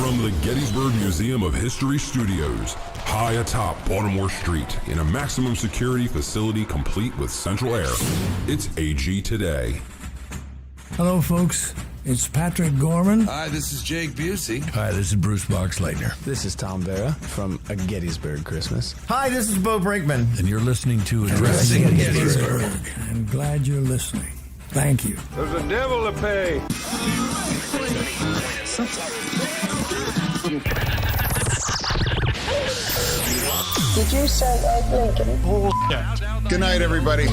From the Gettysburg Museum of History Studios, high atop Baltimore Street, in a maximum security facility complete with central air, it's AG Today. Hello, folks. It's Patrick Gorman. Hi, this is Jake Busey. Hi, this is Bruce Boxleitner. This is Tom Vera from A Gettysburg Christmas. Hi, this is Bo Brinkman. And you're listening to Addressing Gettysburg. I'm glad you're listening. Thank you. There's a devil to pay. Did you say Ed Lincoln? Bullshit. Good night, everybody.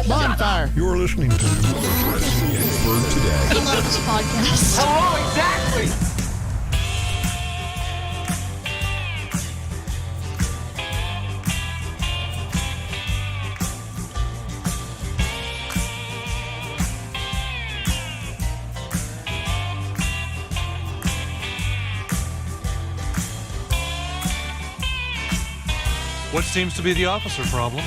Bonfire. You're listening to Addressing Gettysburg Today. I love this podcast. Oh, exactly. What seems to be the officer problem?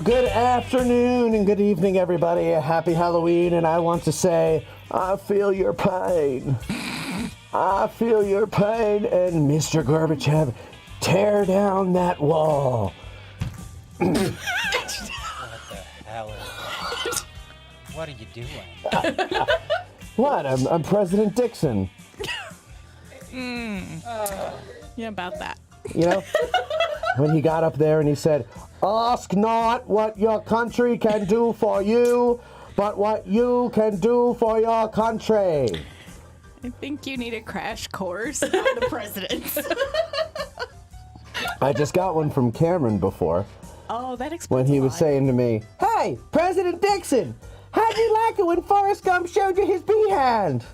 Good afternoon and good evening, everybody. Happy Halloween, and I want to say, I feel your pain. I feel your pain, and Mr. Gorbachev, tear down that wall. What the hell is that? What are you doing? What? I'm President Dixon. Yeah, about that. You know, when he got up there and he said, ask not what your country can do for you, but what you can do for your country. I think you need a crash course on the presidents. I just got one from Cameron before Oh, that explains when he a was lot. saying to me, hey, President Dixon, how'd you like it when Forrest Gump showed you his B-hand?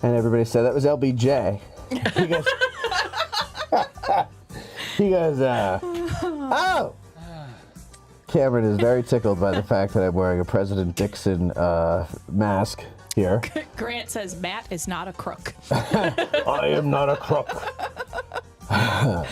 And everybody said that was LBJ. He goes, oh! Cameron is very tickled by the fact that I'm wearing a President Dixon mask here. Grant says Matt is not a crook. I am not a crook. I'm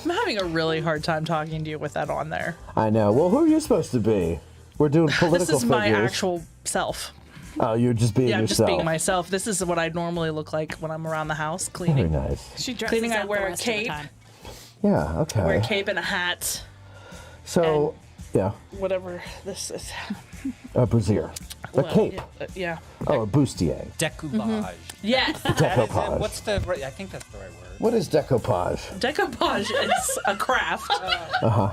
having a really hard time talking to you with that on there. I know. Well, who are you supposed to be? We're doing political This is figures. my actual self. Oh, you're just being Yeah, I'm yourself. just being myself. This is what I normally look like when I'm around the house cleaning. Very nice. She dresses Cleaning, I up wear the a rest of the cape. time. Yeah, okay. I wear a cape and a hat. So, yeah, Whatever this is. a brassiere. A Well, cape. Yeah. Oh, a bustier. Decoupage. Yes. Decoupage. What's the right? I think that's the right word. What is decoupage? Decoupage is a craft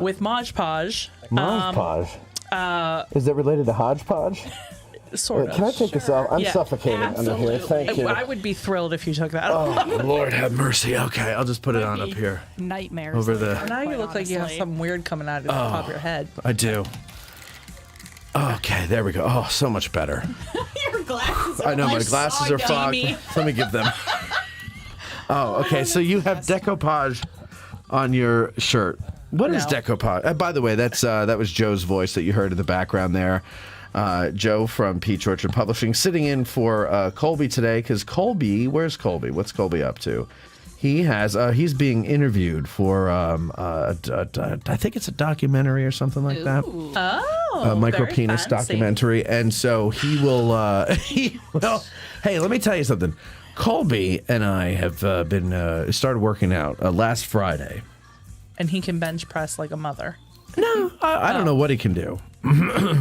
with Mod Podge. Mod Podge. Is it related to hodgepodge? Sort Wait, of. can I take this off? I'm Yeah, suffocating under here. Thank you. I would be thrilled if you took that. Oh, Lord have mercy. Okay, I'll just put it on up here. Nightmares. Over the- later, Now you quite look like you have honestly. something weird coming out of the top of your head. I do. Okay, there we go. Oh, so much better. Your glasses are I know, my like glasses are fogged. foggy. Let me give them. Oh, okay, so you have decoupage on your shirt. What is No. decoupage? By the way, that was Joe's voice that you heard in the background there. Joe from Peach Orchard Publishing sitting in for Colby today because Colby, where's Colby? What's Colby up to? He's being interviewed for I think it's a documentary or something like that. Oh, A micro very penis fancy. documentary, and so he will. Hey, let me tell you something. Colby and I have been started working out last Friday. And he can bench press like a mother. No, I don't know what he can do,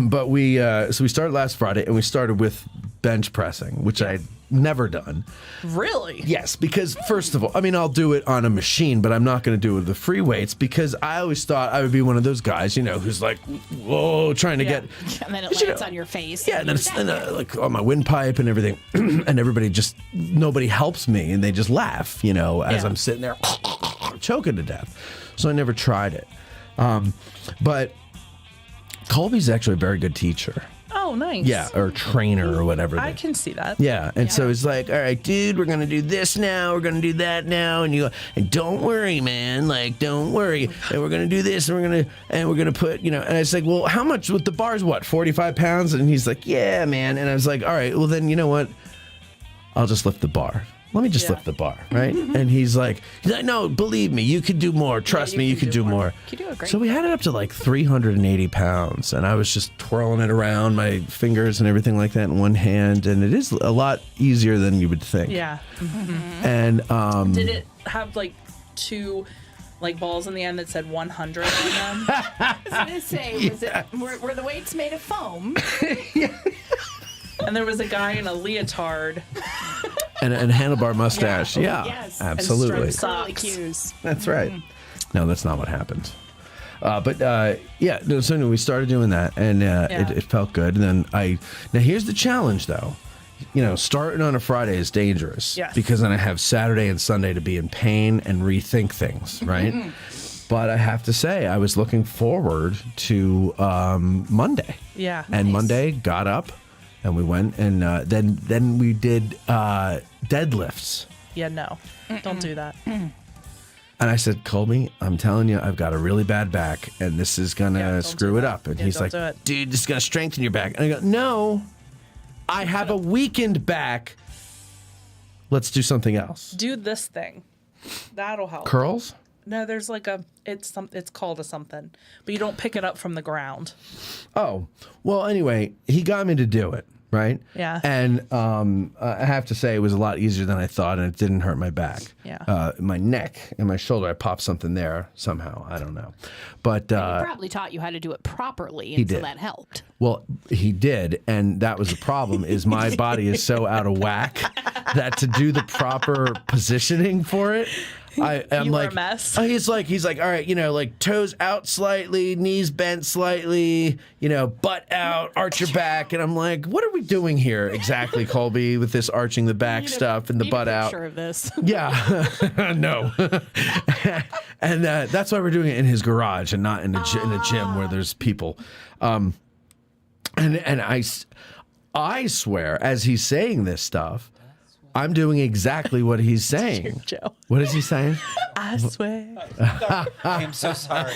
but we started last Friday, and we started with bench pressing, which I'd never done. Really? Yes, because first of all, I mean, I'll do it on a machine, but I'm not going to do it with the free weights because I always thought I would be one of those guys, you know, who's like, whoa, trying to get. And then it lands on your face. Yeah, and then it's like on my windpipe and everything, and nobody helps me, and they just laugh, you know, as I'm sitting there choking to death. So I never tried it. But Colby's actually a very good teacher. Oh, nice. Yeah, or trainer or whatever. I can see that. Yeah, and so it's like, all right, dude, we're gonna do this now, we're gonna do that now, and you go, and don't worry, man, like don't worry, and we're gonna do this, and we're gonna put, you know, and I was like, well, how much with the bars? What, 45 pounds? And he's like, yeah, man, and I was like, all right, well then, you know what? I'll just lift the bar. let me just lift the bar, right? And he's like, no, believe me, you could do more. Trust me, you could do more. You do a great So we had it up to like 380 pounds, and I was just twirling it around, my fingers and everything like that in one hand, and it is a lot easier than you would think. Yeah. And Did it have like 2 like balls in the end that said 100 on them? I was gonna say, were the weights made of foam? And there was a guy in a leotard. and a handlebar mustache. Yeah, Yes. absolutely. And striped Curly cues. That's right. No, that's not what happened. So we started doing that, and it felt good. And then now here's the challenge, though. Starting on a Friday is dangerous. Yes. Because then I have Saturday and Sunday to be in pain and rethink things, right? But I have to say, I was looking forward to Monday. Yeah. And Monday got up, and we went, and then we did deadlifts. Yeah, no. Don't do that. And I said, Colby, I'm telling you, I've got a really bad back, and this is going to screw it up. And he's like, dude, this is going to strengthen your back. And I go, no, I have a weakened back. Let's do something else. Do this thing. That'll help. Curls? No, there's like it's called a something, but you don't pick it up from the ground. Oh, well, anyway, he got me to do it, right? Yeah. And I have to say it was a lot easier than I thought, and it didn't hurt my back. Yeah. My neck and my shoulder, I popped something there somehow. I don't know. But He probably taught you how to do it properly, and he so did. that helped. Well, he did, and that was the problem. Is my body is so out of whack that to do the proper positioning for it, I'm You were like a mess. He's like, all right, like toes out slightly, knees bent slightly, butt out, arch your back, and I'm like, what are we doing here exactly, Colby, with this arching the back stuff and the butt out? Picture of this. Yeah, no, and that's why we're doing it in his garage and not in a gym where there's people. And I swear, as he's saying this stuff, I'm doing exactly what he's saying. Joe. What is he saying? I swear. I'm so sorry.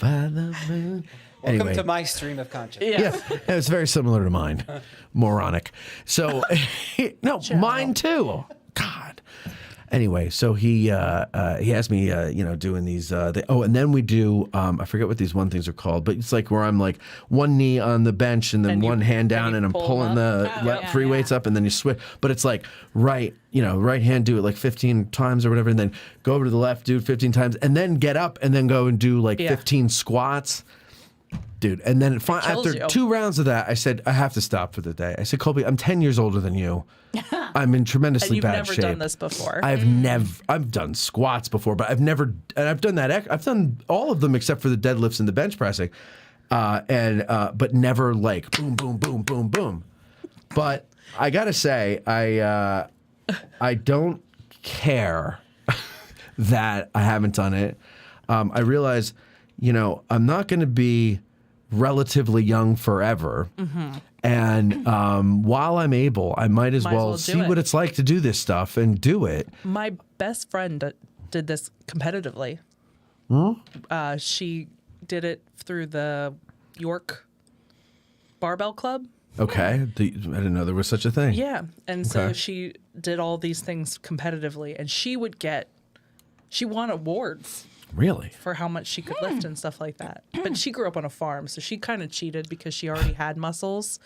By the moon. Welcome to my stream of consciousness. Yeah. It's very similar to mine. Moronic. So, no, mine too. God. Anyway, so he has me, doing these. And then we do. I forget what these one things are called, but it's like where I'm like one knee on the bench and then And one hand down, and I'm pull pulling the three weights up, and then you switch. But it's like right hand, do it like 15 times or whatever, and then go over to the left, do it 15 times, and then get up and then go and do like 15 squats. Dude, and then after 2 rounds of that, I said, I have to stop for the day. I said, Colby, I'm 10 years older than you. I'm in tremendously bad shape. You've never done this before. I've done squats before, but I've done that. I've done all of them except for the deadlifts and the bench pressing, but never like boom, boom, boom, boom, boom. But I gotta say, I don't care that I haven't done it. I realize, I'm not going to be relatively young forever. Mm-hmm. And while I'm able, I might as well see what it's like to do this stuff and do it. My best friend did this competitively. She did it through the York Barbell Club. Okay. I didn't know there was such a thing. Yeah. And so she did all these things competitively, and she won awards. Really? For how much she could lift and stuff like that. But she grew up on a farm, so she kind of cheated because she already had muscles.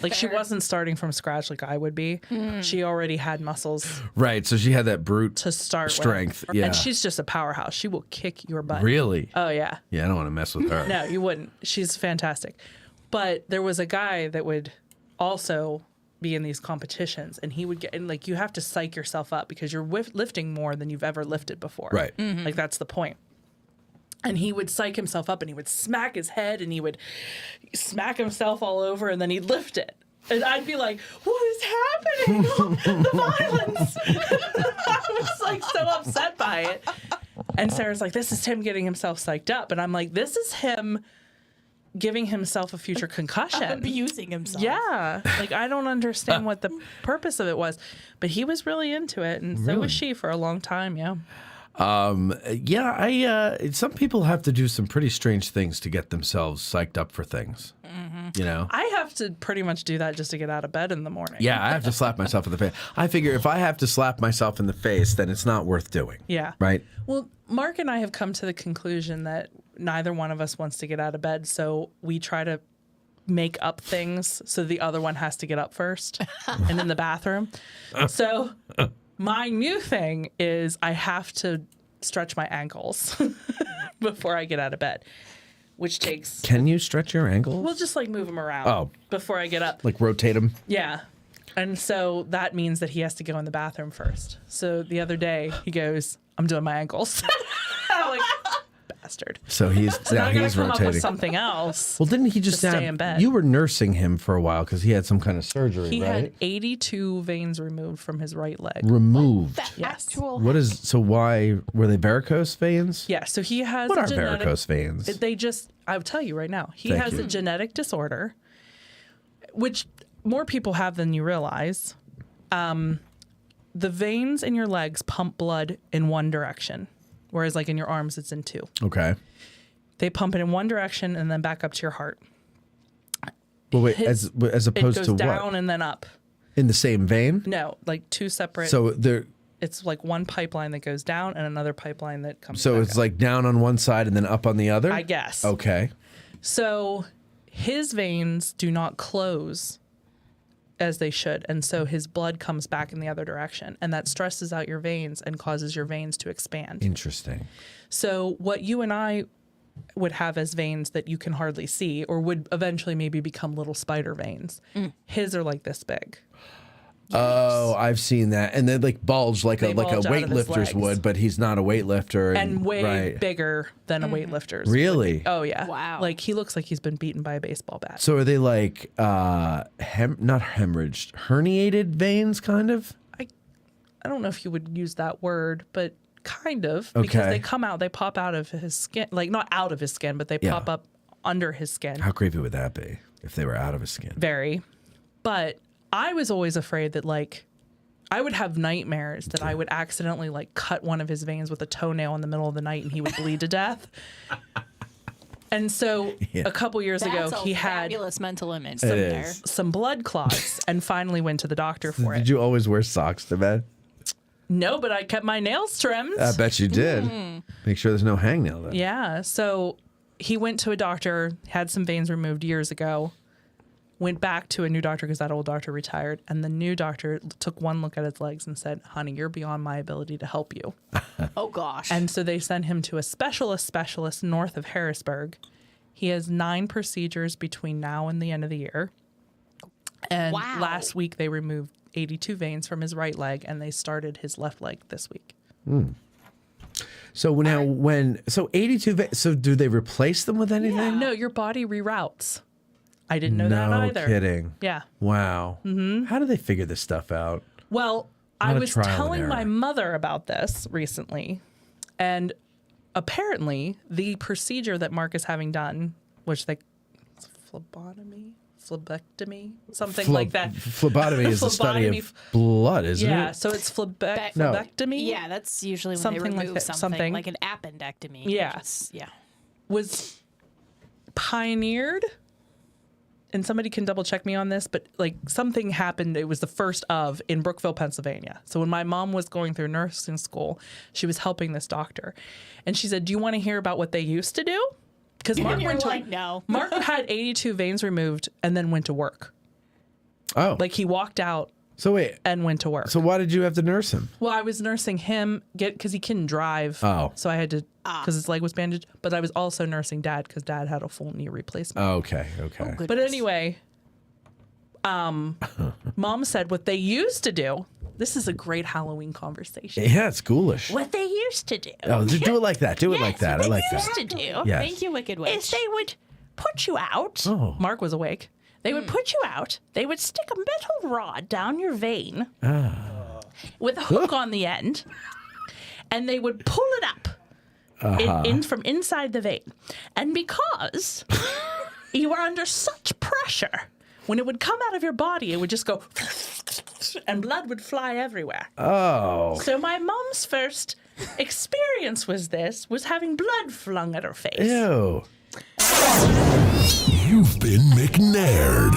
Like, she wasn't starting from scratch like I would be. She already had muscles. Right, so she had that brute to start strength. With. Yeah. And she's just a powerhouse. She will kick your butt. Really? Oh, yeah. Yeah, I don't want to mess with her. No, you wouldn't. She's fantastic. But there was a guy that would also be in these competitions, and he would get, and like, you have to psych yourself up because you're lifting more than you've ever lifted before. Right. Mm-hmm. Like, that's the point. And he would psych himself up, and he would smack his head, and he would smack himself all over, and then he'd lift it. And I'd be like, what is happening? The violence. I was like so upset by it. And Sarah's like, this is him getting himself psyched up. And I'm like, this is him giving himself a future concussion. Abusing himself. Yeah. Like, I don't understand what the purpose of it was. But he was really into it, and so was she for a long time, yeah. Some people have to do some pretty strange things to get themselves psyched up for things. Mm-hmm. You know? I have to pretty much do that just to get out of bed in the morning. Yeah, I have to slap myself in the face. I figure if I have to slap myself in the face, then it's not worth doing. Yeah. Right? Well, Mark and I have come to the conclusion that neither one of us wants to get out of bed, so we try to make up things so the other one has to get up first and in the bathroom. So my new thing is I have to stretch my ankles before I get out of bed, which takes... Can you stretch your ankles? We'll just like move them around before I get up. Like rotate them? Yeah. And so that means that he has to go in the bathroom first. So the other day he goes, I'm doing my ankles. I'm like, bastard. So he's So now I gotta he's come rotating. up with something else. Well, didn't he just to stay in bed? You were nursing him for a while because he had some kind of surgery, He right? had 82 veins removed from his right leg. Removed. Yes. What is so? Why were they varicose veins? Yeah. So he has. What a are genetic, varicose veins? They just. I'll tell you right now. He Thank has you. a genetic disorder, which more people have than you realize. The veins in your legs pump blood in one direction, whereas like in your arms, it's in two. Okay. They pump it in one direction and then back up to your heart. Well, wait, as opposed it goes to down what? and then up. In the same vein? No, like two separate. So there. It's like one pipeline that goes down and another pipeline that comes. So back it's up. like down on one side and then up on the other? I guess. Okay. So his veins do not close as they should, and so his blood comes back in the other direction, and that stresses out your veins and causes your veins to expand. Interesting. So what you and I would have as veins that you can hardly see, or would eventually maybe become little spider veins, his are like this big. Oh, I've seen that, and they like bulge like They a bulge out of his weightlifter's legs. would, but he's not a weightlifter, And way right. bigger than a weightlifter's. would Really? be. Oh yeah. Wow. Like he looks like he's been beaten by a baseball bat. So are they like not hemorrhaged, herniated veins, kind of? I don't know if you would use that word, but kind of, because Okay. they come out, they pop out of his skin, like not out of his skin, but they Yeah. pop up under his skin. How creepy would that be if they were out of his skin? Very. But I was always afraid that like I would have nightmares that I would accidentally like cut one of his veins with a toenail in the middle of the night and he would bleed to death. And so a couple years ago, That's he a had fabulous mental image. It There. is. some blood clots and finally went to the doctor for it. Did you always wear socks to bed? No, but I kept my nails trimmed. I bet you did. Make sure there's no hangnail then. Yeah. So he went to a doctor, had some veins removed years ago, went back to a new doctor because that old doctor retired. And the new doctor took one look at his legs and said, honey, you're beyond my ability to help you. Oh, gosh. And so they sent him to a specialist north of Harrisburg. He has 9 procedures between now and the end of the year. And Wow. last week they removed 82 veins from his right leg and they started his left leg this week. So now so 82 so do they replace them with anything? No, your body reroutes. I didn't know that No either. kidding. Yeah. Wow. Mm-hmm. How do they figure this stuff out? Well, I Not a was trial and telling my error. mother about this recently, and apparently the procedure that Mark is having done, which they phlebectomy, something like that. Phlebotomy is the study Phlebotomy. of blood, isn't Yeah, it? so it's No. phlebectomy. Yeah, that's usually when Something they like remove that, something, something. like an appendectomy. Yeah. which is- yeah. Was pioneered, and somebody can double check me on this, but like something happened. It was the first of in Brookville, Pennsylvania. So when my mom was going through nursing school, she was helping this doctor, and she said, "Do you want to hear about what they used to do?" Because Mark You're went to like, no. Mark had 82 veins removed and then went to work. Oh. Like he walked out So wait. and went to work. So why did you have to nurse him? Well, I was nursing him because he couldn't drive. Oh. So I had to, because his leg was bandaged. But I was also nursing Dad because Dad had a full knee replacement. Okay. But anyway, Mom said what they used to do. This is a great Halloween conversation. Yeah, it's ghoulish. What they used to do. Oh, do it like that. Do it like that. I like used that. to do Yes. Thank you, Wicked Witch. Is they would put you out. Oh. Mark was awake. They would put you out. They would stick a metal rod down your vein with a hook on the end, and they would pull it up in from inside the vein. And because you were under such pressure, when it would come out of your body, it would just go, and blood would fly everywhere. Oh. So my mom's first experience was having blood flung at her face. Ew. You've been McNaird.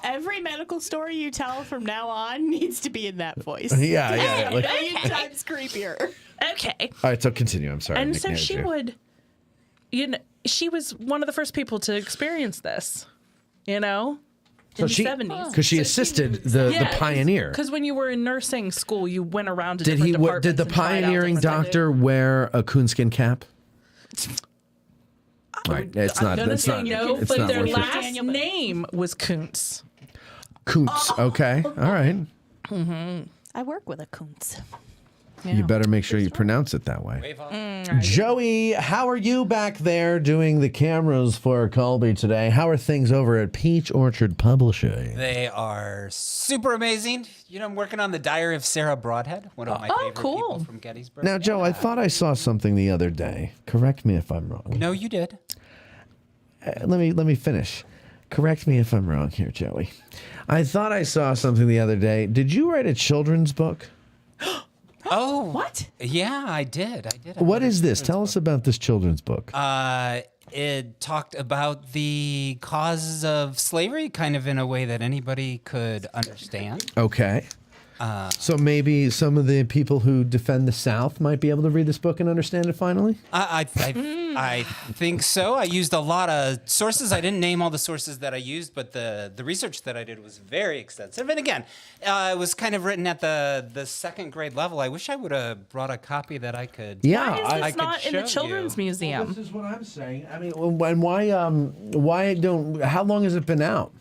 Every medical story you tell from now on needs to be in that voice. Yeah. A million times creepier. Okay. All right, so continue. I'm sorry. And I so McNaired she you. would, she was one of the first people to experience this, in the 70s. Because she assisted the pioneer. Because when you were in nursing school, you went around to Did different he? departments. Did the and tried out pioneering things. doctor wear a coonskin cap? Right, it's not. I'm gonna It's say not. no, It's but not their worth it. last name was Kuntz. Kuntz. Okay. All right. I work with a Kuntz. You better make sure you pronounce it that way. Mm, Joey, how are you back there doing the cameras for Colby today? How are things over at Peach Orchard Publishing? They are super amazing. I'm working on the Diary of Sarah Broadhead, one of my favorite people from Gettysburg. Now, Joe, I thought I saw something the other day. Correct me if I'm wrong. No, you did. Let me finish. Correct me if I'm wrong here, Joey. I thought I saw something the other day. Did you write a children's book? Oh, what? Yeah, I did. What is this? Tell us about this children's book. It talked about the causes of slavery, kind of in a way that anybody could understand. Okay. So maybe some of the people who defend the South might be able to read this book and understand it finally? I think so. I used a lot of sources. I didn't name all the sources that I used, but the research that I did was very extensive. And again, it was kind of written at the second grade level. I wish I would have brought a copy that I could. Why is I this could not in the show Children's you. Museum? Well, this is what I'm saying. I mean, and why don't? How long has it been out?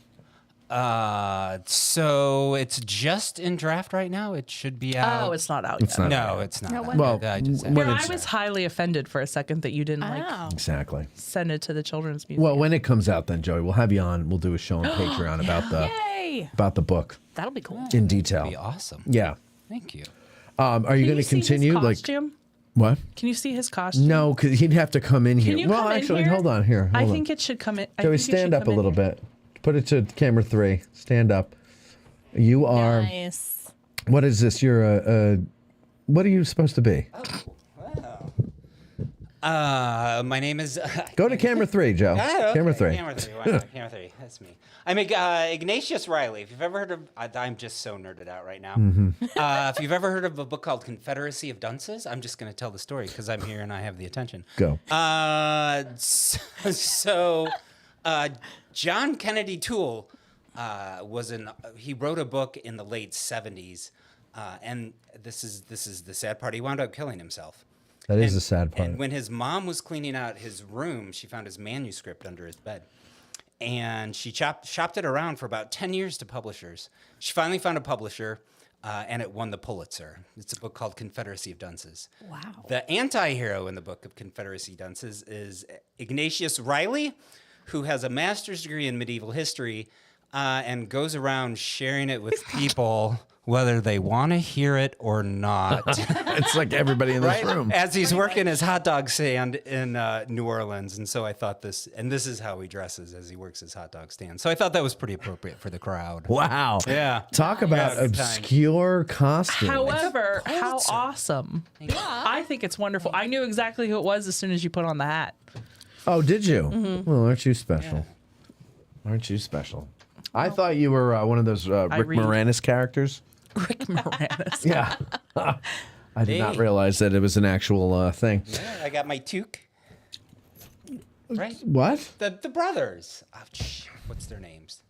So it's just in draft right now. It should be out. Oh, it's not out It's yet. not No, out. it's not. No out. wonder. Well, I just- when I it's was highly offended for a second that you didn't Oh. exactly. send it to the Children's Museum. Well, when it comes out, then Joey, we'll have you on. We'll do a show on Patreon Yay! about the book That'll be cool. in detail. That'd be awesome. Yeah. Thank you. Are you Can going to see his continue? Like costume? what? Can you see his costume? No, because he'd have to come in here. Can you well, come in actually, here? hold on here. I hold on. think it should come in. I Joey, think it stand should up a come in little here. bit. Put it to camera 3. Stand up. You are. Nice. What is this? You're a. What are you supposed to be? My name is. Go to camera 3, Joe. Okay. Camera 3. Camera 3. Why not? Camera 3. That's me. I'm Ignatius Riley. If you've ever heard of, I'm just so nerded out right now. If you've ever heard of a book called Confederacy of Dunces, I'm just going to tell the story because I'm here and I have the attention. Go. John Kennedy Toole he wrote a book in the late 70s, and this is the sad part. He wound up killing himself. That is a sad part. And when his mom was cleaning out his room, she found his manuscript under his bed. And she shopped it around for about 10 years to publishers. She finally found a publisher, and it won the Pulitzer. It's a book called Confederacy of Dunces. Wow. The anti-hero in the book of Confederacy of Dunces is Ignatius Riley, who has a master's degree in medieval history and goes around sharing it with people whether they want to hear it or not. It's like everybody in this room. As he's working his hot dog stand in New Orleans. And so I thought this is how he dresses as he works his hot dog stand. So I thought that was pretty appropriate for the crowd. Wow. Yeah. Talk about Yeah, it's obscure costumes. However, how awesome. I think it's wonderful. I knew exactly who it was as soon as you put on the hat. Oh, did you? Mm-hmm. Well, aren't you special? Aren't you special? I thought you were one of those Rick read. Moranis characters. Rick Moranis. Yeah. I did not realize that it was an actual thing. Yeah, I got my toque. Right? What? The brothers. Oh, what's their names?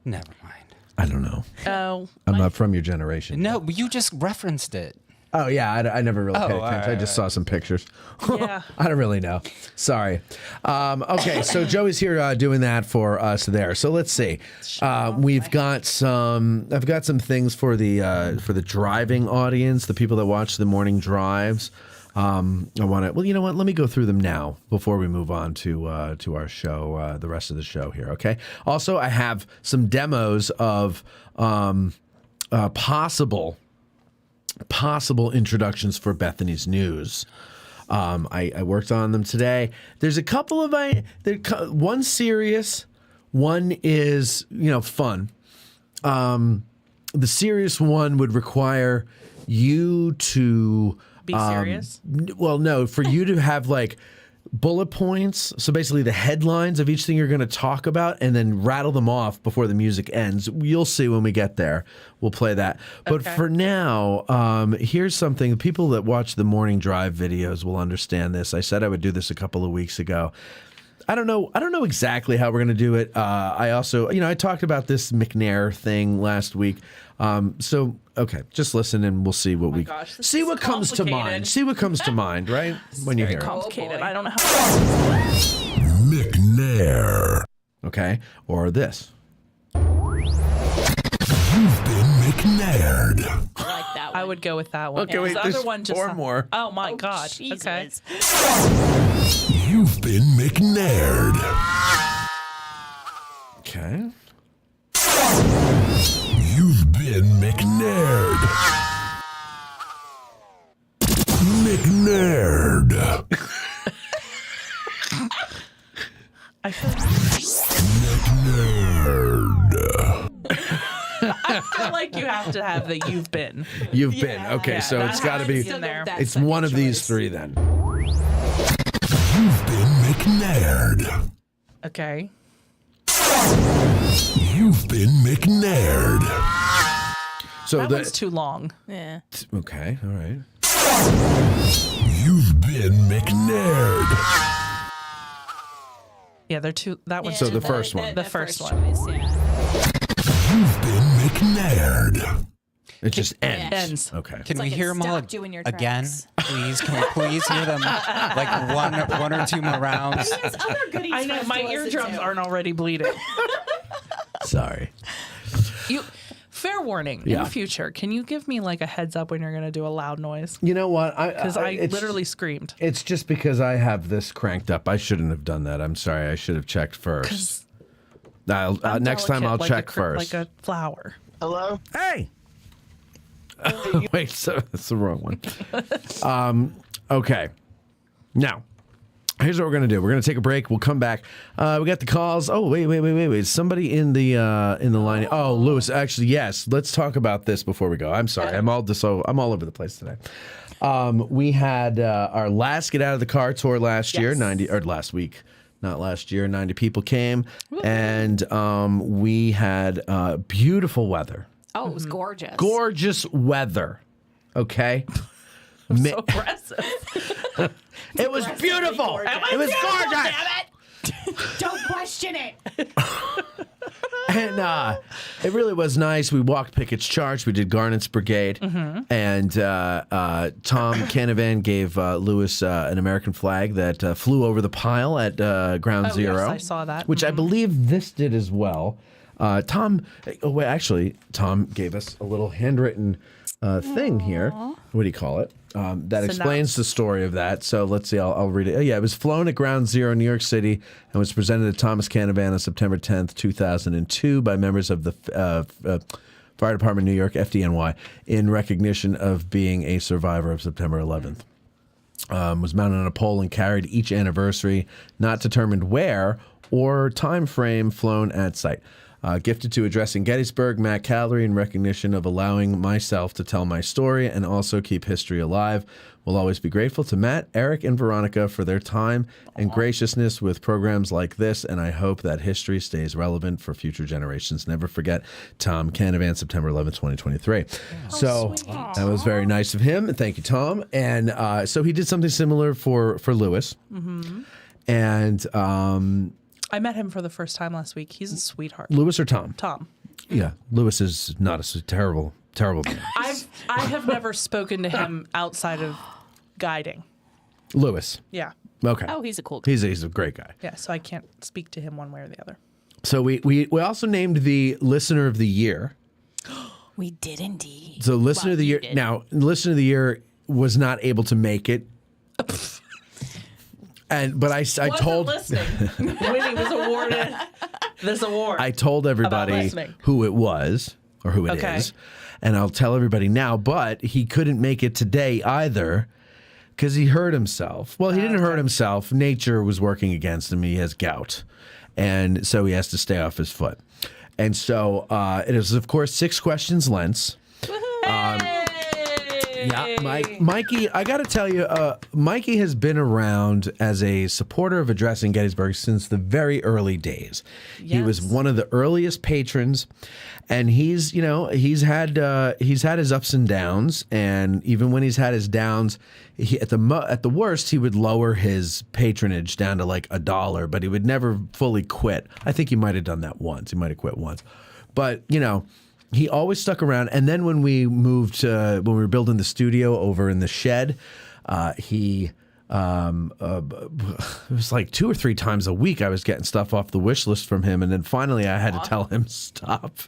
Never mind. I don't know. Oh. I'm not from your generation. No, you just referenced it. Oh, yeah. I never really paid Oh, attention. I just saw some pictures. Yeah. I don't really know. Sorry. Okay, so Joey's here doing that for us there. So let's see. I've got some things for the driving audience, the people that watch the morning drives. I want to. Well, you know what? Let me go through them now before we move on to our show, the rest of the show here. Okay. Also, I have some demos of possible introductions for Bethany's News. I worked on them today. There's a couple of one serious, one is fun. The serious one would require you to be serious. Well, no, for you to have bullet points. So basically the headlines of each thing you're going to talk about and then rattle them off before the music ends. You'll see when we get there. We'll play that. But for now, here's something. People that watch the morning drive videos will understand this. I said I would do this a couple of weeks ago. I don't know exactly how we're going to do it. I also, I talked about this McNair thing last week. So, okay, just listen and we'll see what see what comes to mind. See what comes to mind, right? When you hear it. Complicated. I don't know how. McNair. Okay, or this. You've been McNaired. I like that one. I would go with that one. Okay, wait, The there's other one just 4 more. Oh my God. Jesus. Okay. You've been McNaired. Okay. You've been McNaired. McNaired. I feel like you have to have the you've been. You've been. Okay, so it's got to be. in there. It's one of these 3 then. You've been McNaired. Okay. You've been McNaired. So That one's too long. Yeah. Okay, all right. You've been McNaired. Yeah, they're too. That one's So too the long. first one. The first one. choice, yeah. You've been McNaired. It just ends. Ends. Okay. Can we like hear it them all stopped doing your again, tracks. please? Can we please hear them like one or 2 more rounds? There's other goodies I for know us my to listen eardrums to. aren't already bleeding. Sorry. Fair warning. In the future, can you give me like a heads up when you're going to do a loud noise? You know what? Because I it's- literally screamed. It's just because I have this cranked up. I shouldn't have done that. I'm sorry. I should have checked first. Next time I'll check first. Like a flower. Hello? Hey. Wait, so that's the wrong one. Okay. Now, here's what we're gonna do. We're gonna take a break. We'll come back. We got the calls. Oh, wait. Somebody in the line. Oh, Lewis. Actually, yes. Let's talk about this before we go. I'm sorry. I'm all over the place today. We had our last Get Out of the Car tour last year. 90 or last week. Not last year. 90 people came, and we had beautiful weather. Oh, it was gorgeous. Gorgeous weather. Okay. So aggressive. It was beautiful. It was gorgeous. Don't question it. And it really was nice. We walked Pickett's Charge. We did Garnet's Brigade. And Tom Canavan gave Lewis an American flag that flew over the pile at Ground Zero. Yes, I saw that. Which I believe this did as well. Tom gave us a little handwritten thing here. What do you call it? That explains the story of that. So let's see. I'll read it. Oh, yeah, it was flown at Ground Zero, New York City, and was presented to Thomas Canavan on September 10th, 2002, by members of the Fire Department, New York, FDNY, in recognition of being a survivor of September 11th. Was mounted on a pole and carried each anniversary, not determined where or time frame, flown at site. Gifted to addressing Gettysburg, Matt Callery, in recognition of allowing myself to tell my story and also keep history alive. We'll always be grateful to Matt, Eric, and Veronica for their time and graciousness with programs like this, and I hope that history stays relevant for future generations. Never forget, Tom Canavan, September 11th, 2023. So that was very nice of him. Thank you, Tom. And so he did something similar for Lewis. And I met him for the first time last week. He's a sweetheart. Lewis or Tom? Tom. Yeah, Lewis is not a terrible man. I have never spoken to him outside of guiding. Lewis. Yeah. Okay. Oh, he's a cool guy. He's a great guy. Yeah, so I can't speak to him one way or the other. So we also named the Listener of the Year. We did indeed. So Listener of the Year. Now, Listener of the Year was not able to make it. But I told listening when he was awarded this award. I told everybody who it was or who it is, and I'll tell everybody now. But he couldn't make it today either because he hurt himself. Well, he didn't hurt himself. Nature was working against him. He has gout, and so he has to stay off his foot. And so it is, of course, 6 questions lengths. Yeah, Mikey, I got to tell you, Mikey has been around as a supporter of Addressing Gettysburg since the very early days. Yes. He was one of the earliest patrons, and he's had his ups and downs, and even when he's had his downs, at the worst, he would lower his patronage down to like $1, but he would never fully quit. I think he might have done that once. He might have quit once, but he always stuck around. And then when we moved, when we were building the studio over in the shed, it was like 2 or 3 times a week I was getting stuff off the wish list from him. And then finally I had to tell him, stop.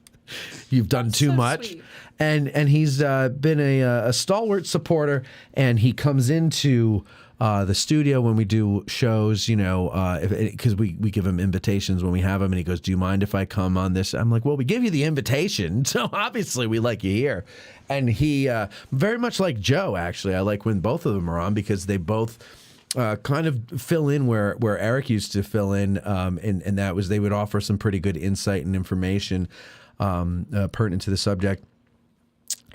You've done too much. Sweet. And he's been a stalwart supporter, and he comes into the studio when we do shows, because we give him invitations when we have them, and he goes, do you mind if I come on this? I'm like, well, we give you the invitation, so obviously we like you here. And he, very much like Joe, actually, I like when both of them are on, because they both kind of fill in where Eric used to fill in, and that was they would offer some pretty good insight and information pertinent to the subject.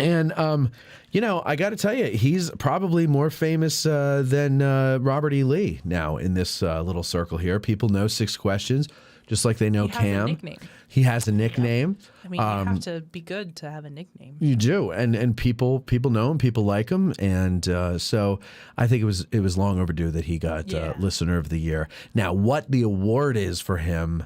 And, I got to tell you, he's probably more famous than Robert E. Lee now in this little circle here. People know 6 Questions, just like they know Cam. He has a nickname. Yeah. I mean, you have to be good to have a nickname. You do, and people know him, people like him, and so I think it was long overdue that he got Listener of the Year. Now, what the award is for him.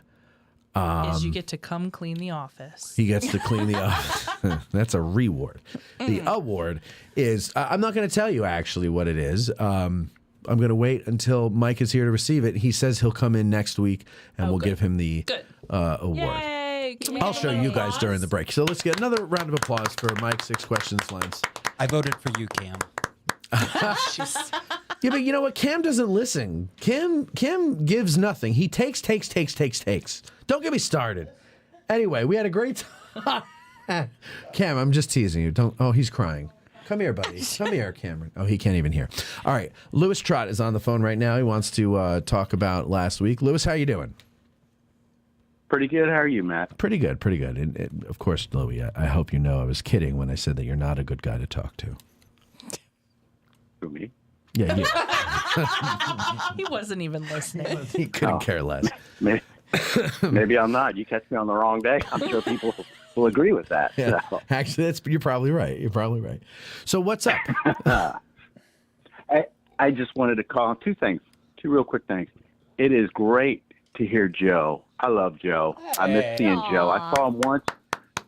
Is you get to come clean the office. He gets to clean the office. That's a reward. The award is, I'm not going to tell you actually what it is. I'm going to wait until Mike is here to receive it. He says he'll come in next week, and we'll give him the award. Yay! I'll show you guys during the break. So let's get another round of applause for Mike 6 Questions Lens. I voted for you, Cam. Yeah, but you know what? Cam doesn't listen. Cam gives nothing. He takes. Don't get me started. Anyway, we had a great time. Cam, I'm just teasing you. Don't. Oh, he's crying. Come here, buddy. Come here, Cameron. Oh, he can't even hear. All right. Louis Trott is on the phone right now. He wants to talk about last week. Louis, how you doing? Pretty good. How are you, Matt? Pretty good. And of course, Louis, I hope you know I was kidding when I said that you're not a good guy to talk to. Who, me? Yeah, you. He wasn't even listening. He couldn't care less. Maybe I'm not. You catch me on the wrong day. I'm sure people will agree with that. Yeah. So. Actually, you're probably right. So what's up? I just wanted to call 2 real quick things. It is great to hear Joe. I love Joe. I miss seeing Joe. I saw him once.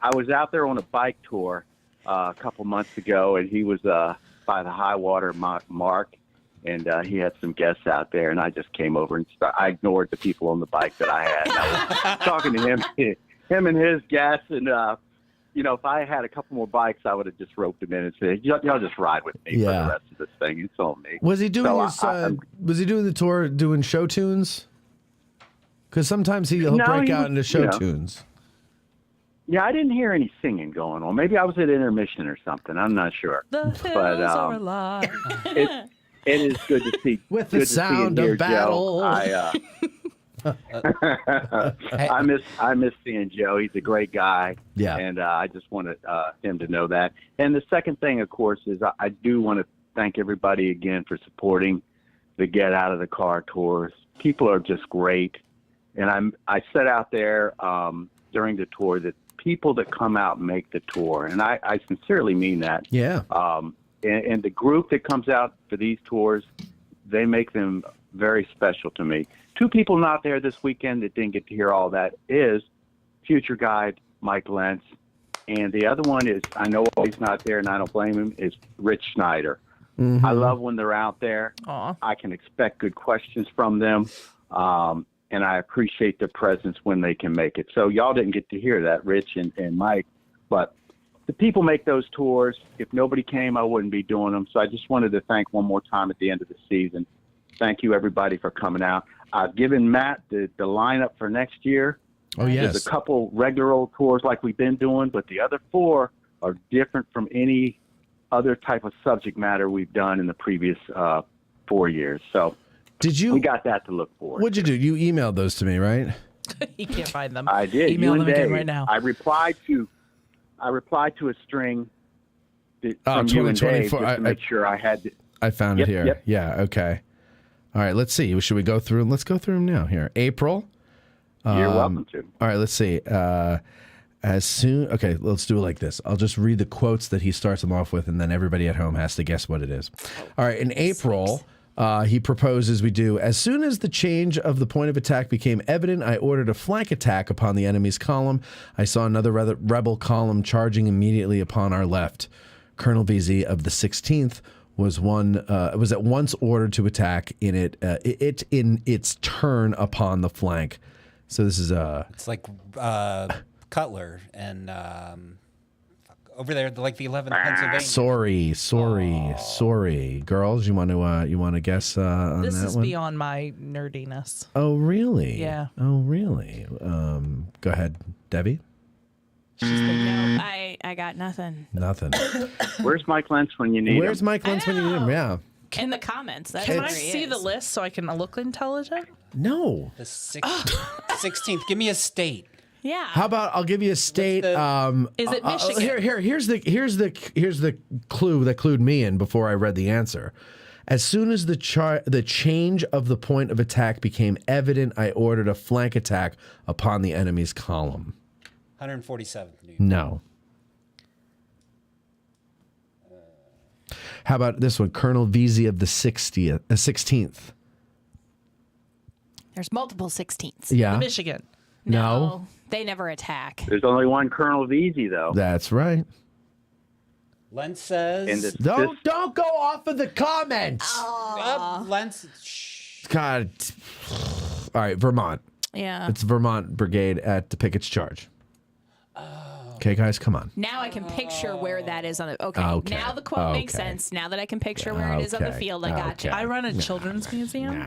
I was out there on a bike tour a couple months ago, and he was by the high water mark, and he had some guests out there, and I just came over and I ignored the people on the bike that I had. And I was talking to him and his guests, and if I had a couple more bikes, I would have just roped him in and said, "Y'all just ride with me for the rest of this thing. It's on me." Was he doing was he doing the tour doing show tunes? Because sometimes he'll break out into show tunes. Yeah, I didn't hear any singing going on. Maybe I was at intermission or something. I'm not sure. The hills are alive. It is good to see. With the sound of battle. I miss seeing Joe. He's a great guy. Yeah. And I just wanted him to know that. And the second thing, of course, is I do want to thank everybody again for supporting the Get Out of the Car tours. People are just great. And I said out there during the tour that people that come out make the tour, and I sincerely mean that. Yeah. And the group that comes out for these tours, they make them very special to me. 2 people not there this weekend that didn't get to hear all that is future guide Mike Lentz, and the other one is, I know he's not there, and I don't blame him, is Rich Schneider. Mm-hmm. I love when they're out there. Aww. I can expect good questions from them. And I appreciate their presence when they can make it. So y'all didn't get to hear that, Rich and Mike, but the people make those tours. If nobody came, I wouldn't be doing them. So I just wanted to thank one more time at the end of the season. Thank you, everybody, for coming out. I've given Matt the lineup for next year. Oh, yes. There's a couple regular old tours like we've been doing, but the other 4 are different from any other type of subject matter we've done in the previous 4 years. So we got that to look forward. What'd you do? You emailed those to me, right? He can't find them. I did. Email them again Dave. right now. I replied to a string from you and Dave, 2024. just to make sure I had. I found it here. Yep. Yeah. Okay. All right. Let's see. Should we go through them? Let's go through them now. Here, April. You're welcome to. All right. Let's see. Okay, let's do it like this. I'll just read the quotes that he starts them off with, and then everybody at home has to guess what it is. All right, in April, he proposes we do, as soon as the change of the point of attack became evident, I ordered a flank attack upon the enemy's column. I saw another rebel column charging immediately upon our left. Colonel VZ of the 16th was at once ordered to attack in its turn upon the flank. So this is It's like Cutler and over there, like the 11th Pennsylvania. Sorry, girls. You want to guess on this that is one? beyond my nerdiness. Oh really? Yeah. Oh really? Go ahead, Debbie. She's like, no, I got nothing. Nothing. Where's Mike Lentz when you need him? Where's Mike Lentz when you need him? Yeah. In the comments. That's Can where I he see is. the list so I can look intelligent? No. The 16th. Give me a state. Yeah. How about I'll give you a state? Is it Michigan? Here's the clue that clued me in before I read the answer. As soon as the change of the point of attack became evident, I ordered a flank attack upon the enemy's column. 147th. New York. No. How about this one? Colonel VZ of the 16th. There's multiple 16ths. Yeah. Michigan. No. They never attack. There's only one Colonel Veazey, though. That's right. Lentz says. Don't go off of the comments. Lentz. God. All right, Vermont. Yeah. It's Vermont Brigade at the Pickett's Charge. Okay, guys, come on. Now I can picture where that is on the. Okay. Okay. Now the quote makes Okay. sense. Now that I can picture where it is on the Okay. field, I got you. I run a children's museum.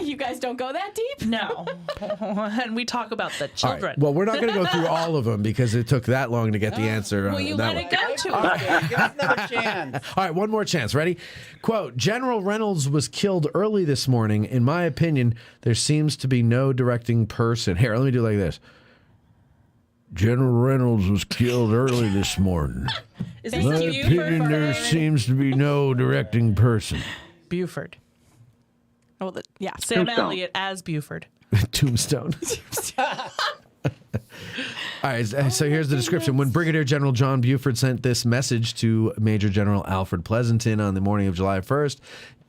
You guys don't go that deep? No. And we talk about the All right. children. Well, we're not going to go through all of them because it took that long to get the answer. Will you that let one. it go to Give us another chance. All right, one more chance. Ready? Quote, General Reynolds was killed early this morning. In my opinion, there seems to be no directing person. Here, let me do it like this. General Reynolds was killed early this morning. Is In this my a opinion, there seems to be no directing person. Buford? Oh, yeah. Sam Tombstone. Elliott as Buford. Tombstone. All right, so here's the description. When Brigadier General John Buford sent this message to Major General Alfred Pleasanton on the morning of July 1st,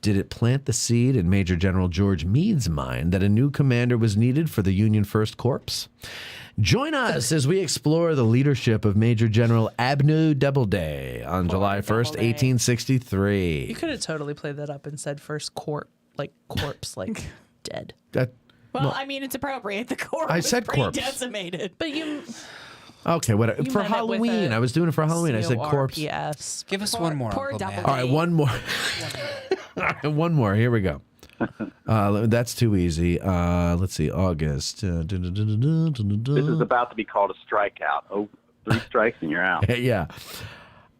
did it plant the seed in Major General George Meade's mind that a new commander was needed for the Union First Corps? Join us as we explore the leadership of Major General Abner Doubleday on July 1st, 1863. You could have totally played that up and said first corpse, like dead. Well, I mean, it's appropriate. The corpse I was said pretty corpse. decimated. But you... Okay, what You for meant it with Halloween? a I was doing it for Halloween. I said corpse. CORPS. Give us one more. Poor Uncle Matt. Doubleday. All right, one more. All right, one more. Here we go. That's too easy. Let's see. August. This is about to be called a strikeout. Oh, 3 strikes and you're out. Yeah.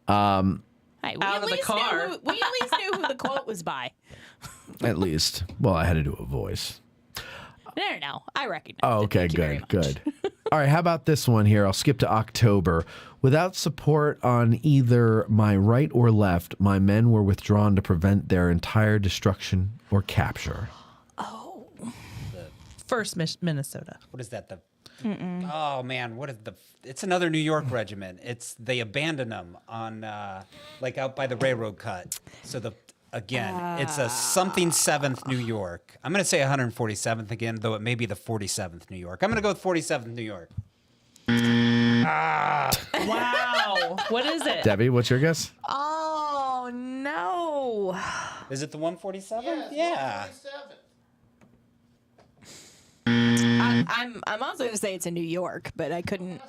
Hey, we Out at of the least car. Knew we at least knew who the quote was by. At least. Well, I had to do a voice. No. I recognize. Oh, okay, Thank you very good, much. good. All right, how about this one here? I'll skip to October. Without support on either my right or left, my men were withdrawn to prevent their entire destruction or capture. First Minnesota. What is that? Oh man, what is it's another New York regiment. They abandoned them on like out by the railroad cut. So it's a something 7th New York. I'm going to say 147th again, though it may be the 47th New York. I'm going to go with 47th New York. Wow. What is it? Debbie, what's your guess? Oh no. Is it the 147th? Yeah. I'm also going to say it's in New York, but I couldn't.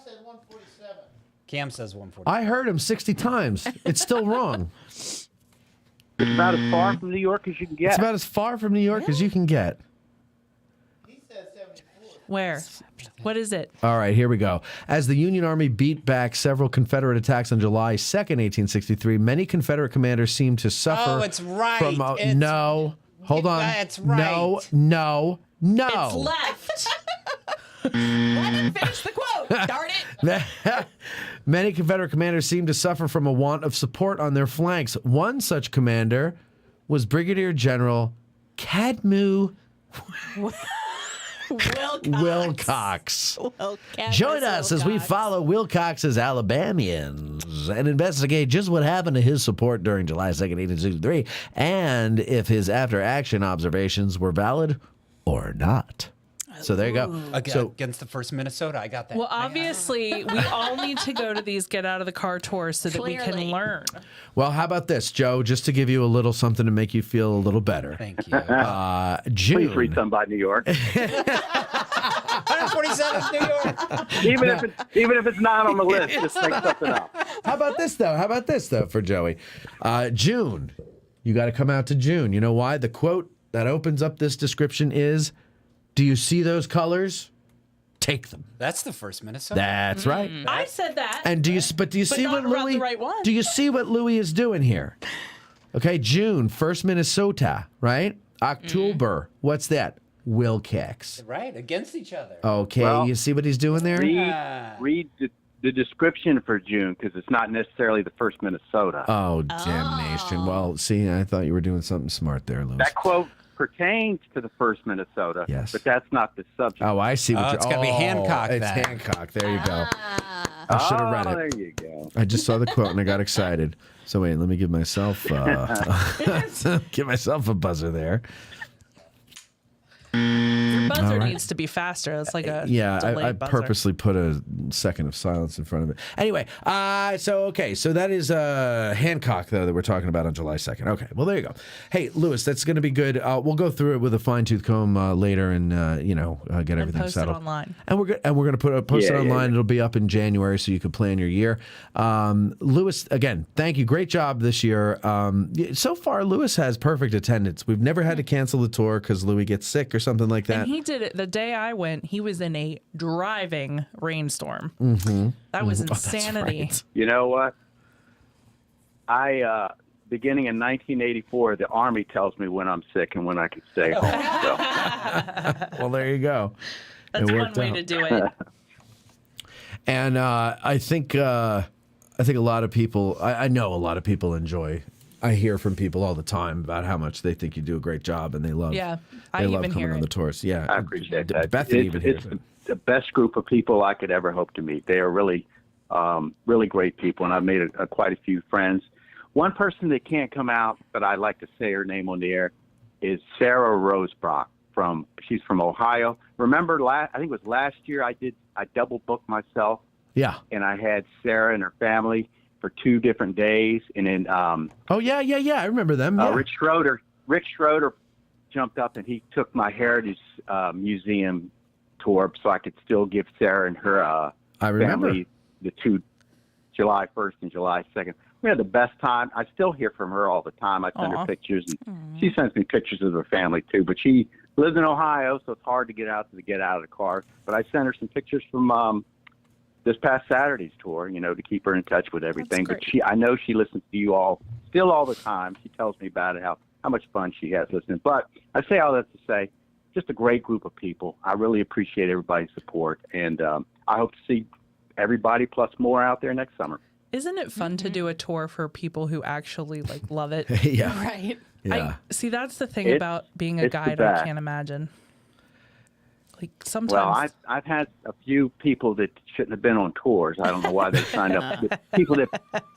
Cam says 147. I heard him 60 times. It's still wrong. It's about as far from New York as you can get. It's about as far from New York as you can get. Where? What is it? All right, here we go. As the Union Army beat back several Confederate attacks on July 2nd, 1863, many Confederate commanders seemed to suffer. Oh, it's right. From It's- hold on. It's right. No. It's left. Let him finish the quote. Darn it. Many Confederate commanders seemed to suffer from a want of support on their flanks. One such commander was Brigadier General Cadmu Wilcox. Join us as we follow Wilcox's Alabamians and investigate just what happened to his support during July 2nd, 1863, and if his after-action observations were valid or not. So there you go. Against the 1st Minnesota, I got that. Well, obviously, we all need to go to these get out of the car tours so that we can learn. Well, how about this, Joe? Just to give you a little something to make you feel a little better. Thank you. June. Please read something by New York. 147th New York. Even if it's not on the list, just make something up. How about this though for Joey? June. You got to come out to June. You know why? The quote that opens up this description is, "Do you see those colors? Take them." That's the 1st Minnesota. That's right. I said that. And do you see what Louis? the right one. Do you see what Louis is doing here? Okay, June, 1st Minnesota, right? October, what's that? Wilcox. Right, against each other. Okay, Well, you see what he's doing there? Read the description for June, because it's not necessarily the 1st Minnesota. Oh, damnation. Well, see, I thought you were doing something smart there, Louis. That quote pertains to the 1st Minnesota, yes, but that's not the subject. Oh, I see what you're... It's got to be Hancock. It's then. Hancock. There you go. I should have read it. There you go. I just saw the quote and I got excited. So wait, let me give myself give myself a buzzer there. Your buzzer needs to be faster. It's like a I buzzer. purposely put a second of silence in front of it. Anyway, so that is Hancock though that we're talking about on July 2nd. Okay, well there you go. Hey, Lewis, that's going to be good. We'll go through it with a fine-tooth comb later and get everything post settled it online. And we're going to post it online. It'll be up in January, so you can plan your year. Lewis, again, thank you. Great job this year. So far, Lewis has perfect attendance. We've never had to cancel the tour because Louis gets sick or something like that. And he did it the day I went. He was in a driving rainstorm. Mm-hmm. That was Oh, that's insanity. right. You know what? Beginning in 1984, the Army tells me when I'm sick and when I can stay home. So. Well, there you go. That's It one worked way out. to do it. And I think a lot of people, I know a lot of people enjoy. I hear from people all the time about how much they think you do a great job, and they love. Yeah, they I love even coming hear on it. the tours. Yeah, I appreciate that. Bethany even hears It's it. the best group of people I could ever hope to meet. They are really, really great people, and I've made quite a few friends. One person that can't come out, but I'd like to say her name on the air, is Sarah Rosebrock. She's from Ohio. Remember, I think it was last year I double booked myself. Yeah. And I had Sarah and her family for 2 different days, and then Oh yeah, I remember them. Yeah. Rich Schroeder jumped up and he took my Heritage Museum tour, so I could still give Sarah and her family the 2 July 1st and July 2nd. We had the best time. I still hear from her all the time. I send her pictures, and she sends me pictures of her family too. But she lives in Ohio, so it's hard to get out of the car. But I sent her some pictures from this past Saturday's tour, to keep her in touch with everything. But I know she listens to you all still all the time. She tells me about it, how much fun she has listening. But I say all that to say, just a great group of people. I really appreciate everybody's support, and I hope to see everybody plus more out there next summer. Isn't it fun to do a tour for people who actually love it? Yeah. Right. Yeah. See, that's the thing about being a it's the guide. I best. can't imagine. Sometimes. Well, I've had a few people that shouldn't have been on tours. I don't know why they signed up. People that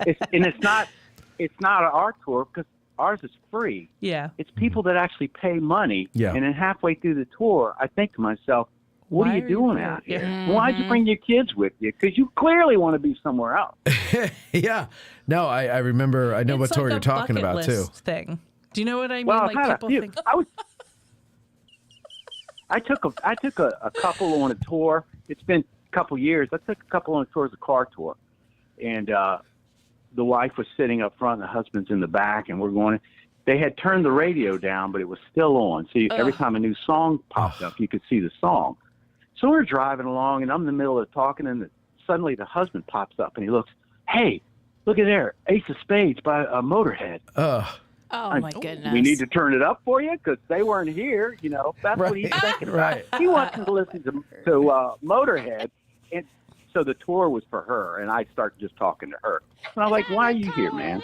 it's not our tour because ours is free. Yeah. It's people that actually pay money. Yeah. And then halfway through the tour, I think to myself, what Why are you are doing you out here? here? Yeah. Why'd you bring your kids with you? Because you clearly want to be somewhere else. Yeah. No, I remember. I know what It's tour like you're a talking bucket about too. list thing. Do you know what I mean? Well, Like people think. I took a couple on a tour. It's been a couple years. I took a couple on a tour as a car tour, and the wife was sitting up front, and the husband's in the back, and we're going. They had turned the radio down, but it was still on. So every time a new song popped up, you could see the song. So we're driving along, and I'm in the middle of talking, and suddenly the husband pops up, and he looks, "Hey, look at there, Ace of Spades by Motorhead." Oh, my goodness. We need to turn it up for you because they weren't here. That's what he's thinking. Right. He wants to listen to Motorhead, and so the tour was for her, and I started just talking to her. And I'm like, why are you here, man?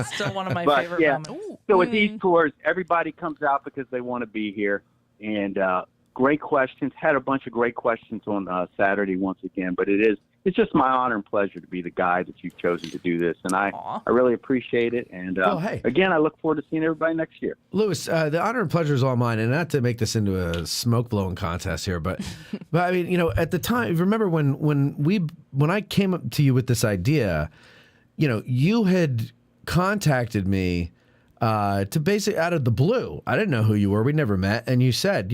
Still one of my But, favorite yeah. moments. So with these tours, everybody comes out because they want to be here. And great questions. Had a bunch of great questions on Saturday once again. But it's just my honor and pleasure to be the guy that you've chosen to do this. And I really appreciate it. And again, I look forward to seeing everybody next year. Lewis, the honor and pleasure is all mine, and not to make this into a smoke blowing contest here, but I mean, you know, at the time, remember when I came up to you with this idea, you know, you had contacted me to basically out of the blue. I didn't know who you were. We never met, and you said,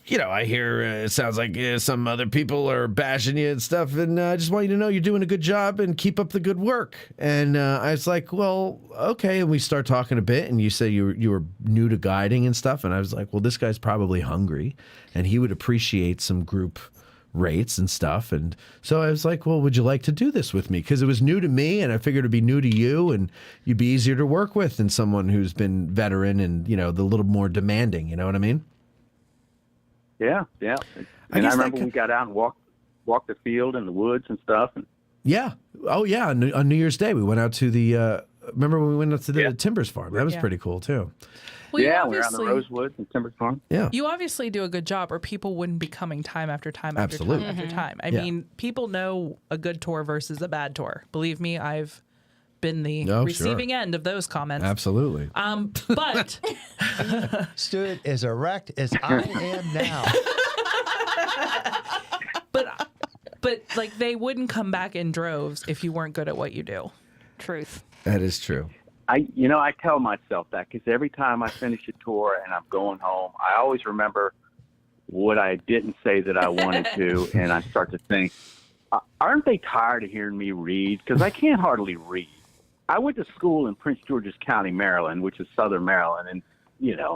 I hear it sounds like some other people are bashing you and stuff, and I just want you to know you're doing a good job and keep up the good work. And I was like, well, okay. And we start talking a bit, and you say you were new to guiding and stuff, and I was like, well, this guy's probably hungry, and he would appreciate some group rates and stuff. And so I was like, well, would you like to do this with me? Because it was new to me, and I figured it'd be new to you, and you'd be easier to work with than someone who's been veteran and, the little more demanding. You know what I mean? Yeah. And I remember we got out and walked the field and the woods and stuff. And yeah. Oh, yeah. On New Year's Day, we went out to the. Remember when we went out to the Timbers Farm? That was pretty cool too. Well, we were on the Rosewoods and Timbers Farm. Yeah. You obviously do a good job, or people wouldn't be coming time after time after time after time. I mean, people know a good tour versus a bad tour. Believe me, I've been the receiving end of those comments. Absolutely. But Stood as erect as I am now. but like they wouldn't come back in droves if you weren't good at what you do. Truth. That is true. I tell myself that because every time I finish a tour and I'm going home, I always remember what I didn't say that I wanted to, and I start to think, aren't they tired of hearing me read? Because I can't hardly read. I went to school in Prince George's County, Maryland, which is southern Maryland, and,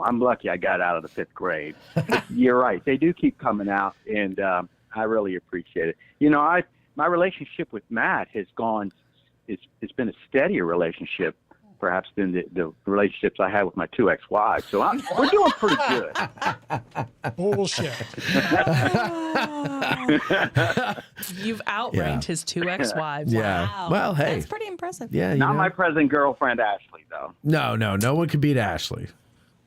I'm lucky I got out of the 5th grade. But you're right. They do keep coming out, and I really appreciate it. My relationship with Matt has gone, it's been a steadier relationship perhaps than the relationships I had with my 2 ex-wives. So we're doing pretty good. Bullshit. You've outranked his 2 ex-wives. Yeah. Wow. Well, hey. That's pretty impressive. Yeah. Not my present girlfriend, Ashley, though. No. No one could beat Ashley.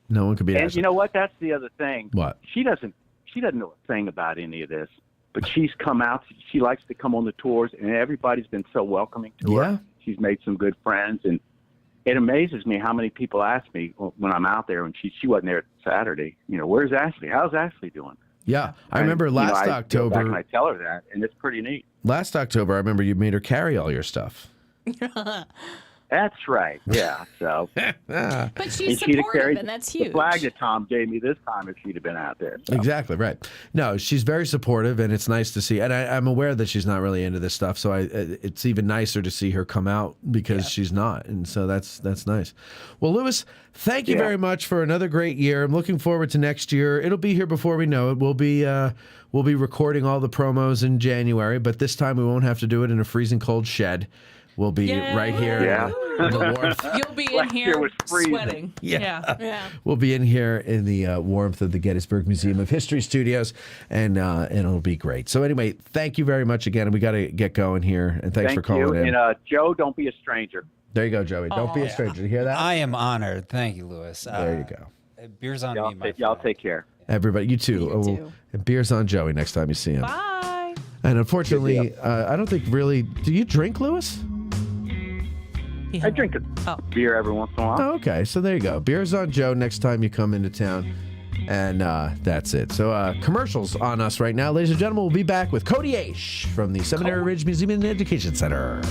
No one could beat And Ashley. you know what? That's the other thing. What? She doesn't know a thing about any of this, but she's come out. She likes to come on the tours, and everybody's been so welcoming to her. She's made some good friends, and it amazes me how many people ask me when I'm out there, and she wasn't there Saturday. Where's Ashley? How's Ashley doing? Yeah, I remember last I go back October. and I tell her that, and it's pretty neat. Last October, I remember you made her carry all your stuff. That's right. Yeah. So. But she's supportive, and that's huge. The flag that Tom gave me this time if she'd have been out there. So. Exactly right. No, she's very supportive, and it's nice to see. And I'm aware that she's not really into this stuff, so it's even nicer to see her come out because she's not, and so that's nice. Well, Lewis, thank you very much for another great year. I'm looking forward to next year. It'll be here before we know it. We'll be recording all the promos in January, but this time we won't have to do it in a freezing cold shed. We'll be right here in the warmth. You'll be in here sweating. Yeah. We'll be in here in the warmth of the Gettysburg Museum of History studios, and it'll be great. So anyway, thank you very much again. We got to get going here, and thanks for calling in. And Joe, don't be a stranger. There you go, Joey. Don't be a stranger. You hear that? I am honored. Thank you, Lewis. There you go. Beer's on me, my friend. Y'all take care. Everybody, you too. And beer's on Joey next time you see him. Bye. And unfortunately, I don't think really. Do you drink, Lewis? I drink a beer every once in a while. Oh, okay, so there you go. Beer's on Joe next time you come into town. And that's it. So commercials on us right now. Ladies and gentlemen, we'll be back with Codie Eash from the Seminary Ridge Museum and Education Center.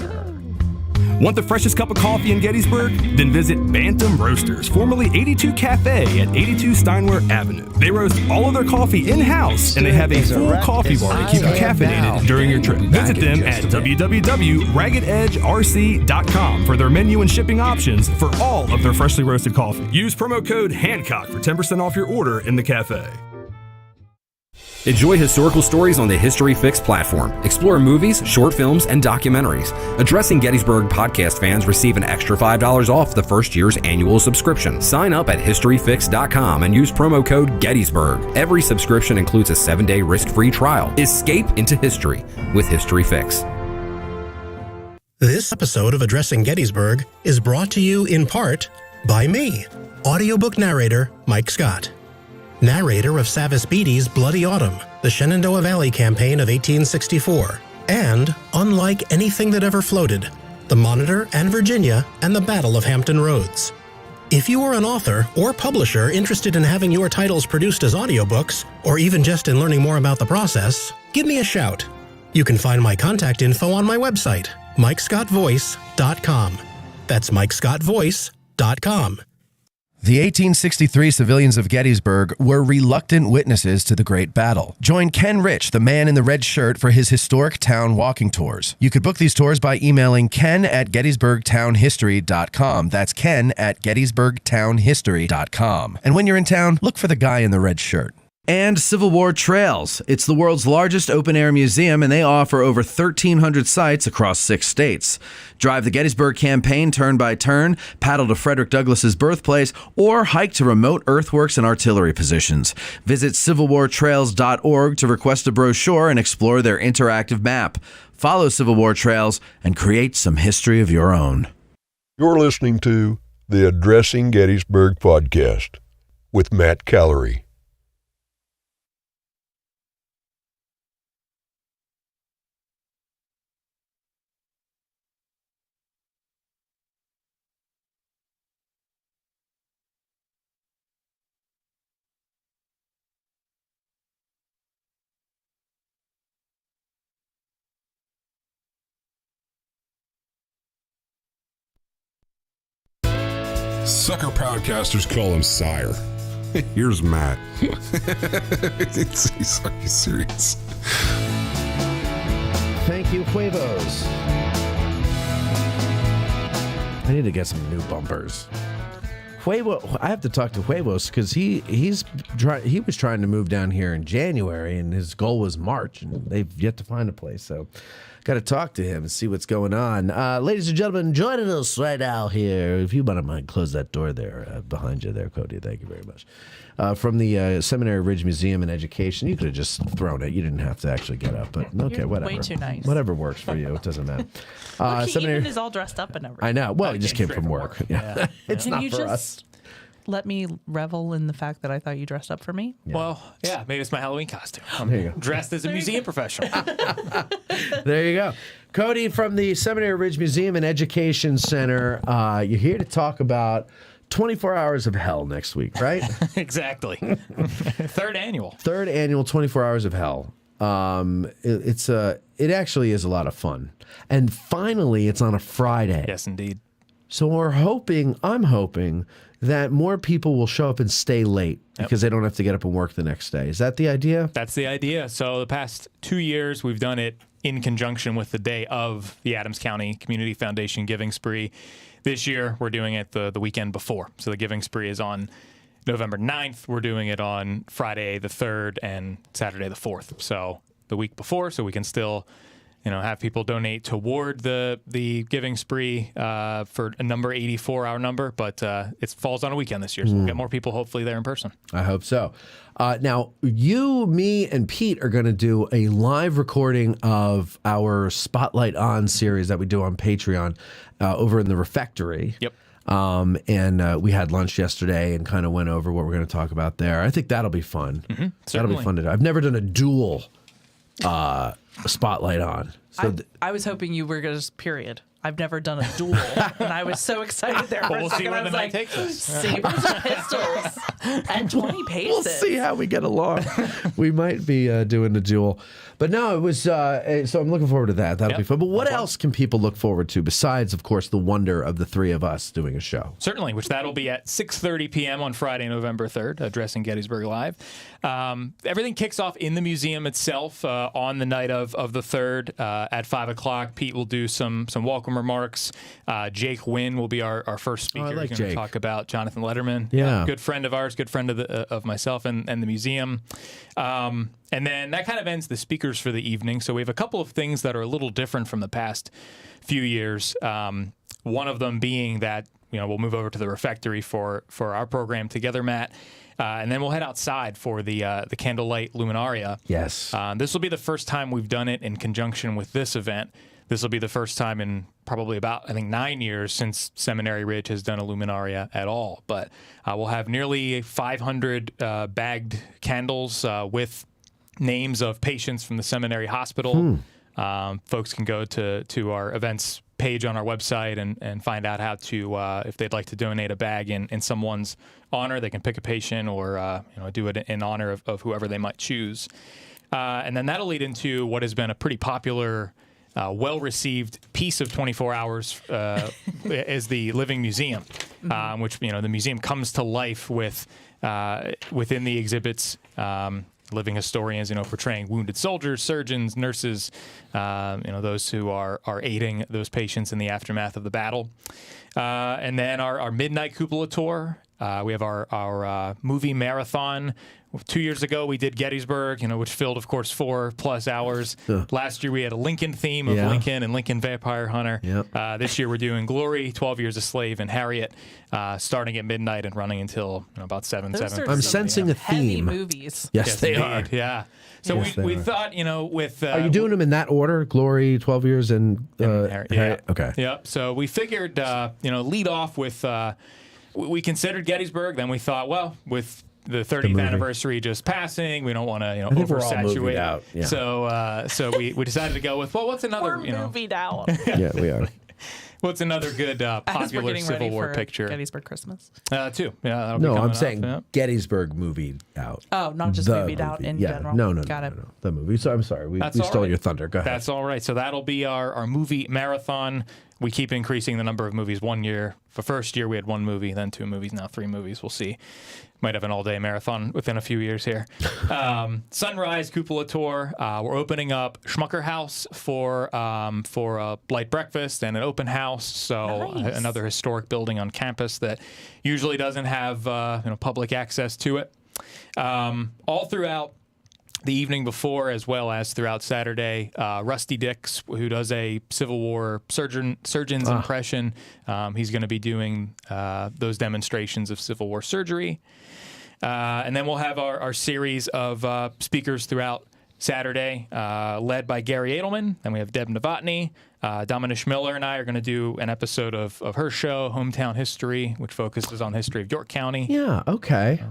Want the freshest cup of coffee in Gettysburg? Then visit Bantam Roasters, formerly 82 Cafe at 82 Steinway Avenue. They roast all of their coffee in-house, and they have a full coffee bar to keep you caffeinated during your trip. Visit them at www.raggededgerc.com for their menu and shipping options for all of their freshly roasted coffee. Use promo code Hancock for 10% off your order in the cafe. Enjoy historical stories on the History Fix platform. Explore movies, short films, and documentaries. Addressing Gettysburg podcast fans receive an extra $5 off the first year's annual subscription. Sign up at historyfix.com and use promo code Gettysburg. Every subscription includes a 7-day risk-free trial. Escape into history with History Fix. This episode of Addressing Gettysburg is brought to you in part by me, audiobook narrator Mike Scott. Narrator of Savis Beattie's Bloody Autumn, the Shenandoah Valley campaign of 1864, and Unlike Anything That Ever Floated, the Monitor and Virginia and the Battle of Hampton Roads. If you are an author or publisher interested in having your titles produced as audiobooks, or even just in learning more about the process, give me a shout. You can find my contact info on my website, MikeScottVoice.com. That's MikeScottVoice.com. The 1863 civilians of Gettysburg were reluctant witnesses to the Great Battle. Join Ken Rich, the man in the red shirt, for his historic town walking tours. You could book these tours by emailing ken@GettysburgTownHistory.com. That's ken@GettysburgTownHistory.com. And when you're in town, look for the guy in the red shirt. And Civil War Trails. It's the world's largest open-air museum, and they offer over 1,300 sites across 6 states. Drive the Gettysburg campaign turn by turn, paddle to Frederick Douglass's birthplace, or hike to remote earthworks and artillery positions. Visit civilwartrails.org to request a brochure and explore their interactive map. Follow Civil War Trails and create some history of your own. You're listening to the Addressing Gettysburg podcast with Matt Callery. Sucker podcasters call him Sire. Here's Matt. He's serious. Thank you, Huevos. I need to get some new bumpers. Huevo, I have to talk to Huevos because he was trying to move down here in January, and his goal was March, and they've yet to find a place. So, got to talk to him and see what's going on. Ladies and gentlemen, joining us right now here, if you mind close that door there behind you there, Codie. Thank you very much. From the Seminary Ridge Museum and Education. You could have just thrown it. You didn't have to actually get up, but okay, You're whatever. way too nice. Whatever works for you. It doesn't matter. Look, he even is all dressed up and everything. I know. Well, he just came from work. Yeah. It's Can not you for just us. let me revel in the fact that I thought you dressed up for me? Yeah. Well, yeah, maybe it's my Halloween costume. I'm There you go. dressed as a museum professional. There you go. Codie from the Seminary Ridge Museum and Education Center. You're here to talk about 24 Hours of Hell next week, right? Exactly. Third annual 24 Hours of Hell. It actually is a lot of fun. And finally, it's on a Friday. Yes, indeed. So I'm hoping that more people will show up and stay late because they don't have to get up and work the next day. Is that the idea? That's the idea. So the past 2 years, we've done it in conjunction with the day of the Adams County Community Foundation Giving Spree. This year, we're doing it the weekend before. So the Giving Spree is on November 9th. We're doing it on Friday the 3rd and Saturday the 4th. So the week before, so we can still have people donate toward the Giving Spree for a number, 84-hour number, but it falls on a weekend this year, so we'll get more people hopefully there in person. I hope so. Now, you, me, and Pete are going to do a live recording of our Spotlight On series that we do on Patreon over in the refectory. Yep. And we had lunch yesterday and kind of went over what we're going to talk about there. I think that'll be fun. Mm-hmm, that'll be fun to do. I've never done a dual Spotlight On. So I was hoping you were going to period. I've never done a duel, and I was so excited there. Well, we'll see where the night takes us. Sabers and pistols at 20 paces. We'll see how we get along. We might be doing the duel. But no, it was, so I'm looking forward to that. That'll be fun. But what else can people look forward to besides, of course, the wonder of the three of us doing a show? Certainly, which that'll be at 6:30 p.m. on Friday, November 3rd, Addressing Gettysburg Live. Everything kicks off in the museum itself on the night of the 3rd at 5 o'clock. Pete will do some welcome welcome remarks. Jake Wynn will be our first speaker. I like He's going to Jake. talk about Jonathan Letterman. Yeah. Good friend of ours, good friend of myself and the museum. And then that kind of ends the speakers for the evening. So we have a couple of things that are a little different from the past few years. One of them being that, we'll move over to the refectory for our program together, Matt. And then we'll head outside for the candlelight luminaria. Yes. This will be the first time we've done it in conjunction with this event. This will be the first time in probably about, 9 years since Seminary Ridge has done a luminaria at all. But we'll have nearly 500 bagged candles with names of patients from the seminary hospital. Folks can go to our events page on our website and find out how to, if they'd like to donate a bag in someone's honor, they can pick a patient or do it in honor of whoever they might choose. And then that'll lead into what has been a pretty popular, well-received piece of 24 hours is the Living Museum, which the museum comes to life with within the exhibits. Living historians, portraying wounded soldiers, surgeons, nurses, those who are aiding those patients in the aftermath of the battle. And then our midnight cupola tour. We have our movie marathon. 2 years ago, we did Gettysburg, which filled, of course, 4+ hours. Last year, we had a Lincoln theme of Lincoln and Lincoln Vampire Hunter. This year, we're doing Glory, 12 Years a Slave, and Harriet, starting at midnight and running until about 7. I'm sensing a theme. Heavy movies. Yes, they are. Yeah. So we thought, with... are you doing them in that order? Glory, 12 Years, and Harriet? Okay. Yep. So we figured, lead off with... we considered Gettysburg. Then we thought, well, with the 30th anniversary just passing, we don't want to, I think we're all oversaturate. movied out. Yeah. So we decided to go with, well, what's another, We're movied out. Yeah, we are. What's another good As we're popular getting Civil ready War for picture? Gettysburg Christmas. Too. Yeah. That'll be No, coming I'm up, saying yeah. Gettysburg movie out. Oh, not just movied out in general. No. Got it. No. The movie. So I'm sorry. We That's all stole right. your thunder. Go ahead. That's all right. So that'll be our movie marathon. We keep increasing the number of movies. 1 year, the first year we had 1 movie, then 2 movies, now 3 movies. We'll see. Might have an all-day marathon within a few years here. Sunrise Cupola Tour. We're opening up Schmucker House for a light breakfast and an open house. So Nice. Another historic building on campus that usually doesn't have public access to it. All throughout the evening before, as well as throughout Saturday, Rusty Dix, who does a Civil War surgeon's impression, he's going to be doing those demonstrations of Civil War surgery. And then we'll have our series of speakers throughout Saturday, led by Gary Edelman. Then we have Deb Novotny. Dominish Miller and I are going to do an episode of her show, Hometown History, which focuses on the history of York County. Yeah, okay.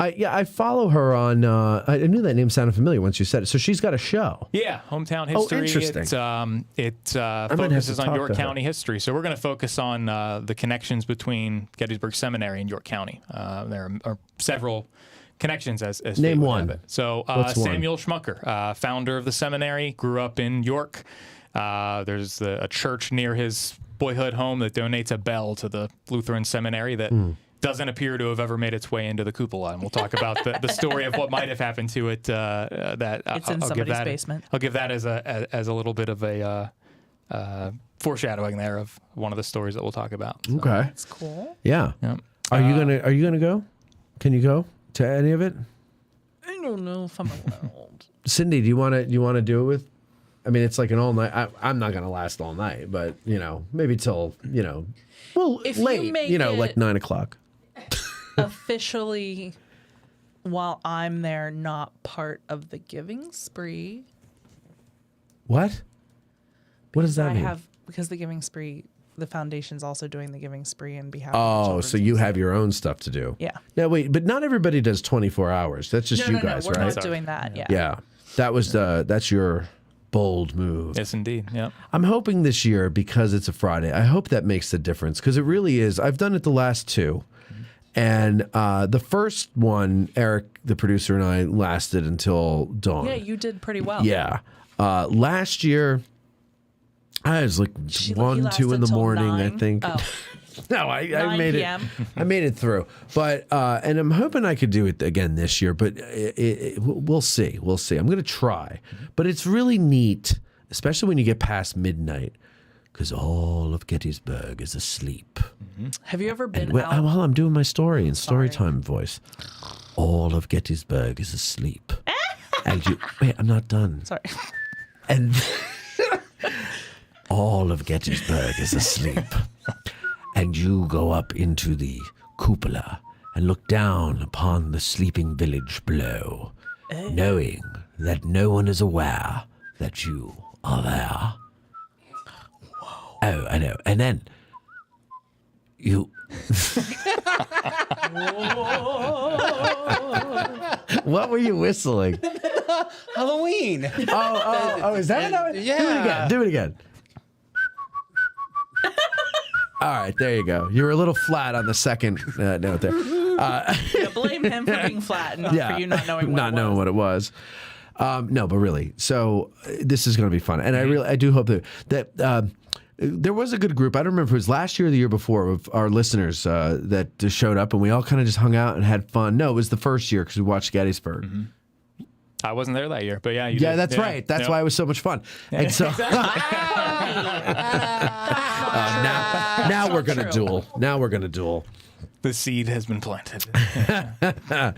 I follow her on. I knew that name sounded familiar once you said it. So she's got a show. Yeah, Hometown History. Oh, interesting. It focuses on York County history. So we're going to focus on the connections between Gettysburg Seminary and York County. There are several connections as name fate would one. have it. So Samuel Schmucker, founder of the seminary, grew up in York. There's a church near his boyhood home that donates a bell to the Lutheran seminary that doesn't appear to have ever made its way into the cupola. And we'll talk about the story of what might have happened to it. It's in somebody's basement. I'll give that as a little bit of a foreshadowing there of one of the stories that we'll talk about. So. Okay, that's cool. Yeah. Yep. Are you gonna go? Can you go to any of it? I don't know if I'm allowed. Cindy, do you want to do it with? I mean, it's like an all night. I'm not gonna last all night, but maybe till If you late. make Like it 9 o'clock. officially, while I'm there, not part of the giving spree. What? What does that mean? Because the giving spree, the foundation's also doing the giving spree in behalf. Oh, so you have your own stuff to do. Yeah. Now wait, but not everybody does 24 hours. That's just you guys, we're right? not doing that. Yeah. Yeah. That's your bold move. Yes, indeed. Yeah. I'm hoping this year, because it's a Friday, I hope that makes the difference, because it really is. I've done it the last 2. And the first one, Eric, the producer, and I lasted until dawn. Yeah, you did pretty well. Yeah. Last year, I was like 1, 2 in the morning, 9. I think. Oh. No, I made PM. it. I made it through. But and I'm hoping I could do it again this year. But we'll see. We'll see. I'm going to try. But it's really neat, especially when you get past midnight, because all of Gettysburg is asleep. Have you ever been And out? while I'm doing my story in story time voice, all of Gettysburg is asleep. And wait, I'm not done. Sorry. And all of Gettysburg is asleep. And you go up into the cupola and look down upon the sleeping village below, knowing that no one is aware that you are there. Oh, I know. And then you... What were you whistling? Halloween. Oh, is that what Yeah. Do it again. All right, there you go. You were a little flat on the second note there. Blame him for being flat and not for you not knowing what it was. No, but really, so this is going to be fun, and I do hope that there was a good group. I don't remember if it was last year or the year before of our listeners that just showed up, and we all kind of just hung out and had fun. No, it was the first year because we watched Gettysburg. I wasn't there that year, but yeah, you Yeah, did. that's right. That's why it was so much fun. And so now we're gonna duel. Now we're gonna duel. The seed has been planted. But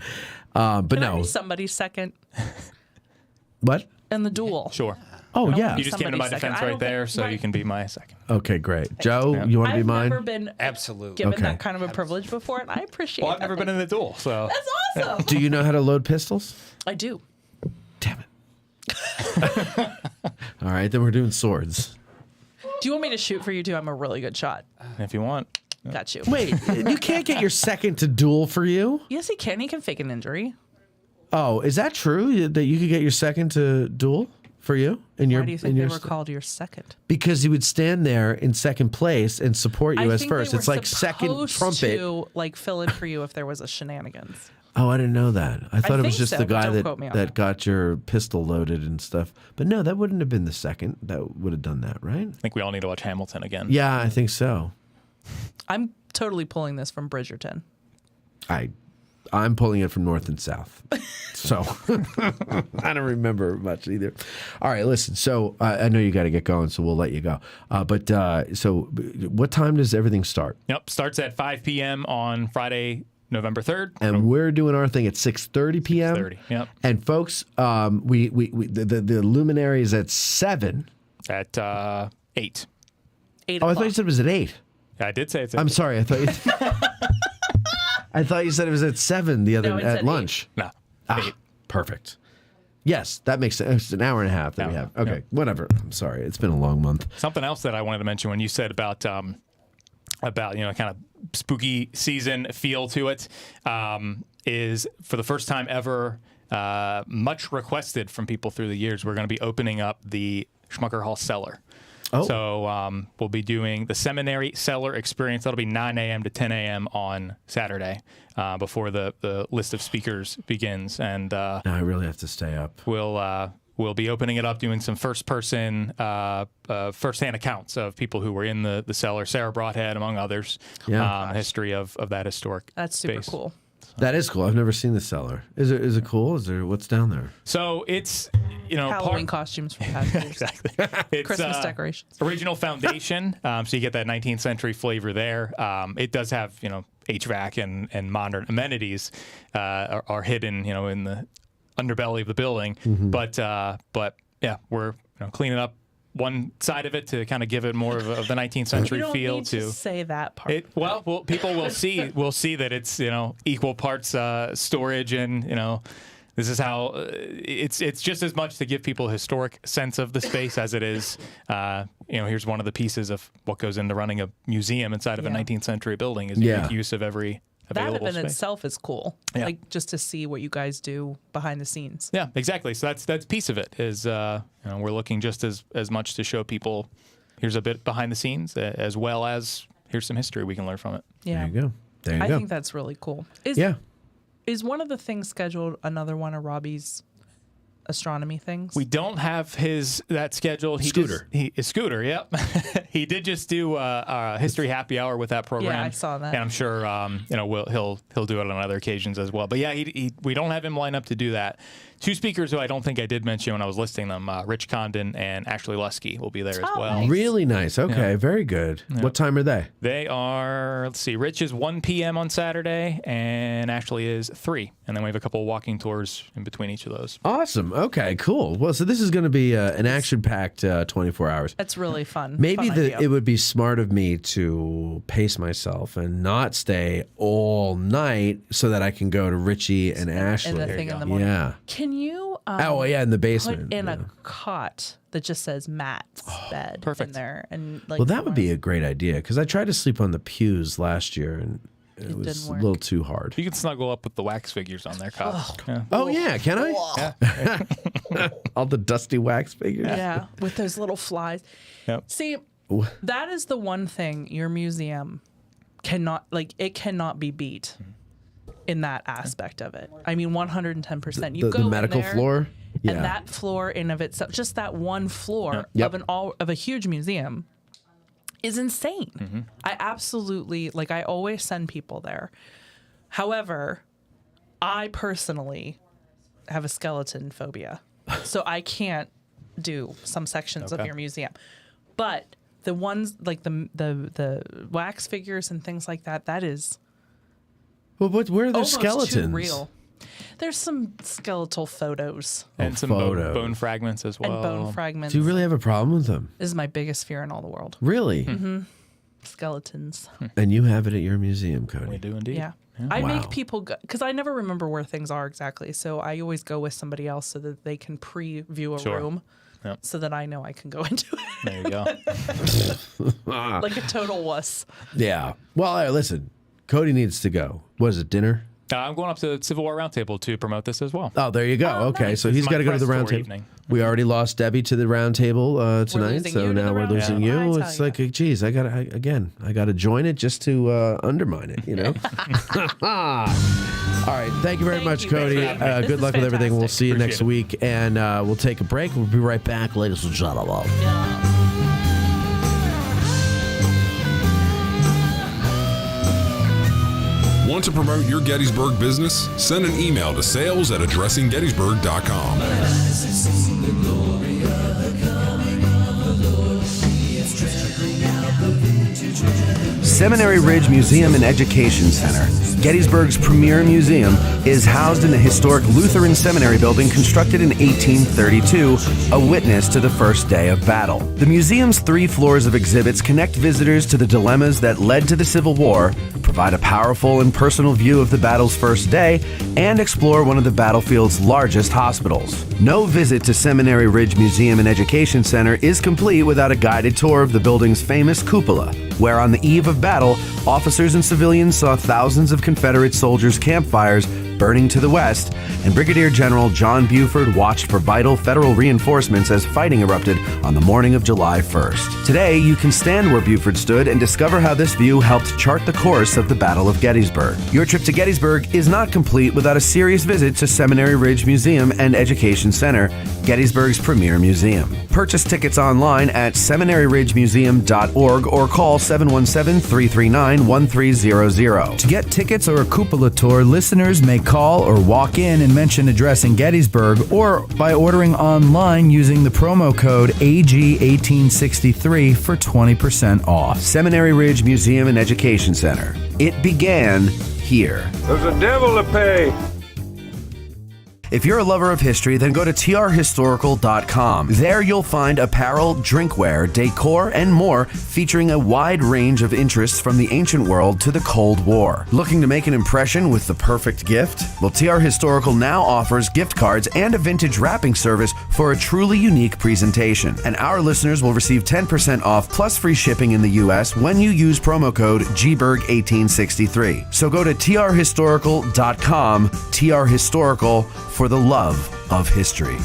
Can I no. be somebody's second What? in the duel? Sure. Oh yeah. You just came to my Somebody's defense second. I right don't there, think- so right. you can be my second. Okay, great. Joe, you want to be I've mine? never been Absolutely. given Okay. that kind of a privilege before, and I appreciate Well, I've never been in a duel, so. That's awesome. Do you know how to load pistols? I do. All right, then we're doing swords. Do you want me to shoot for you too? I'm a really good shot. If you want. Got you. Wait, you can't get your second to duel for you? Yes, he can. He can fake an injury. Oh, is that true? That you could get your second to duel for you? In your, Why do you think in they your were called your second? Because he would stand there in second place and support you I as think first. they were It's like second supposed trumpet. to like fill in for you if there was a shenanigans. Oh, I didn't know that. I thought it was think just so, the but guy don't that, quote me on that that. got your pistol loaded and stuff. But no, that wouldn't have been the second. That would have done that, right? I think we all need to watch Hamilton again. Yeah, I think so. I'm totally pulling this from Bridgerton. I'm pulling it from north and south. So I don't remember much either. All right, listen. So I know you got to get going, so we'll let you go. So what time does everything start? Yep, starts at 5 p.m. on Friday, November 3rd. And we're doing our thing at 6:30 p.m. 6:30, yep. And folks, the luminary is at 7. At 8. 8 Oh, I thought you said it was at 8. I did say it's at I'm 8. sorry. I thought you said it was at 7 the other No, it's at at lunch. 8. No. Perfect. Yes, that makes sense. It's an hour and a half that we have. Okay, whatever. I'm sorry. It's been a long month. Something else that I wanted to mention when you said about kind of spooky season feel to it is for the first time ever, much requested from people through the years, we're going to be opening up the Schmucker Hall cellar. Oh. So we'll be doing the Seminary Cellar Experience. That'll be 9 a.m. to 10 a.m. on Saturday before the list of speakers begins. And Now I really have to stay up. we'll be opening it up, doing some first-hand accounts of people who were in the cellar. Sarah Broadhead, among others. History of that historic That's super space. cool. That is cool. I've never seen the cellar. Is it cool? What's down there? So it's Halloween costumes from past years. Exactly. It's, Christmas decorations. Original foundation. So you get that 19th century flavor there. It does have HVAC and modern amenities are hidden in the underbelly of the building. Mm-hmm. But yeah, we're cleaning up one side of it to kind of give it more of the 19th century You don't feel need to say that part. well, people will see that it's equal parts storage and this is how it's just as much to give people a historic sense of the space as it is here's one of the pieces of what goes into running a museum inside of a 19th century building is Yeah. make use of every That available in space. itself is cool. Yeah. Like just to see what you guys do behind the scenes. Yeah, exactly. So that's piece of it is we're looking just as much to show people here's a bit behind the scenes as well as here's some history we can learn from it. Yeah. There you go. There you I go. think that's really cool. Is one of the things scheduled another one of Robbie's astronomy things? We don't have that scheduled. Scooter. Scooter, yep. He did just do a history happy hour with that program. Yeah, I saw that. And I'm sure he'll do it on other occasions as well. But yeah, we don't have him lined up to do that two speakers who I don't think I did mention when I was listing them, Rich Condon and Ashley Lusky will be there as well. Nice. Really nice. Okay, Yeah. very good. Yeah. What time are they? They are, let's see, Rich is 1 p.m. on Saturday, and Ashley is 3. And then we have a couple of walking tours in between each of those. Awesome. Okay, cool. Well, so this is going to be an action-packed 24 hours. That's really fun. Maybe Fun idea. it would be smart of me to pace myself and not stay all night so that I can go to Richie and Ashley. And the thing in the morning. Yeah. Can you? Oh, yeah, in the basement. Put in a cot that just says Matt's bed perfect. in there, and like. Well, that would be a great idea because I tried to sleep on the pews last year and it was didn't a work. little too hard. You can snuggle up with the wax figures on their cot. Oh, yeah. Can I? Yeah. All the dusty wax figures. Yeah, with those little flies. Yep. See, that is the one thing your museum cannot be beat in that aspect of it. I mean, 110%. You go The in medical there, floor? Yeah. and that floor in of itself, just that one floor Yep. of a huge museum, is insane. I absolutely I always send people there. However, I personally have a skeleton phobia, so I can't do some sections of your museum. But the ones like the wax figures and things like that, that is. Well, where are the almost skeletons? Too real. There's some skeletal photos. And some bone fragments as well. And bone fragments. Do you really have a problem with them? This is my biggest fear in all the world. Really? Mm-hmm. Skeletons. And you have it at your museum, Cody. We do indeed. Yeah. I Wow. make people go because I never remember where things are exactly. So I always go with somebody else so that they can preview a Sure. room Yep. so that I know I can go into it. There you go. Like a total wuss. Yeah. Well, all right, listen. Cody needs to go. What is it, dinner? I'm going up to the Civil War Roundtable to promote this as well. Oh, there you go. Okay, so It's he's my got to go to the press round tour table. evening. We already lost Debbie to the round table tonight, losing so you to now the we're round losing table. you. I It's tell like, geez, I gotta join it just to undermine it, you know. All right, thank you very much, you, Cody. Richie. This Good is luck with everything. We'll fantastic. see you Appreciate next it. week, and we'll take a break. We'll be right back, ladies and gentlemen. Want to promote your Gettysburg business? Send an email to sales@addressinggettysburg.com. Seminary Ridge Museum and Education Center, Gettysburg's premier museum, is housed in the historic Lutheran Seminary building constructed in 1832, a witness to the first day of battle. The museum's 3 floors of exhibits connect visitors to the dilemmas that led to the Civil War, provide a powerful and personal view of the battle's first day, and explore one of the battlefield's largest hospitals. No visit to Seminary Ridge Museum and Education Center is complete without a guided tour of the building's famous cupola, where on the eve of battle, officers and civilians saw thousands of Confederate soldiers' campfires burning to the west, and Brigadier General John Buford watched for vital federal reinforcements as fighting erupted on the morning of July 1st. Today, you can stand where Buford stood and discover how this view helped chart the course of the Battle of Gettysburg. Your trip to Gettysburg is not complete without a serious visit to Seminary Ridge Museum and Education Center, Gettysburg's premier museum. Purchase tickets online at seminaryridgemuseum.org or call 717-339-1300. To get tickets or a cupola tour, listeners may call or walk in and mention addressing Gettysburg, or by ordering online using the promo code AG1863 for 20% off. Seminary Ridge Museum and Education Center. It began here. There's a devil to pay. If you're a lover of history, then go to trhistorical.com. There you'll find apparel, drinkware, decor, and more featuring a wide range of interests from the ancient world to the Cold War. Looking to make an impression with the perfect gift? Well, TR Historical now offers gift cards and a vintage wrapping service for a truly unique presentation. And our listeners will receive 10% off plus free shipping in the U.S. when you use promo code GBERG1863. So go to trhistorical.com, TR Historical, for the love of history.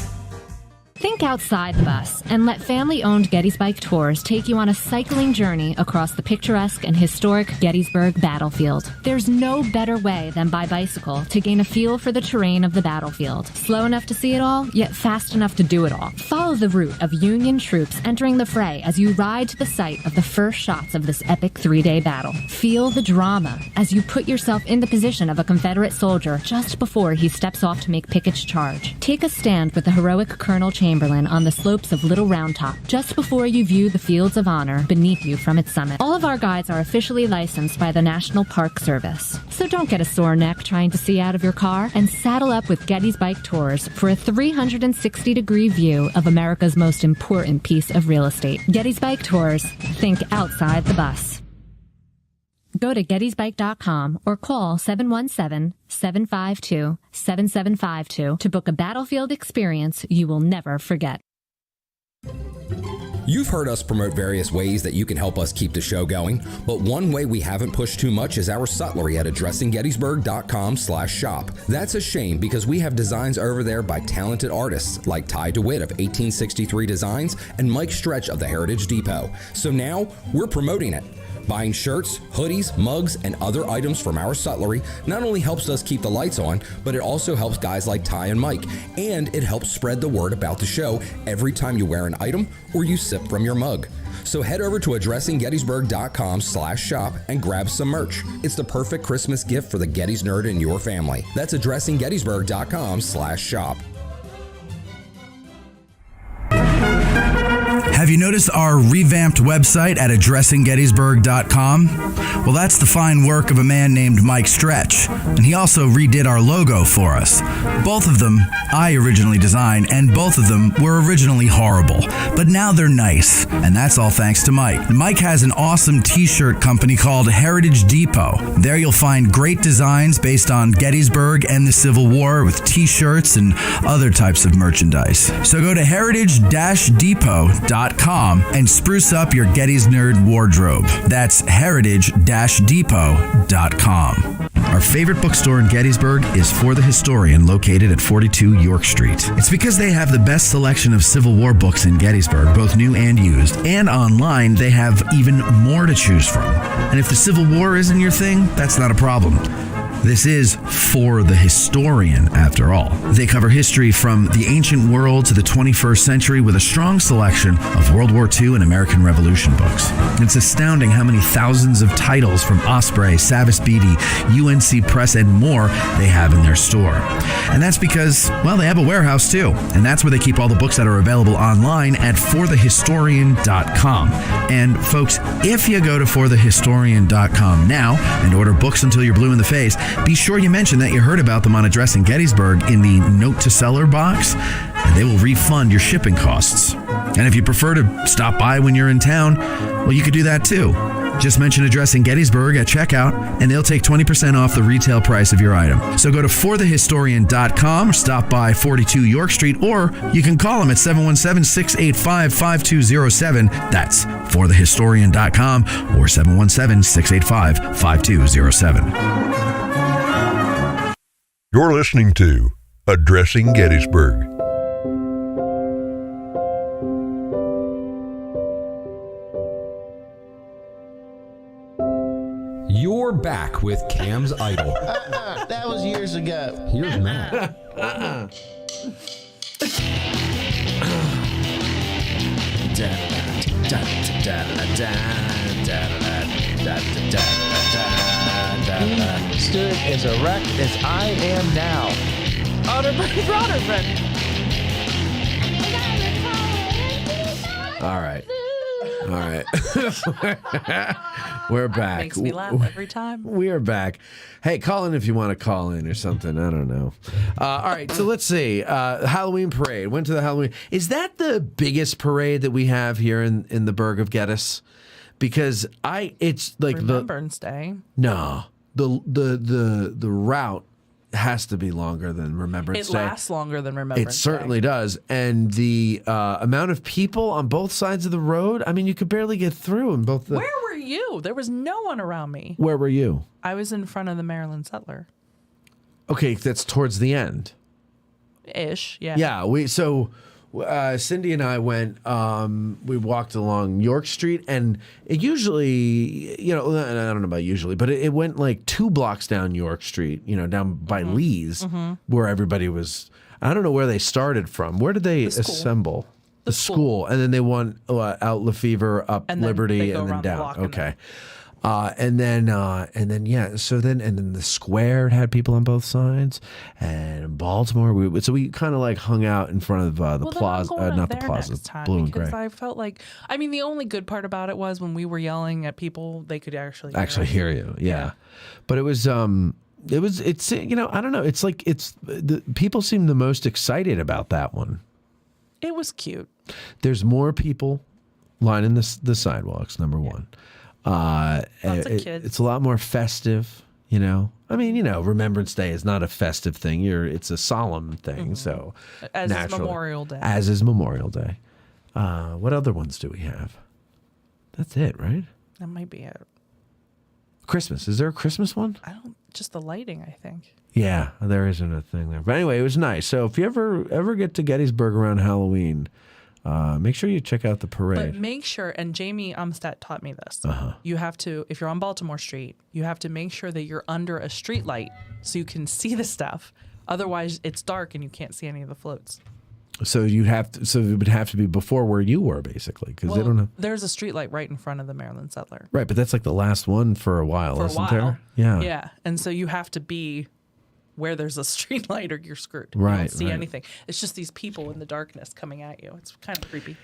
Think outside the bus and let family-owned Gettysburg Tours take you on a cycling journey across the picturesque and historic Gettysburg battlefield. There's no better way than by bicycle to gain a feel for the terrain of the battlefield. Slow enough to see it all, yet fast enough to do it all. Follow the route of Union troops entering the fray as you ride to the site of the first shots of this epic 3-day battle. Feel the drama as you put yourself in the position of a Confederate soldier just before he steps off to make Pickett's charge. Take a stand with the heroic Colonel Chamberlain on the slopes of Little Round Top just before you view the fields of honor beneath you from its summit. All of our guides are officially licensed by the National Park Service. So don't get a sore neck trying to see out of your car and saddle up with Gettysburg Tours for a 360-degree view of America's most important piece of real estate. Gettysburg Tours. Think outside the bus. Go to gettysburg.com or call 717-752-7752 to book a battlefield experience you will never forget. You've heard us promote various ways that you can help us keep the show going, but one way we haven't pushed too much is our sutlery at addressinggettysburg.com/shop. That's a shame because we have designs over there by talented artists like Ty DeWitt of 1863 Designs and Mike Stretch of the Heritage Depot. So now we're promoting it. Buying shirts, hoodies, mugs, and other items from our sutlery not only helps us keep the lights on, but it also helps guys like Ty and Mike, and it helps spread the word about the show every time you wear an item or you sip from your mug. So head over to addressinggettysburg.com/shop and grab some merch. It's the perfect Christmas gift for the Gettys nerd in your family. That's addressinggettysburg.com/shop. Have you noticed our revamped website at addressinggettysburg.com? Well, that's the fine work of a man named Mike Stretch, and he also redid our logo for us. Both of them I originally designed, and both of them were originally horrible, but now they're nice, and that's all thanks to Mike. Mike has an awesome t-shirt company called Heritage Depot. There you'll find great designs based on Gettysburg and the Civil War with t-shirts and other types of merchandise. So go to heritage-depot.com and spruce up your Gettys Nerd wardrobe. That's heritage-depot.com. Our favorite bookstore in Gettysburg is For the Historian, located at 42 York Street. It's because they have the best selection of Civil War books in Gettysburg, both new and used. And online, they have even more to choose from. And if the Civil War isn't your thing, that's not a problem. This is For the Historian, after all. They cover history from the ancient world to the 21st century with a strong selection of World War II and American Revolution books. It's astounding how many thousands of titles from Osprey, Savas Beatty, UNC Press, and more they have in their store. And that's because, well, they have a warehouse too. And that's where they keep all the books that are available online at forthehistorian.com. And folks, if you go to forthehistorian.com now and order books until you're blue in the face, be sure you mention that you heard about them on Addressing Gettysburg in the Note to Seller box, and they will refund your shipping costs. And if you prefer to stop by when you're in town, well, you could do that too. Just mention Addressing Gettysburg at checkout, and they'll take 20% off the retail price of your item. So go to forthehistorian.com or stop by 42 York Street, or you can call them at 717-685-5207. That's forthehistorian.com or 717-685-5207. You're listening to Addressing Gettysburg. You're back with Cam's Idol. That was years ago. Here's Matt. He stood as erect as I am now. Otter Trotter friend. All right. We're back. Makes me laugh every time. We are back. Hey, call in if you want to call in or something. I don't know. All right, so let's see. Halloween parade. Went to the Halloween. Is that the biggest parade that we have here in the Burg of Gettys? Because it's like Remembrance Day. No, the route has to be longer than Remembrance Day. It lasts longer than Remembrance Day. It certainly does. And the amount of people on both sides of the road, I mean, you could barely get through in both. Where were you? There was no one around me. Where were you? I was in front of the Maryland Settler. Okay, that's towards the end. Ish, yeah. Yeah, Cindy and I went. We walked along York Street, and it usually, I don't know about usually, but it went like 2 blocks down York Street. Down by Lee's, where everybody was. I don't know where they started from. Where did they assemble? The school, and then they went out Lefevre, up And then Liberty, they go and then around the down. block and Okay. And then the square had people on both sides, and in Baltimore, we kind of like hung out in front of the plaza, not the plaza, Blue and Gray. Because I felt like, the only good part about it was when we were yelling at people, they could actually hear you. Yeah. But I don't know. It's like the people seem the most excited about that one. It was cute. There's more people lining the sidewalks. Number one. Lots of kids. It's a lot more festive, Remembrance Day is not a festive thing. It's a solemn thing. So As is Memorial Day. As is Memorial Day. What other ones do we have? That's it, right? That might be it. Christmas. Is there a Christmas one? Just the lighting, I think. Yeah, there isn't a thing there. But anyway, it was nice. So if you ever get to Gettysburg around Halloween, make sure you check out the parade. But make sure, and Jamie Umstadt taught me this, Uh-huh. you have to, if you're on Baltimore Street, you have to make sure that you're under a street light so you can see the stuff. Otherwise, it's dark and you can't see any of the floats. So it would have to be before where you were, basically, because they don't have. There's a street light right in front of the Maryland Settler. Right, but that's like the last one for a while, isn't there? Yeah. Yeah, and so you have to be where there's a street light or you're screwed. Right, You don't see right. anything. It's just these people in the darkness coming at you. It's kind of creepy.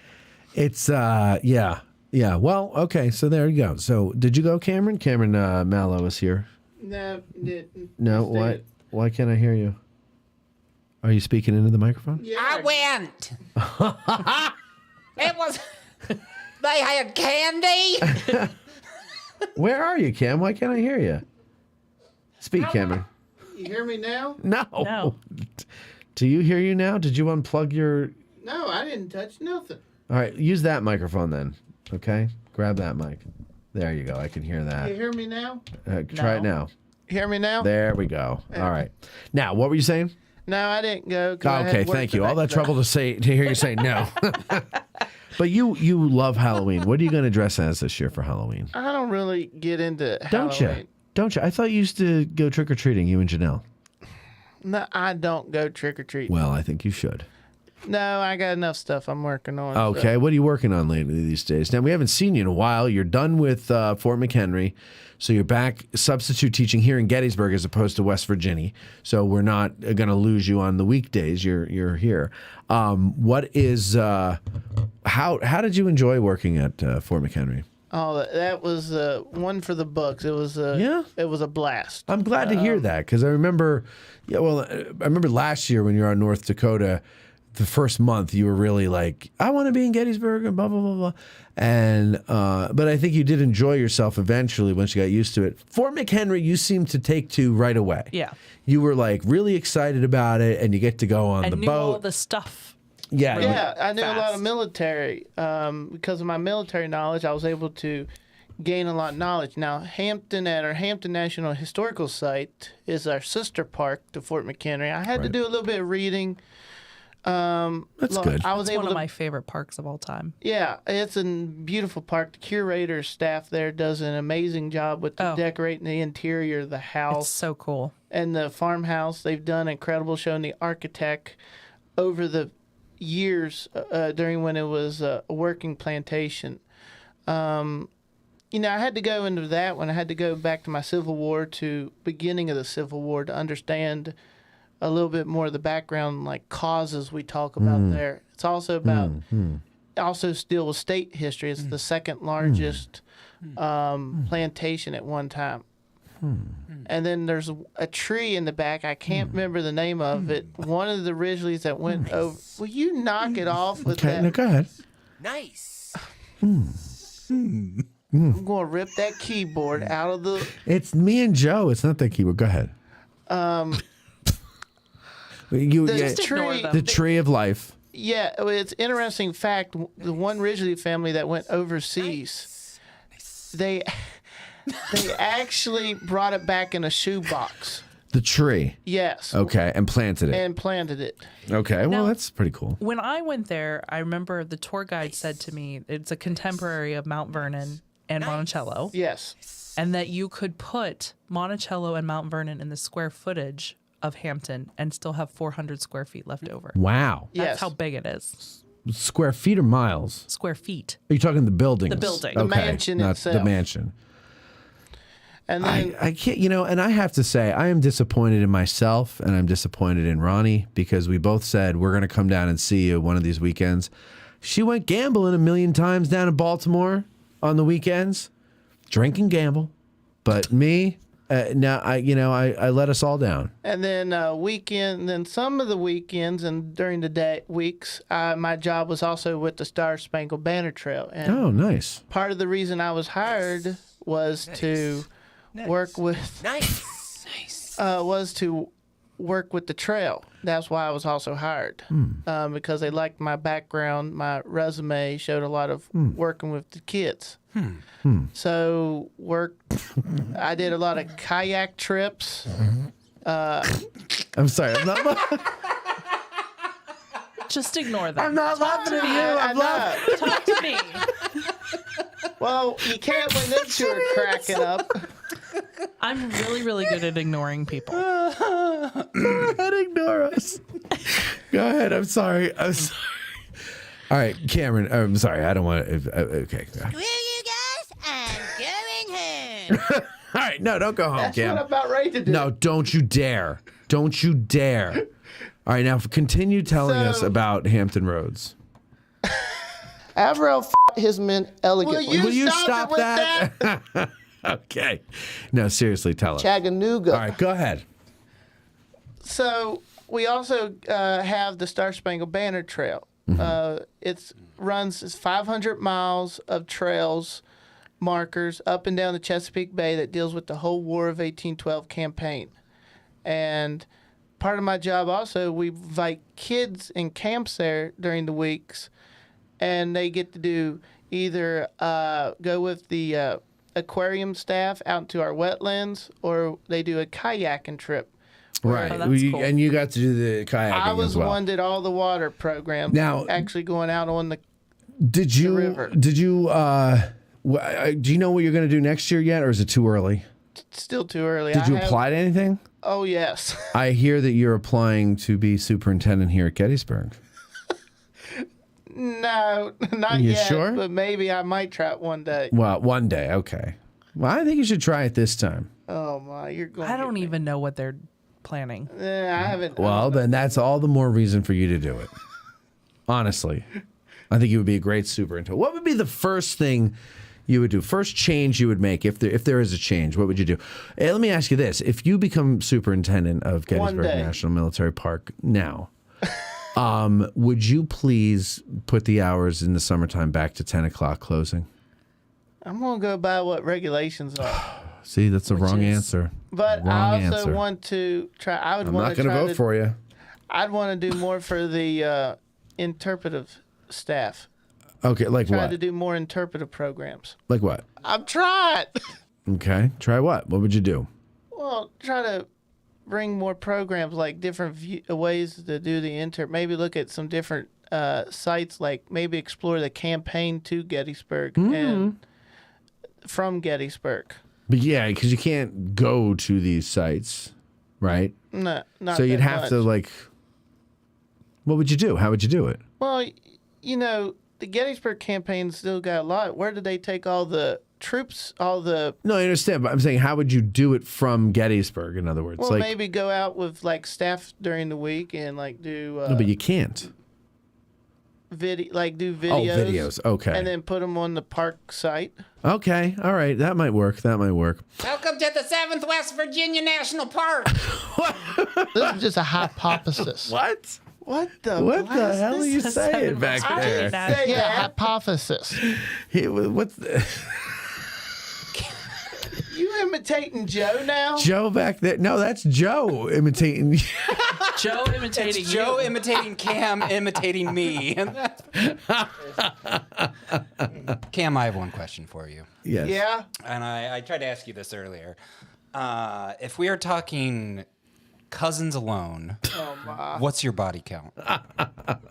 It's yeah. Well, okay, so there you go. So did you go, Cameron? Cameron Mallow is here. No, didn't. No, why? Why can't I hear you? Are you speaking into the microphone? Yeah. I went. It was. They had candy. Where are you, Cam? Why can't I hear you? Speak, Cameron. You hear me now? No. Do you hear you now? Did you unplug your? No, I didn't touch nothing. All right, use that microphone then. Okay, grab that mic. There you go. I can hear that. You hear me now? Try it now. Hear me now? There we go. All right. Now, what were you saying? No, I didn't go. 'Cause I had Okay, work thank the you. All that next trouble to hear you say no. But you love Halloween. What are you going to dress as this year for Halloween? I don't really get into Don't Halloween. you? Don't you? I thought you used to go trick or treating. You and Janelle. No, I don't go trick or treat. Well, I think you should. No, I got enough stuff I'm working on. Okay, so. what are you working on lately these days? Now, we haven't seen you in a while. You're done with Fort McHenry, so you're back substitute teaching here in Gettysburg as opposed to West Virginia. So we're not going to lose you on the weekdays. You're here. What is how did you enjoy working at Fort McHenry? Oh, that was one for the books. It was it was a blast. I'm glad to hear that because I remember, I remember last year when you were on North Dakota. The first month you were really like, I want to be in Gettysburg and blah, blah, blah, blah. And, but I think you did enjoy yourself eventually once you got used to it. Fort McHenry, you seemed to take to right away. Yeah. You were like really excited about it and you get to go on the knew boat. all the stuff. Yeah. really Yeah, I knew a lot fast. of military. Because of my military knowledge, I was able to gain a lot of knowledge. Now, Hampton at our Hampton National Historical Site is our sister park to Fort McHenry. I had to do a little bit of reading. That's good. I was It's able one to, of my favorite parks of all time. Yeah, it's a beautiful park. The curator staff there does an amazing job with decorating the interior of the house. It's so cool. And the farmhouse, they've done incredible showing the architect over the years during when it was a working plantation. I had to go into that one. I had to go back to my Civil War, to beginning of the Civil War, to understand a little bit more of the background, like causes we talk about there. It's also about, also still with state history. It's the second largest plantation at one time. And then there's a tree in the back. I can't remember the name of it. One of the Ridgeleys that went over. Will you knock it off with that? No, go ahead. Nice. I'm going to rip that keyboard out of the... It's me and Joe. It's not the keyword. Go ahead. The tree of life. Yeah, it's interesting fact. The one Ridgely family that went overseas, they actually brought it back in a shoebox. The tree. Yes. Okay, and planted it. And planted it. Okay, well, that's pretty cool. When I went there, I remember the tour guide said to me, it's a contemporary of Mount Vernon and Monticello. Yes. And that you could put Monticello and Mount Vernon in the square footage of Hampton and still have 400 square feet left over. Wow. That's how big it is. Square feet or miles? Square feet. Are you talking the buildings? The building. The Okay, mansion not itself. the mansion. And then I can't, and I have to say, I am disappointed in myself and I'm disappointed in Ronnie because we both said we're going to come down and see you one of these weekends. She went gambling a million times down in Baltimore on the weekends, drink and gamble. But me, now I let us all down. And then then some of the weekends and during the weeks, my job was also with the Star Spangled Banner Trail. And Oh, nice. part of the reason I was hired was to work with was to work with the trail. That's why I was also hired, because they liked my background. My resume showed a lot of working with the kids. So I did a lot of kayak trips. I'm sorry. I'm not. Just ignore that. I'm not laughing at you. I'm laughing. Talk to me. Well, you can't when them two are cracking up. I'm really, really good at ignoring people. Go ahead, ignore us. Go ahead. I'm sorry. I'm sorry. All right, Cameron. I'm sorry. I don't want to. Okay. Screw you guys. I'm going home. All right. No, don't go home, That's Cam. what I'm about ready to do. No, don't you dare. Don't you dare. All right, now continue telling us about Hampton Roads. Averell his men elegantly. Will you stop that? Okay. No, seriously, tell us. Chattanooga. All right, go ahead. So we also have the Star Spangled Banner Trail. It runs 500 miles of trails, markers up and down the Chesapeake Bay that deals with the whole War of 1812 campaign. And part of my job also, we invite kids in camps there during the weeks, and they get to do either go with the aquarium staff out into our wetlands, or they do a kayaking trip. Right. cool. And you got to do the kayaking I was as well. the one did all the water programs. Now- actually going out on the Did you river. do you know what you're going to do next year yet, or is it too early? still too early. Did you apply to anything? Oh yes. I hear that you're applying to be superintendent here at Gettysburg. No, not You yet. sure? But maybe I might try it one day. Well, one day, okay. Well, I think you should try it this time. Oh my, you're going. I don't even know what they're planning. I haven't. Well, then that's all the more reason for you to do it. Honestly, I think you would be a great superintendent. What would be the first thing you would do? First change you would make if there is a change? What would you do? Hey, let me ask you this: if you become superintendent of Gettysburg day. National Military Park now, would you please put the hours in the summertime back to 10 o'clock closing? I'm gonna go by what regulations are. See, that's a wrong answer. But Wrong I also answer. want to try. I would I'm want not to going to try vote for you. I'd want to do more for the interpretive staff. Okay, like Try what? to do more interpretive programs. Like what? I'm trying. Okay, try what? What would you do? Well, try to bring more programs, like different ways to do the maybe look at some different sites, like maybe explore the campaign to Gettysburg and from Gettysburg. But yeah, because you can't go to these sites, right? No, not so you'd that have to much. what would you do? How would you do it? Well, you know, the Gettysburg campaign still got a lot. Where did they take all the troops, all the... No, I understand, but I'm saying how would you do it from Gettysburg, in other words? Well, like, maybe go out with, like, staff during the week and, like, do... no, but you can't. do videos. Oh, videos, okay. And then put them on the park site. Okay, all right, that might work. That might work. Welcome to the 7th West Virginia National Park. This is just a hypothesis. What? What the hell are you saying back there? Yeah, hypothesis. What's the... You imitating Joe now? Joe back there? No, that's Joe imitating. Joe imitating It's Joe imitating Cam, imitating me. Cam, I have one question for you. Yes. Yeah. And I tried to ask you this earlier. If we are talking cousins alone, Oh my! what's your body count?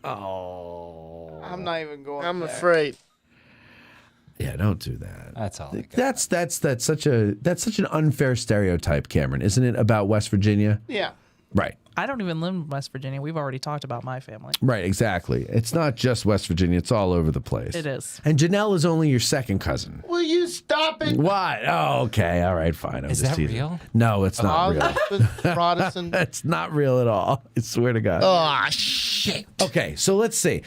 I'm not even going. I'm there. afraid. Yeah, don't do that. That's all. That's such an unfair stereotype, Cameron, isn't it, about West Virginia? Yeah. Right. I don't even live in West Virginia. We've already talked about my family. Right, exactly. It's not just West Virginia, it's all over the place. It is. And Janelle is only your second cousin. Will you stop it? What? Oh, okay. All right, fine. I'm Is just that teasing. real? No, it's not real. Protestant. It's not real at all. I swear to God. Oh shit. Okay, so let's see.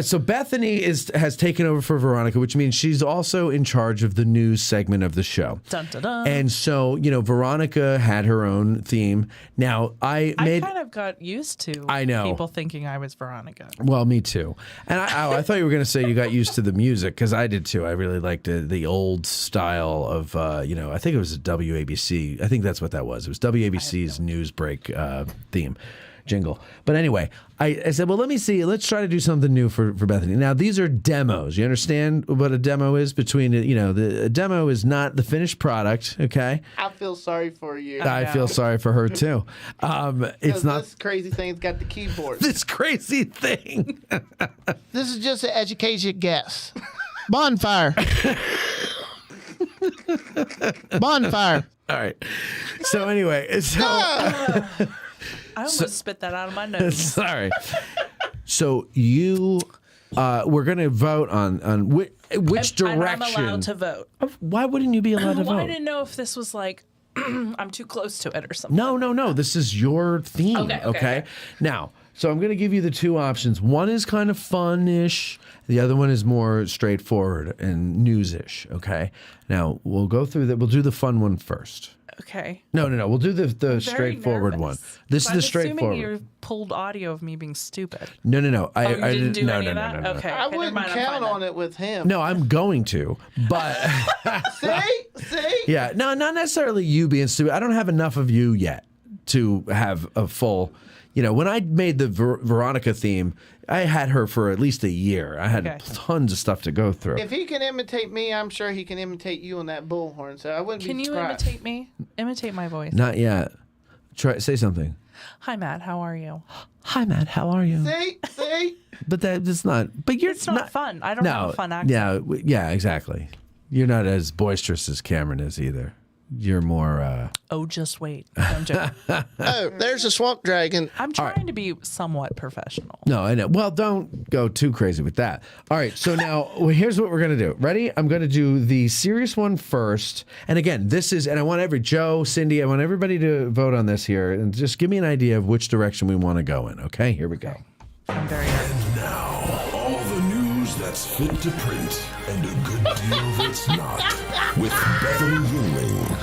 So Bethany has taken over for Veronica, which means she's also in charge of the news segment of the show. Dun, dun, dun. And so, Veronica had her own theme. Now, I kind of got used to people thinking I was Veronica. Well, me too. And I thought you were going to say you got used to the music, because I did too. I really liked the old style of, I think it was a WABC. I think that's what that was. It was WABC's news break theme. Jingle. But anyway, I said, well, let me see. Let's try to do something new for Bethany. Now, these are demos. You understand what a demo is? A demo is not the finished product, okay? I feel sorry for you. I feel sorry for her, too. It's not... This crazy thing's got the keyboard. This crazy thing. This is just an education guess. Bonfire. Bonfire. All right. So anyway, I almost spit that out of my nose. Sorry. So we're going to vote on which direction. And I'm allowed to vote. Why wouldn't you be allowed to Well, vote? I didn't know if this was like I'm too close to it or something. No. This is your theme. Okay. Now, so I'm going to give you the two options. One is kind of fun-ish. The other one is more straightforward and news-ish. Okay. Now we'll go through that. We'll do the fun one first. Okay. No. We'll do the straightforward one. This is the straightforward. I'm assuming you pulled audio of me being stupid. No. You didn't do any of that? No. Okay. I wouldn't count on it with him. No, I'm going to, but See? Yeah, no, not necessarily you being stupid. I don't have enough of you yet to have a full. When I made the Veronica theme, I had her for at least a year. I had tons of stuff to go through. If he can imitate me, I'm sure he can imitate you on that bullhorn. So I wouldn't Can be you surprised. imitate me? Imitate my voice. Not yet. Say something. Hi, Matt. How are you? Hi, Matt. How are you? See? But that's not. But It's not fun. I don't have a fun accent. Yeah, exactly. You're not as boisterous as Cameron is either. You're more. Oh, just wait. I'm joking. Oh, there's a swamp dragon. I'm trying to be somewhat professional. No, I know. Well, don't go too crazy with that. All right. So now, here's what we're going to do. Ready? I'm going to do the serious one first. And again, and I want Joe, Cindy, I want everybody to vote on this here. And just give me an idea of which direction we want to go in. Okay? Here we go. I'm very And now, all the news that's fit to print and a good deal that's not with Bethany Yingling.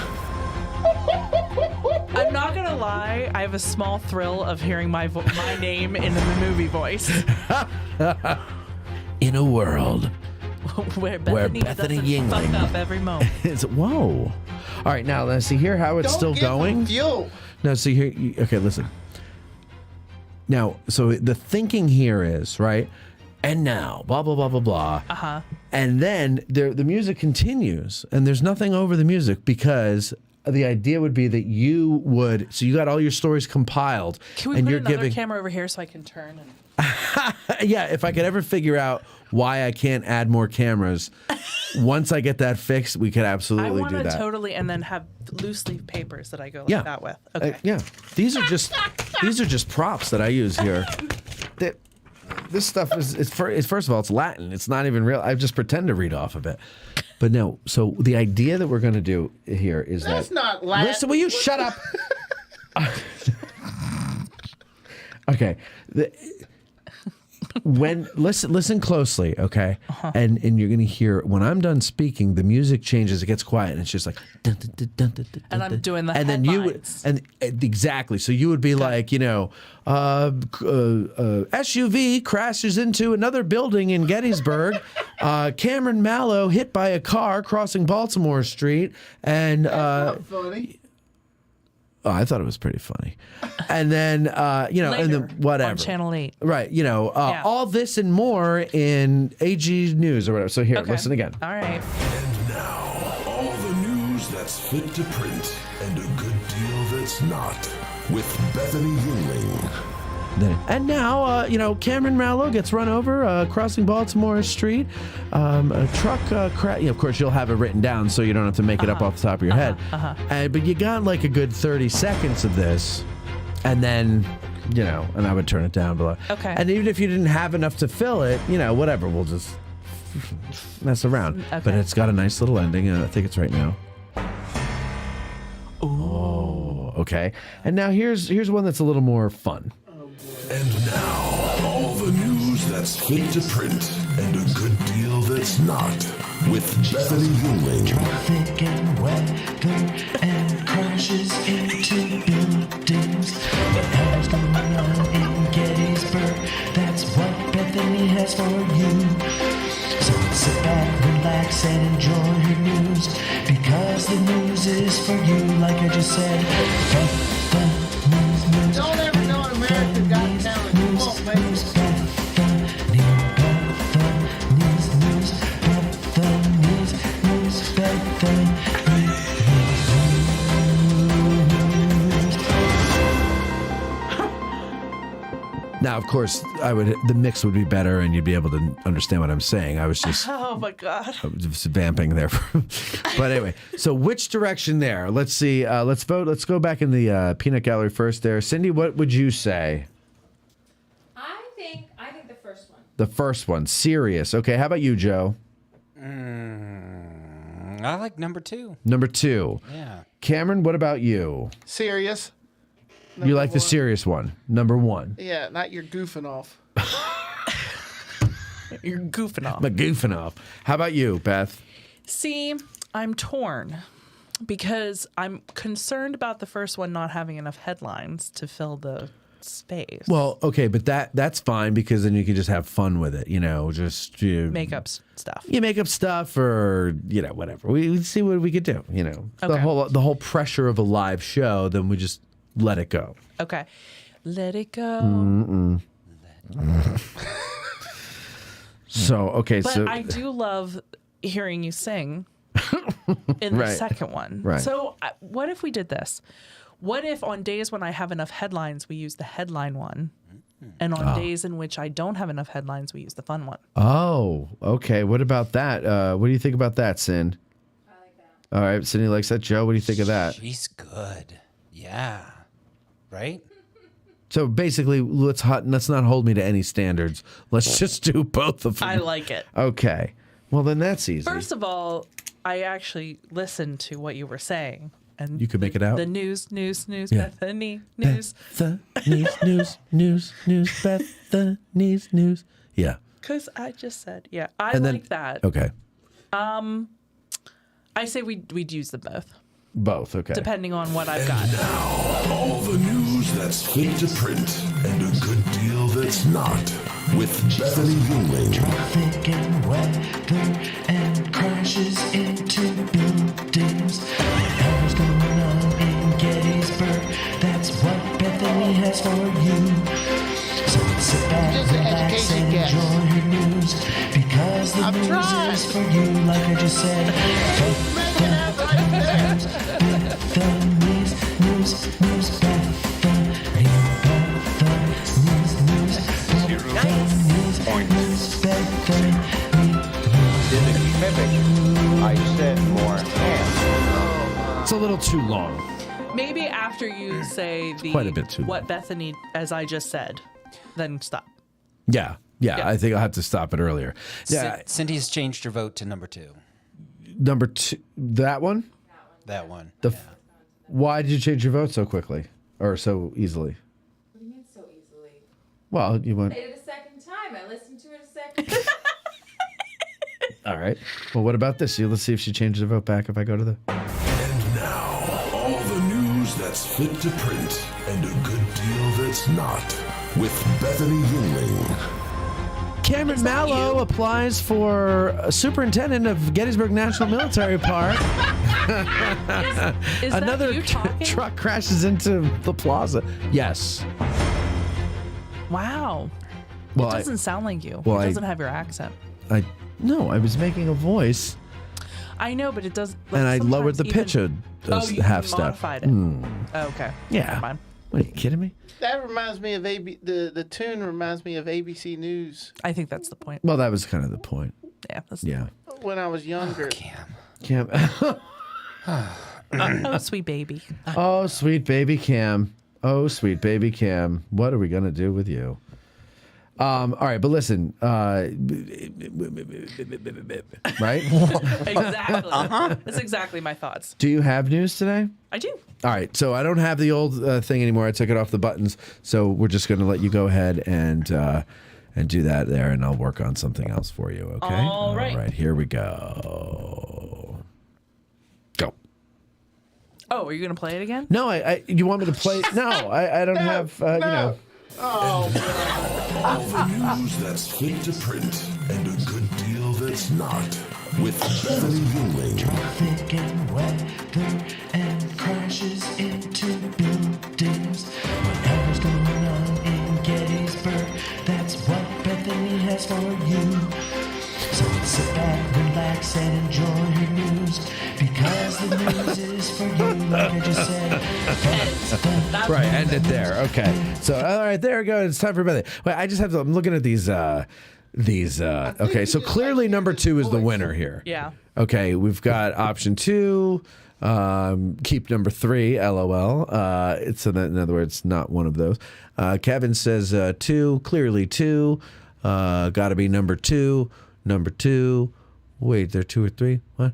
I'm not going to lie. I have a small thrill of hearing my name in the movie voice. In a world where Bethany Yingling fuck up every moment. Whoa. All right, now let's see here how it's Don't still give going. him fuel. Now, see here. Okay, listen. Now, so the thinking here is, right? And now, blah, blah, blah, blah, blah. Uh-huh. And then the music continues, and there's nothing over the music because the idea would be that you would, so you got all your stories compiled. Can we and put you're another giving, camera over here so I can turn? yeah, if I could ever figure out why I can't add more cameras, once I get that fixed, we could absolutely do that. I want to totally, and then have loose leaf papers that I go like that with. Okay. Yeah, these are just props that I use here. This stuff is first of all, it's Latin. It's not even real. I just pretend to read off of it. But no, so the idea that we're going to do here is That's not Latin. Listen, will you shut up? Okay. Listen closely, okay? And you're gonna hear when I'm done speaking, the music changes. It gets quiet, and it's just like. Dun, dun, dun, dun, dun, dun, and I'm doing the and headlines. then you would, and exactly. So you would be like, SUV crashes into another building in Gettysburg. Cameron Mallow hit by a car crossing Baltimore Street, and That's not funny. Oh, I thought it was pretty funny. And then, and then whatever. On Channel 8. Right. All this and more in AG News or whatever. So here, listen again. All right. And now, all the news that's fit to print and a good deal that's not with Bethany Yingling. And now, Cameron Mallow gets run over crossing Baltimore Street. A truck of course, you'll have it written down so you don't have to make it up off the top of your head. But you got like a good 30 seconds of this. And then, and I would turn it down below. Okay. And even if you didn't have enough to fill it, whatever, we'll just mess around. Okay. But it's got a nice little ending, and I think it's right now. Oh, okay. And now here's one that's a little more fun. And now, all the news that's fit to print and a good deal that's not with Bethany Yingling. Traffic and weather and crashes into buildings. Whatever's going on in Gettysburg, that's what Bethany has for you. So sit back, relax, and enjoy her news, because the news is for you, like I just said. News. Don't ever know America Got Talent. You won't make it. Now, of course, the mix would be better, and you'd be able to understand what I'm saying. I was just, Oh my God. I was just vamping there. But anyway, so which direction there? Let's see. Let's vote. Let's go back in the peanut gallery first. There, Cindy. What would you say? I think the first one. The first one, serious. Okay. How about you, Joe? I like number 2. Number 2. Yeah. Cameron, what about you? Serious. You like the serious one, number 1. Yeah, not your goofing off. You're goofing off. But goofing off. How about you, Beth? See, I'm torn because I'm concerned about the first one not having enough headlines to fill the space. Well, okay, but that's fine, because then you can just have fun with it, just Make up stuff. You make up stuff, or whatever. We see what we could do. The whole pressure of a live show. Then we just let it go. Okay, let it go. So okay, but I do love hearing you sing in the Right. second one. Right. So what if we did this? What if on days when I have enough headlines, we use the headline one, and on days in which I don't have enough headlines, we use the fun one? Oh, okay. What about that? What do you think about that, Sin? I like that. All right, Cindy likes that. Joe, what do you think of that? She's good. Yeah. Right? So basically, let's not hold me to any standards. Let's just do both of them. I like it. Okay. Well, then that's easy. First of all, I actually listened to what you were saying. And You could make it out? The news, Yeah. Bethany, news. Bethany's news, Bethany's news. Yeah. Because I just said, yeah, I And like then- that. Okay. I say we'd use them both, Both. Okay. depending on what I've got. All the news that's fit to print and a good deal that's not with Bethany Yingling. Traffic and weather and crashes into buildings. Whatever's going on in Gettysburg, that's what Bethany has for you. So sit back, relax, and enjoy her news, because the news is for you, like I just said. I said more hands. It's a little too long. Maybe after you say the Quite a bit too what Bethany, as I just said, then stop. Yeah. I think I'll have to stop it earlier. Yeah. Cindy's changed her vote to number 2. Number 2. That one? That one. Why did you change your vote so quickly? Or so easily? What do you mean so easily? Well, you I went. played it a second time. I listened to it a second time. All right. Well, what about this? Let's see if she changes her vote back if I go to the. And now, all the news that's fit to print and a good deal that's not with Bethany Yingling. Cameron Mallow applies for superintendent of Gettysburg National Military Park. Is Another that you talking? truck crashes into the plaza. Yes. Wow. Well, it doesn't sound like you. well, it I- doesn't have your accent. No, I was making a voice, I know, but it does. Like, and I lowered sometimes the pitch even- a you half step. modified it. Hmm. Oh, okay. Yeah. Never mind. What, are you kidding me? That reminds me of the tune reminds me of ABC News. I think that's the point. Well, that was kind of the point. Yeah. That's Yeah. When I was younger. Cam. Oh, sweet baby. Oh, sweet baby Cam. Oh, sweet baby Cam. What are we going to do with you? All right, but listen. Right? Exactly. That's exactly my thoughts. Do you have news today? I do. All right, so I don't have the old thing anymore. I took it off the buttons, so we're just going to let you go ahead and do that there, and I'll work on something else for you. Okay. All right. All right. Here we go. Go. Oh, are you gonna play it again? No, you want me to play? No, I don't have. You know. All the news that's fit to print and a good deal that's not. With Bethany Yingling. Traffic and weather and crashes into buildings. Whatever's going on in Gettysburg, that's what Bethany has for you. So sit back, relax, and enjoy her news. Because the news is for you, like I just said. Right, end it there. Okay. So, all right, there we go. It's time for Bethany. Wait, I just have to. I'm looking at these. Okay, so clearly number 2 is the winner here. Yeah. Okay, we've got option 2. Keep number 3. LOL. It's in other words, not one of those. Kevin says 2. Clearly 2. Got to be number 2. Number 2. Wait, there 2 or 3? What?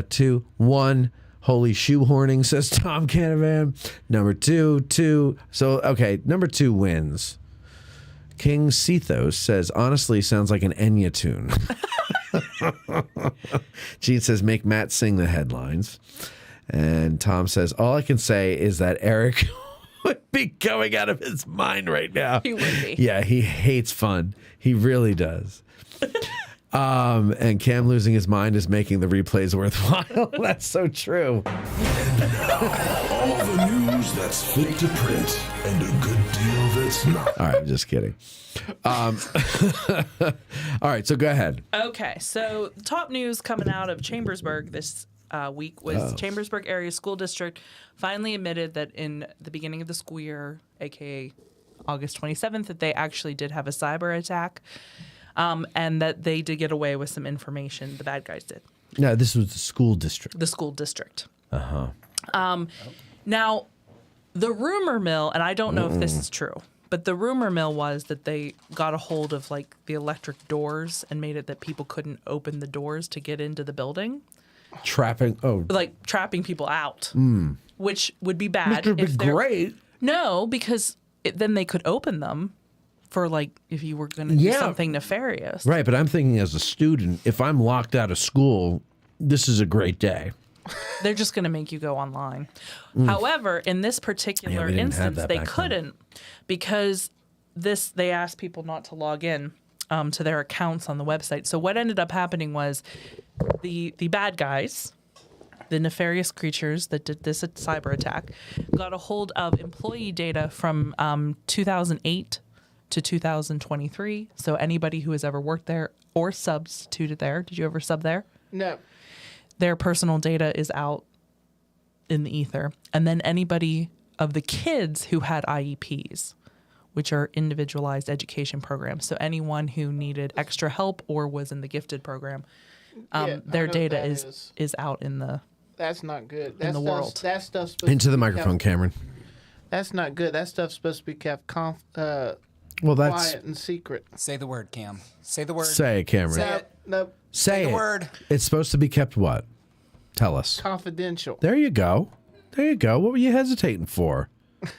2. 1. Holy shoehorning, says Tom Canavan. Number 2. 2. So okay, number 2 wins. King Cethos says, honestly, sounds like an Enya tune. Gene says, make Matt sing the headlines. And Tom says, all I can say is that Eric would be going out of his mind right now. He would be. Yeah, he hates fun. He really does. And Cam losing his mind is making the replays worthwhile. That's so true. All the news that's fit to print and a good deal that's not. All right, I'm just kidding. All right, so go ahead. Okay, so the top news coming out of Chambersburg this week was Chambersburg Area School District finally admitted that in the beginning of the school year, aka August 27th, that they actually did have a cyber attack, and that they did get away with some information. The bad guys did. No, this was the school district. The school district. Uh-huh. Now, the rumor mill, and I don't know if this is true, but the rumor mill was that they got a hold of like the electric doors and made it that people couldn't open the doors to get into the building. Trapping people out, Mm. which would be bad. Which would be great. No, because then they could open them for like if you were going to do something nefarious. Right, but I'm thinking as a student, if I'm locked out of school, this is a great day. They're just going to make you go online. However, in this particular instance, they couldn't because they asked people not to log in to their accounts on the website. So what ended up happening was the bad guys, the nefarious creatures that did this cyber attack, got a hold of employee data from 2008 to 2023. So anybody who has ever worked there or substituted there. Did you ever sub there? No. Their personal data is out in the ether. And then anybody of the kids who had IEPs, which are individualized education programs. So anyone who needed extra help or was in the gifted program, their data is out in the That's not good. in the world. That stuff's supposed Into to the be microphone, kept, Cameron. That's not good. That stuff's supposed to be kept quiet and secret. Say the word, Cam. Say the word. Say it, Cameron. Say it. Nope. Say the it. word. It's supposed to be kept what? Tell us. Confidential. There you go. There you go. What were you hesitating for?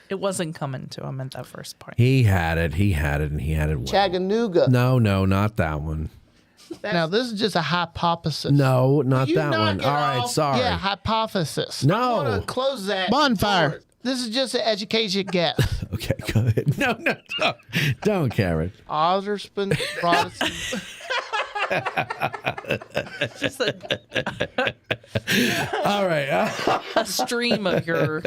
It wasn't coming to him at that first point. He had it, and he had it well. Chattanooga. No, not that one. Now, this is just a hypothesis. No, not You that knock one. it All right, off. sorry. Yeah, hypothesis. No. I want to close that. Bonfire. door. This is just an education guess. Okay, go ahead. No, don't, Cameron. Osserspin, Protestant. Just All right. a stream of your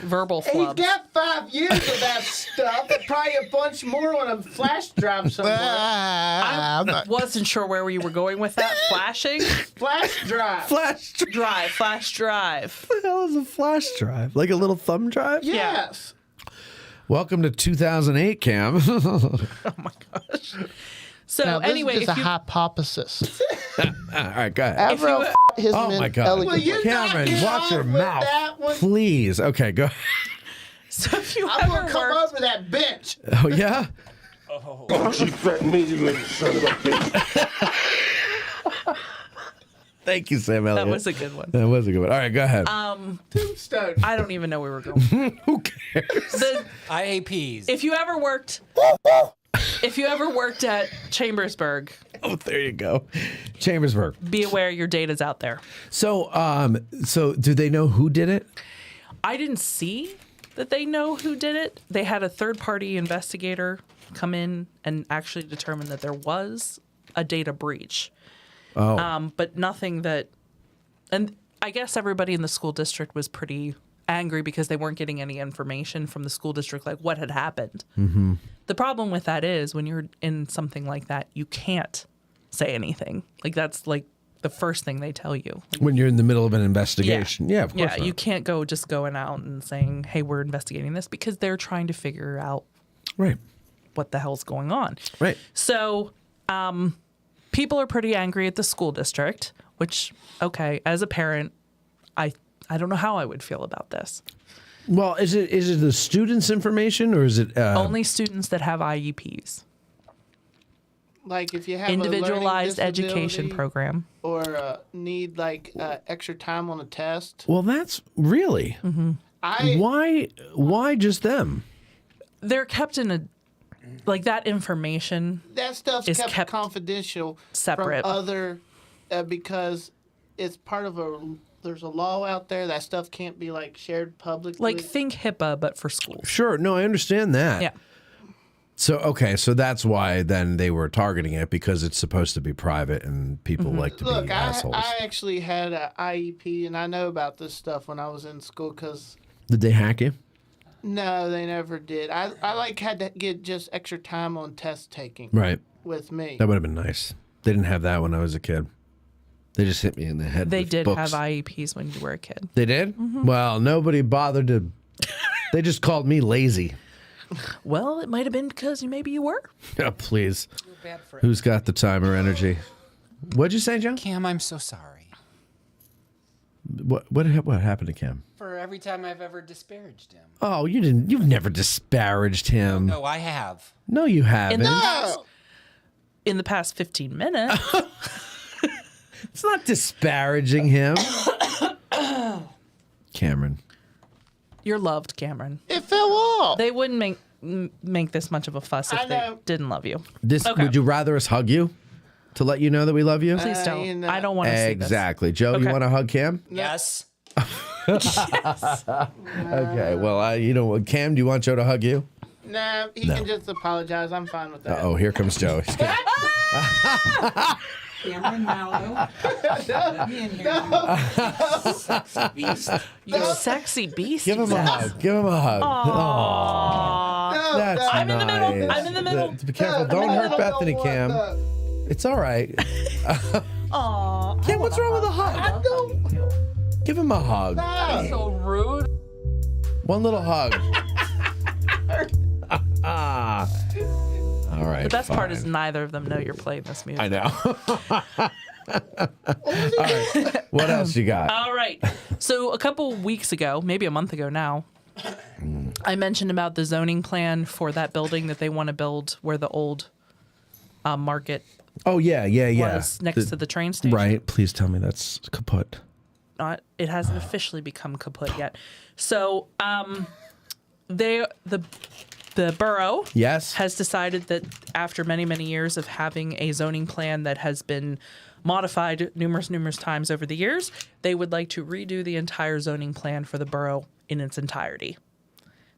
verbal He's flubs. got 5 years of that stuff. And probably a bunch more on a flash drive somewhere. I wasn't sure where you were going with that. Flashing? Flash drive. Flash drive. What the hell is a flash drive? Like a little thumb drive? Yes. Welcome to 2008, Cam. So Now, this anyway, is just if a you, hypothesis. All right, go ahead. Avril his Oh men my God. elegantly. Cameron, watch your mouth. Please. Okay, go. so if you I'm ever gonna come worked, over that bench. Oh, yeah? Don't you threaten me, you little son of a bitch. Thank you, Sam Elliott. that was a good one. That was a good one. All right, go ahead. Tombstone. I don't even know where we're going. Who cares? IAPs. If you ever worked at Chambersburg, Oh, there you go. Chambersburg. be aware your data's out there. So, so do they know who did it? I didn't see that they know who did it. They had a third-party investigator come in and actually determine that there was a data breach. Oh. But nothing that, and I guess everybody in the school district was pretty angry because they weren't getting any information from the school district, like what had happened. Mm-hmm. The problem with that is when you're in something like that, you can't say anything. Like that's like the first thing they tell you. When you're in the middle of an investigation. Yeah, of course. Yeah, not. you can't go just going out and saying, hey, we're investigating this because they're trying to figure out Right. what the hell's going on. Right. So people are pretty angry at the school district, which, okay, as a parent, I don't know how I would feel about this. Well, is it the students' information or is it Only students that have IEPs. Like if you have Individualized a learning education disability program. or need like extra time on a test. Well, that's really. Mm-hmm. Why just them? They're kept in a, like that information. That stuff's is kept confidential separate. from other because it's part of there's a law out there that stuff can't be like shared publicly. Like think HIPAA, but for schools. Sure. No, I understand that. Yeah. So, okay. So that's why then they were targeting it because it's supposed to be private and people like to Look, be assholes. I actually had an IEP and I know about this stuff when I was in school because Did they hack you? no, they never did. I like had to get just extra time on test taking. Right. With me. That would have been nice. They didn't have that when I was a kid. They just hit me in the head. They with did books. have IEPs when you were a kid. They did? Well, nobody bothered to. They just called me lazy. Well, it might have been because maybe you were. Oh, please. Who's got the time or energy? What'd you say, John? Cam, I'm so sorry. What happened to Cam? For every time I've ever disparaged him. Oh, you didn't. You've never disparaged him. No, I have. No, you haven't. In the past 15 minutes. It's not disparaging him. Cameron. You're loved, Cameron. It fell off. They wouldn't make this much of a fuss if they didn't love you. Okay. Would you rather us hug you to let you know that we love you? Please don't. I don't want to see this. Exactly. Joe, you Okay. want to hug Cam? Yes. Okay. Well, you know what, Cam, do you want Joe to hug you? Nah, he No. can just apologize. I'm fine with that. Oh, here comes Joe. He's gonna- Cameron Mallow. Sexy beast. You sexy beast. Give him a hug. Give him a hug. Aw. That's I'm in the middle. nice. I'm in the middle. Be careful. Don't hurt Bethany, Cam. It's all right. Aw. Cam, what's wrong with a hug? I don't. Give him a hug. That's so rude. One little hug. All right. The best part fine. is neither of them know you're playing this music. I know. All right. What else you got? All right. So a couple weeks ago, maybe a month ago now, I mentioned about the zoning plan for that building that they want to build where the old market Oh yeah. was next to the train station. Right. Please tell me that's kaput. It hasn't officially become kaput yet. So the borough Yes. has decided that after many, many years of having a zoning plan that has been modified numerous times over the years, they would like to redo the entire zoning plan for the borough in its entirety.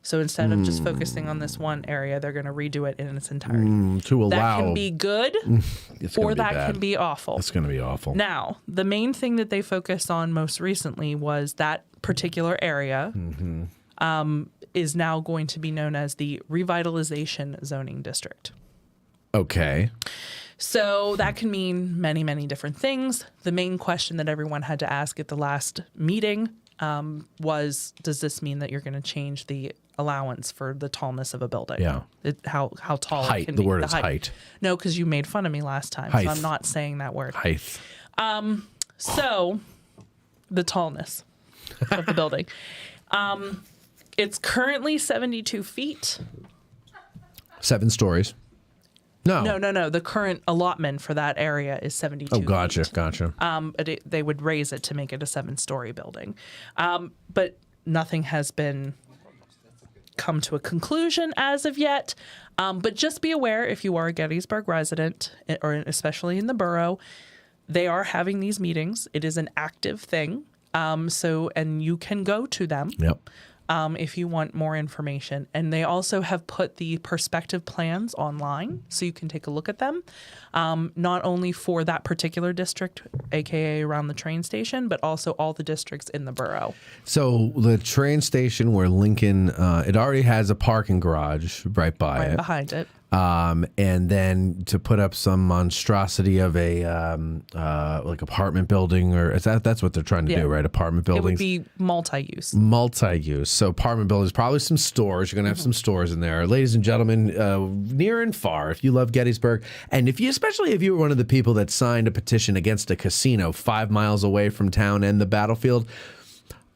So instead of just focusing on this one area, they're going to redo it in its entirety. To allow. That can be good It's gonna or be that bad. can be awful. It's going to be awful. Now, the main thing that they focused on most recently was that particular area is now going to be known as the Revitalization Zoning District. Okay. So that can mean many, many different things. The main question that everyone had to ask at the last meeting was, does this mean that you're going to change the allowance for the tallness of a building? Yeah. How tall Height. it can The be. word is height. No, because you made fun of me last time, Height. so I'm not saying that word. Height. So the tallness of the building. It's currently 72 feet. 7 stories. No. No. The current allotment for that area is 72 Oh, gotcha. feet. Gotcha. But they would raise it to make it a 7-story building. But nothing has been come to a conclusion as of yet. But just be aware, if you are a Gettysburg resident, or especially in the borough, they are having these meetings. It is an active thing. And you can go to them. Yep. If you want more information. And they also have put the perspective plans online, so you can take a look at them, not only for that particular district, aka around the train station, but also all the districts in the borough. So the train station where Lincoln, it already has a parking garage right by it. Behind it. And then to put up some monstrosity of a like apartment building, or that's what they're trying to do, right? Apartment buildings. It would be multi-use. Multi-use. So apartment buildings, probably some stores. You're going to have some stores in there. Ladies and gentlemen, near and far, if you love Gettysburg, and especially if you were one of the people that signed a petition against a casino 5 miles away from town and the battlefield,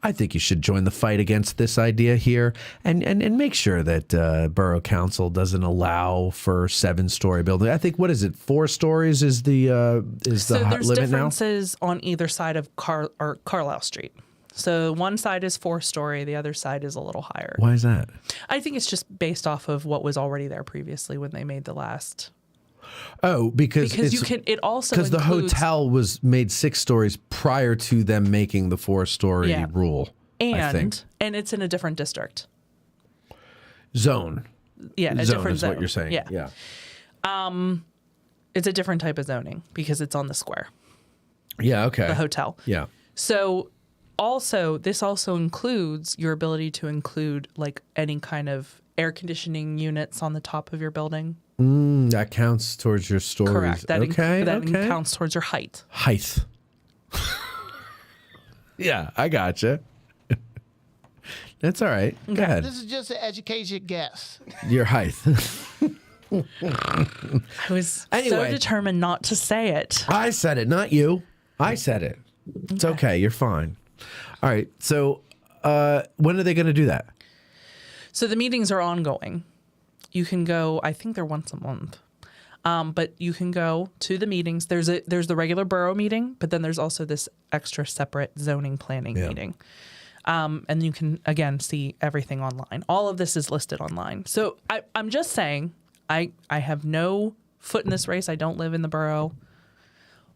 I think you should join the fight against this idea here, and make sure that Borough Council doesn't allow for 7-story building. I think, what is it, 4 stories is the So there's limit now? differences on either side of Carlisle Street. So one side is 4-story, the other side is a little higher. Why is that? I think it's just based off of what was already there previously when they made the last. Oh, because you can. It also because the includes, hotel was made 6 stories prior to them making the 4-story rule. I think. and it's in a different district. Zone. Yeah, a zone different is zone. what you're saying. Yeah. It's a different type of zoning because it's on the square. Yeah. Okay. The hotel. Yeah. So this also includes your ability to include like any kind of air conditioning units on the top of your building. That counts towards your stories. Correct. That counts towards your height. Height. Yeah, I gotcha. That's all right. Go ahead. This is just an educated guess. Your height. I was so determined not to say it. I said it, not you. I said it. It's okay. You're fine. All right. So when are they going to do that? So the meetings are ongoing. You can go, I think they're once a month. But you can go to the meetings. There's the regular borough meeting, but then there's also this extra separate zoning planning meeting. And you can, again, see everything online. All of this is listed online. So I'm just saying, I have no foot in this race. I don't live in the borough.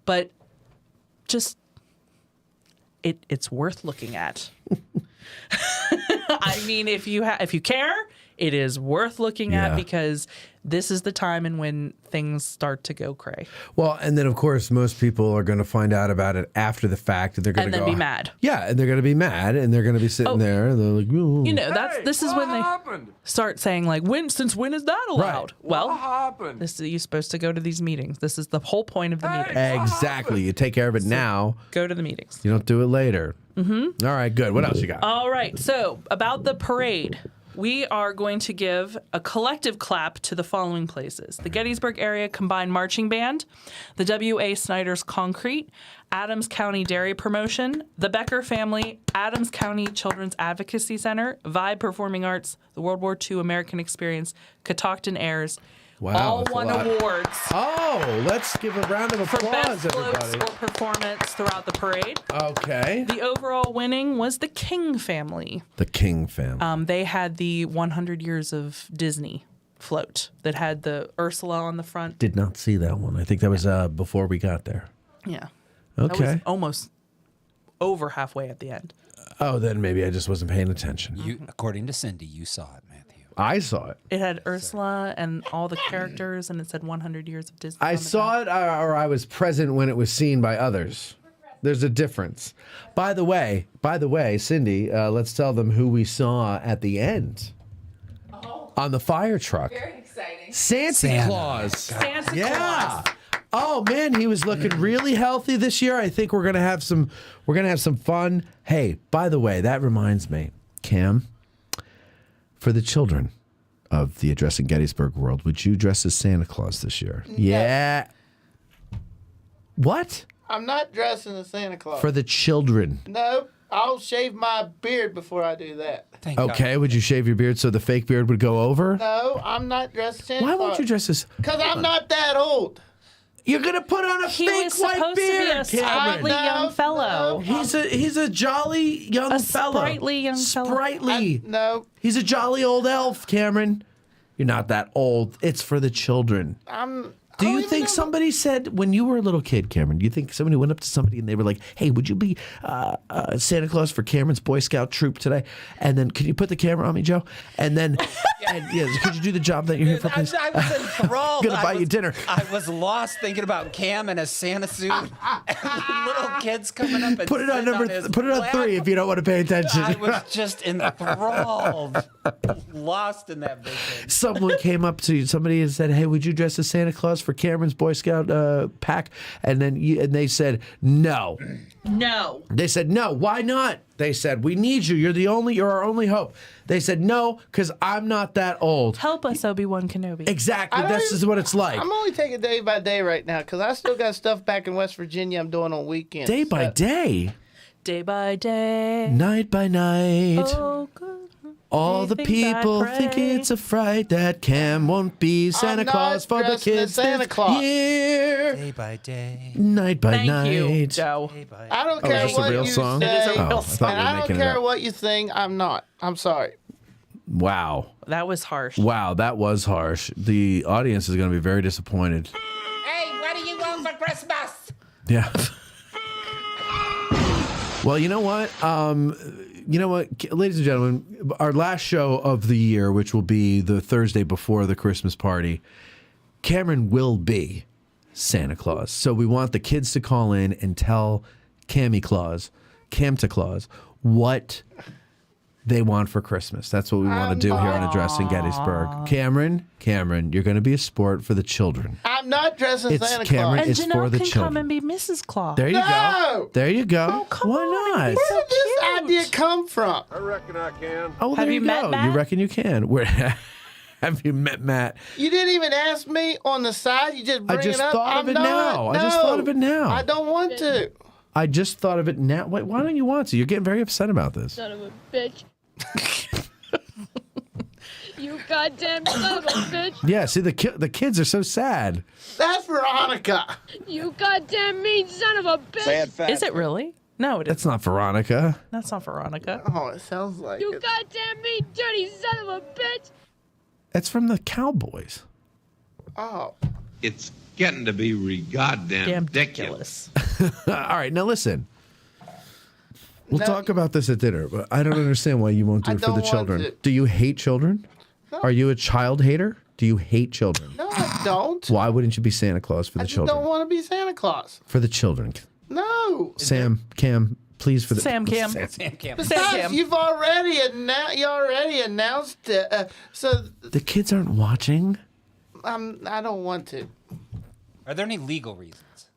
But just, it's worth looking at. I mean, if you care, it is worth looking at because this is the time and when things start to go cray. Well, and then of course most people are going to find out about it after the fact, and they're going to be mad. Yeah, and they're going to be mad, and they're going to be sitting there, and they're like, ooh. You know, this is when they start saying like, since when is that allowed? Right. Well, you're supposed to go to these meetings. This is the whole point of the meeting. Exactly. You take care of it now. Go to the meetings. You don't do it later. Mm-hmm. All right, good. What else you got? All right. So about the parade. We are going to give a collective clap to the following places: the Gettysburg Area Combined Marching Band, the W.A. Snyder's Concrete, Adams County Dairy Promotion, the Becker Family, Adams County Children's Advocacy Center, Vibe Performing Arts, the World War II American Experience, Catoctin Airs. Wow, all won awards. Oh, let's give a round of applause, for best floats everybody. or performance throughout the parade. Okay. The overall winning was the King family. The King family. They had the 100 Years of Disney float that had the Ursula on the front. Did not see that one. I think that was before we got there. Yeah. Okay. That was almost over halfway at the end. Oh, then maybe I just wasn't paying attention. According to Cindy, you saw it, Matthew. I saw it. It had Ursula and all the characters, and it said 100 Years of Disney. I saw it, or I was present when it was seen by others. There's a difference. By the way, Cindy, let's tell them who we saw at the end on the fire truck. Very exciting. Santa Claus. Santa Yeah. Claus. Oh man, he was looking really healthy this year. I think we're gonna have some fun. Hey, by the way, that reminds me, Cam, for the children of the Addressing Gettysburg world, would you dress as Santa Claus this year? No. Yeah. What? I'm not dressing as Santa Claus. For the children. No, I'll shave my beard before I do that. Okay, would you shave your beard so the fake beard would go over? No, I'm not dressed as Santa Why Claus. won't you dress as... Because I'm not that old. You're gonna put on a He fake was white supposed beard, to be a sprightly young fellow. He's a jolly young fellow. Sprightly young fellow. Sprightly. No. He's a jolly old elf, Cameron. You're not that old. It's for the children. Do you think somebody said, when you were a little kid, Cameron, do you think somebody went up to somebody and they were like, hey, would you be Santa Claus for Cameron's Boy Scout troop today? And then, can you put the camera on me, Joe? And then, could you do the job that you're here for, please? I was enthralled. Gonna buy you dinner. I was lost thinking about Cam in a Santa suit. And little kids coming up and Put it on put it on 3 if you don't want to pay attention. I was just enthralled, lost in that vision. Someone came up to you, somebody and said, hey, would you dress as Santa Claus for Cameron's Boy Scout pack? And then they said, no. No. They said, no, why not? They said, we need you. You're our only hope. They said, no, because I'm not that old. Help us, Obi-Wan Kenobi. Exactly. This is what it's like. I'm only taking day by day right now because I still got stuff back in West Virginia I'm doing on weekends. Day by day. Day by day. Night by night. Oh, good. All the people think it's a fright that Cam won't be Santa Claus for the kids Santa Claus. year. Day by day. Night by Thank night. you, Joe. I don't Oh, care is this a what real you song? say. It is a real and song. I thought you were I don't making it care up. what you think. I'm not. I'm sorry. Wow. That was harsh. Wow, that was harsh. The audience is going to be very disappointed. Hey, what do you want for Christmas? Yeah. Well, you know what? Ladies and gentlemen, our last show of the year, which will be the Thursday before the Christmas party, Cameron will be Santa Claus. So we want the kids to call in and tell Camta Claus, what they want for Christmas. That's what we want to do here on Addressing Gettysburg. Cameron, you're going to be a sport for the children. I'm not dressing It's Santa Cameron, Claus. And it's Janelle for the can children. come and be Mrs. Claus. There you go. There you go. Why not? Where did this idea come from? I reckon I can. Oh, well, Have there you you met go. Matt? You reckon you can? Have you met Matt? You didn't even ask me on the side. You just bring I just it up. thought of I'm it not. now. I just No. thought of it now. I don't want to. I just thought of it now. Wait, why don't you want to? You're getting very upset about this. Son of a bitch. You goddamn son of a bitch. Yeah, see, the kids are so sad. That's Veronica. You goddamn mean son of a bitch. Is it really? No, it That's isn't. not Veronica. That's not Veronica. Oh, it sounds like You it. goddamn mean dirty son of a bitch. That's from the Cowboys. Oh. It's getting to be goddamn ridiculous. All right, now listen. We'll No. talk about this at dinner, but I don't understand why you won't do I it for the don't want children. to. Do you hate children? No. Are you a child hater? Do you hate children? No, I don't. Why wouldn't you be Santa Claus for I the just children? don't want to be Santa Claus. For the children. No. Sam, Cam, please for the Sam Cam. Besides, you've already announced it. So The kids aren't watching. I don't want to. Are there any legal reasons?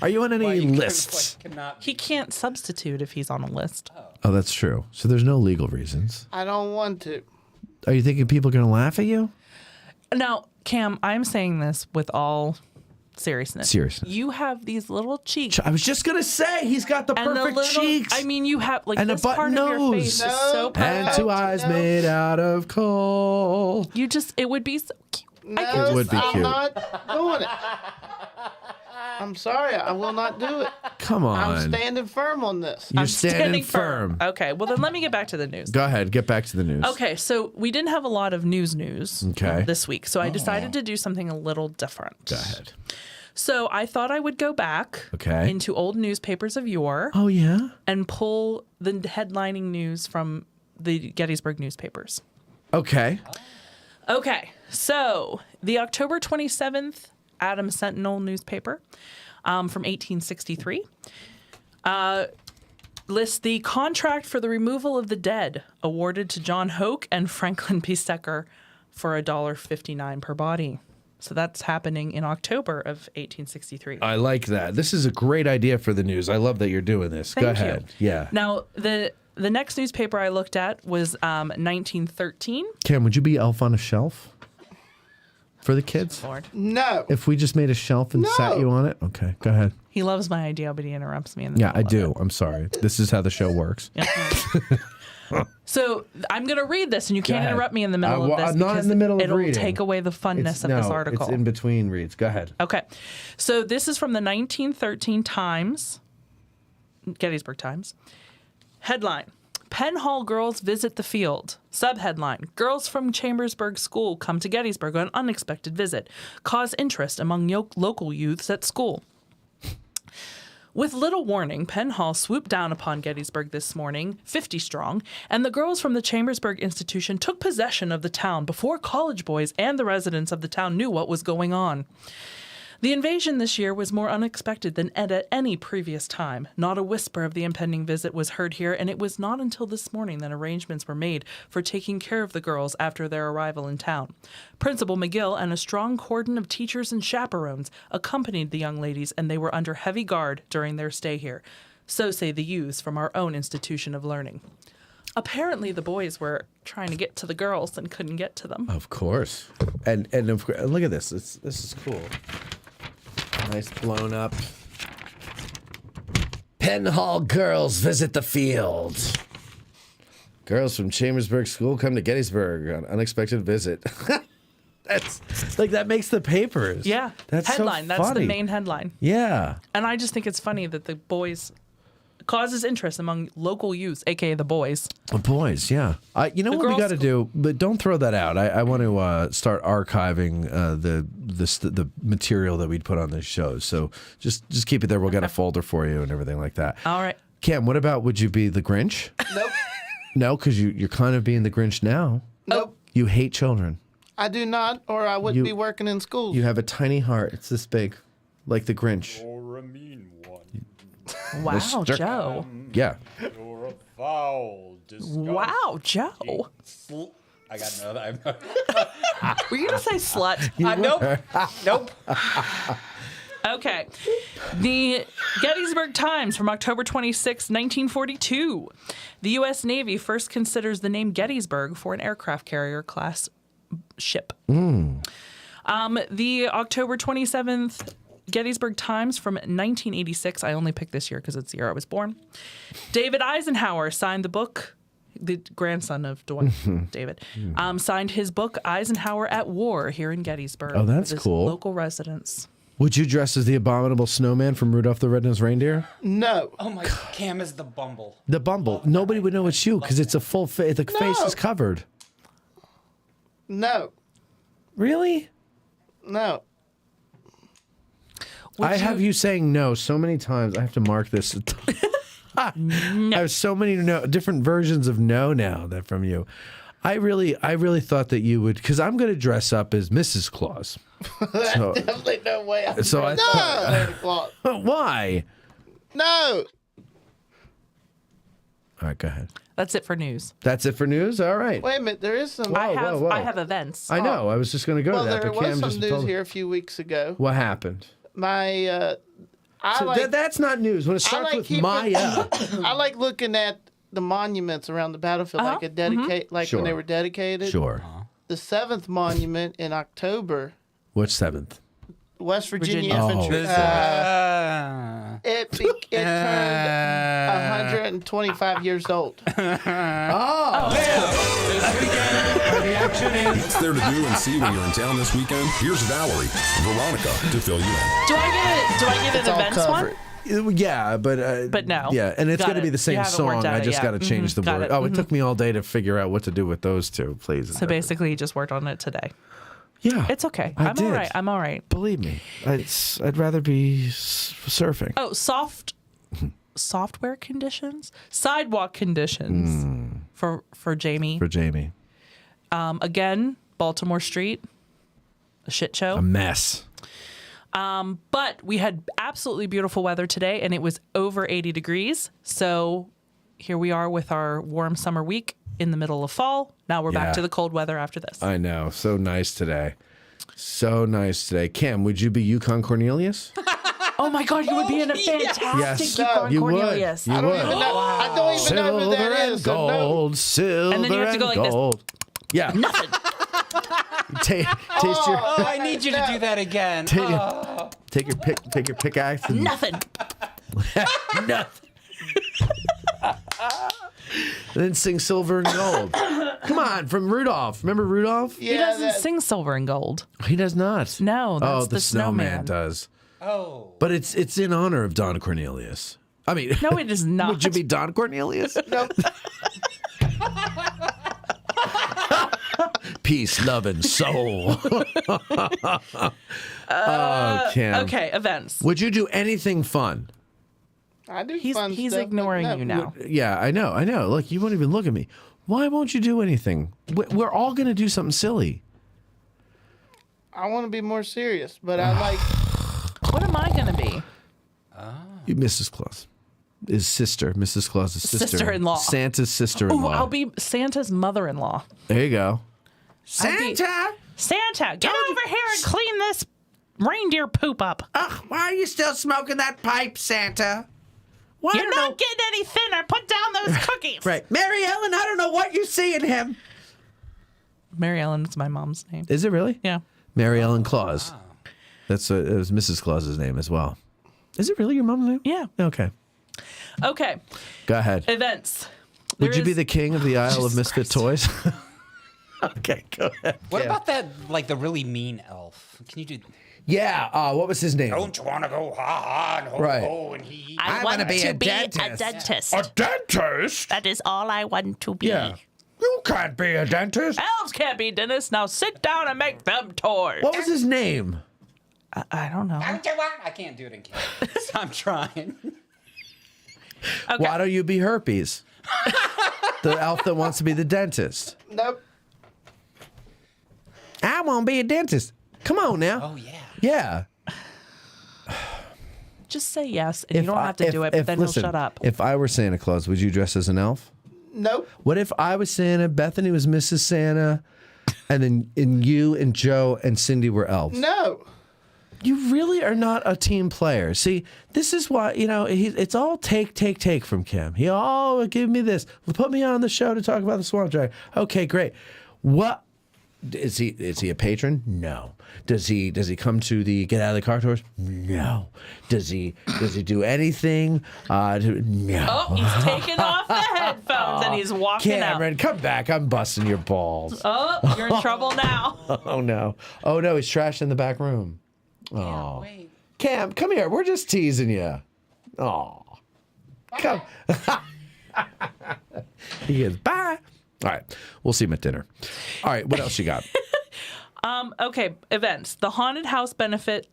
Are you on any lists? He can't substitute if he's on a list. Oh, that's true. So there's no legal reasons. I don't want to. Are you thinking people are going to laugh at you? Now, Cam, I'm saying this with all seriousness. Seriousness. You have these little cheeks. I was just going to say, he's got the and perfect little, cheeks. I mean, you have like and a this part button of your nose. face is so perfect. And two eyes made out of coal. It would be so cute. No, It would be I'm cute. not doing it. I'm sorry, I will not do it. Come on. I'm standing firm on this. You're standing firm. Okay, well then let me get back to the news. Go ahead. Get back to the news. Okay, so we didn't have a lot of news Okay. this week, so I decided to do something a little different. Go ahead. So I thought I would go back into old newspapers of yore. Oh, yeah? And pull the headlining news from the Gettysburg newspapers. Okay. Okay, so the October 27th Adams Sentinel newspaper from 1863 lists the contract for the removal of the dead awarded to John Hoke and Franklin P. Secker for $1.59 per body. So that's happening in October of 1863. I like that. This is a great idea for the news. I love that you're doing this. Go Thank you. ahead. Yeah. Now, the next newspaper I looked at was 1913. Cam, would you be Elf on a Shelf for the kids? Lord. No. If we just made a shelf and sat you on it? Okay, go ahead. He loves my idea, but he interrupts me in the Yeah, I middle of do. I'm sorry. This is how the show works. So I'm going to read this, and you can't ahead. interrupt me in the middle of this. I'm not in the middle of it'll reading. take away the funness of this article. It's in between reads. Go ahead. Okay. So this is from the 1913 Times, Gettysburg Times. Headline: Penn Hall girls visit the field. Subheadline: Girls from Chambersburg School come to Gettysburg on unexpected visit. Cause interest among local youths at school. With little warning, Penn Hall swooped down upon Gettysburg this morning, 50 strong, and the girls from the Chambersburg Institution took possession of the town before college boys and the residents of the town knew what was going on. The invasion this year was more unexpected than at any previous time. Not a whisper of the impending visit was heard here, and it was not until this morning that arrangements were made for taking care of the girls after their arrival in town. Principal McGill and a strong cordon of teachers and chaperones accompanied the young ladies, and they were under heavy guard during their stay here. So say the youths from our own institution of learning. Apparently, the boys were trying to get to the girls and couldn't get to them. Of course. And of course, look at this. This is cool. Nice blown up. Penn Hall girls visit the field. Girls from Chambersburg School come to Gettysburg on unexpected visit. That's like that makes the papers. Yeah. That's headline. So That's funny. the main headline. Yeah. And I just think it's funny that the boys causes interest among local youths, aka the boys. The boys, yeah. You know The what we girls' got to do, but don't throw that out. I want to start archiving the material that we'd put on this show. So just keep it there. We'll get a folder for you and everything like that. All right. Cam, what about would you be the Grinch? Nope. No, because you're kind of being the Grinch now. Nope. You hate children. I do not, or I wouldn't be working in schools. You have a tiny heart. It's this big, like the Grinch. You're a mean one. Wow, Mr. Joe. Yeah. You're a foul, disgusting. Wow, Joe. I got another. Were you going to say slut? Nope. Okay. The Gettysburg Times from October 26, 1942. The U.S. Navy first considers the name Gettysburg for an aircraft carrier class ship. The October 27th Gettysburg Times from 1986. I only picked this year because it's the year I was born. David Eisenhower signed the book. The grandson of Dwight David signed his book Eisenhower at War here in Gettysburg. Oh, that's with his cool. Local residents. Would you dress as the abominable snowman from Rudolph the Red-Nosed Reindeer? No. Oh my! Cam is the Bumble. The Bumble. Nobody would know it's you because it's a full face. The face is covered. No. Really? No. I have you saying no so many times. I have to mark this. I have so many different versions of no now that from you. I really thought that you would, because I'm going to dress up as Mrs. Claus. So, Definitely no way. I'm so I Santa Claus. Why? No. All right, go ahead. That's it for news. That's it for news? All right. Wait a minute. There is some. I have events. I know. I was just going to go Well, to that, there but was Cam some just news told here a few weeks ago. What happened? My, That's not news. When it starts with Maya. I like looking at the monuments around the battlefield, like when they were dedicated. Sure. The 7th monument in October, Which 7th? West Virginia Oh, Infantry. It turned 125 years old. What's there to do and see when you're in town this weekend? Here's Valerie, Veronica to fill you in. Do I get an events one? Yeah, but no. Yeah, and it's Got going to be it. the You same haven't worked song. out I it just yet. got to change the Got word. it. Oh, it took me all day to figure out what to do with those two. Please. So basically, he just worked on it today. Yeah, It's okay. I I'm did. all right. I'm all right. Believe me, I'd rather be surfing. Oh, software conditions, sidewalk conditions for Jamie. For Jamie, again, Baltimore Street, a shit show. a mess. But we had absolutely beautiful weather today, and it was over 80 degrees. So here we are with our warm summer week in the middle of fall. Now we're Yeah. back to the cold weather after this. I know, so nice today. So nice today. Cam, would you be Yukon Cornelius? Oh my God, you would be in a fantastic Yes, Yukon you Cornelius. would. You would. I don't even know who that is. Silver and gold, silver And then you have to go like this. gold. Yeah. Nothing. Taste your. Oh, I need you to do that again. Take your pickaxe. And Nothing. Nothing. And then sing silver and gold. Come on, from Rudolph. Remember Rudolph? He doesn't sing silver and gold. He does not. No, that's the the snowman does. Oh. But it's in honor of Don Cornelius. I mean, no, it is not. Would you be Don Cornelius? Nope. Peace, love, and soul. Cam. Okay, events. Would you do anything fun? I do He's fun stuff, ignoring but you now. Yeah, I know. Look, you won't even look at me. Why won't you do anything? We're all going to do something silly. I want to be more serious, but I like. What am I going to be? You, Mrs. Claus. His sister. Mrs. Claus's sister. Sister-in-law. Santa's sister-in-law. Oh, I'll be Santa's mother-in-law. There you go. Santa, get over here and clean this reindeer poop up. Ugh, why are you still smoking that pipe, Santa? You're not getting any thinner. Put down those cookies. Right. Mary Ellen, I don't know what you see in him. Mary Ellen is my mom's name. Is it really? Yeah. Mary Ellen Claus. It was Mrs. Claus's name as well. Is it really your mom's name? Yeah. Okay. Okay. Go ahead. Events. Would you be the king of the Isle of Misfit Toys? Okay, go ahead. What about that, like the really mean elf? Can you do? Yeah. What was his name? Don't you want to go ha ha and ho Right. ho and he? I want to be a dentist. A dentist? That is all I want to be. Yeah. You can't be a dentist. Elves can't be dentists. Now sit down and make them tours. What was his name? I don't know. Don't you want? I can't do it in Canada. So I'm trying. Okay. Why don't you be Herpes? The elf that wants to be the dentist. Nope. I won't be a dentist. Come on now. Oh yeah. Yeah. Just say yes, and you don't have to do it, but then listen, he'll shut up. If I were Santa Claus, would you dress as an elf? Nope. What if I was Santa, Bethany was Mrs. Santa, and you and Joe and Cindy were elves? No. You really are not a team player. See, this is why, it's all take from Kim. Give me this. Put me on the show to talk about the Swamp Dragon. Okay, great. What? Is he a patron? No. Does he come to the Get Out of the Car tours? No. Does he do anything? No. Oh, he's taking off the headphones and he's walking Cameron, out. come back. I'm busting your balls. Oh, you're in trouble now. Oh no. He's trashed in the back room. Oh. Wait. Cam, come here. We're just teasing you. Oh. Come. He goes, bye. All right. We'll see him at dinner. All right. What else you got? Okay, events. The haunted house benefits.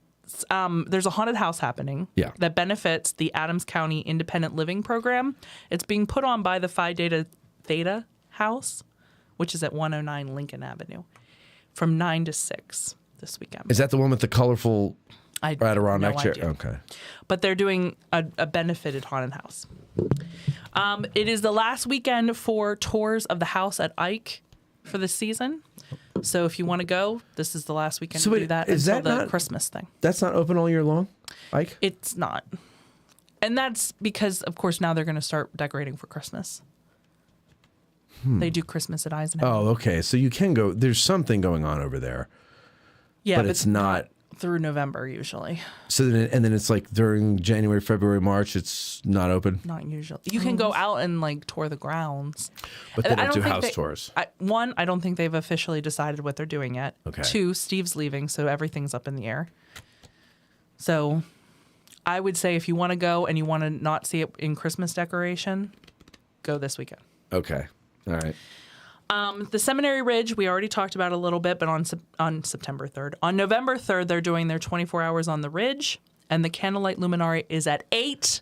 There's a haunted house happening. Yeah. That benefits the Adams County Independent Living Program. It's being put on by the Phi Theta House, which is at 109 Lincoln Avenue, from 9 to 6 this weekend. Is that the one with the colorful Adirondack no chair? idea. Okay. But they're doing a benefited haunted house. It is the last weekend for tours of the house at Ike for the season. So if you want to go, this is the last weekend to do that until the Christmas thing. That's not open all year long, Ike? It's not. And that's because, of course, now they're going to start decorating for Christmas. They do Christmas at Eisenhower. Oh, okay. So you can go. There's something going on over there. Yeah, but it's not through November usually. So then it's like during January, February, March, it's not open. Not usually. You can go out and like tour the grounds, but they don't do house tours. One, I don't think they've officially decided what they're doing yet. Okay. Two, Steve's leaving, so everything's up in the air. So, I would say if you want to go and you want to not see it in Christmas decoration, go this weekend. Okay. All right. The Seminary Ridge, we already talked about a little bit, but on September 3rd. On November 3rd, they're doing their 24 hours on the Ridge, and the Candlelight Luminary is at 8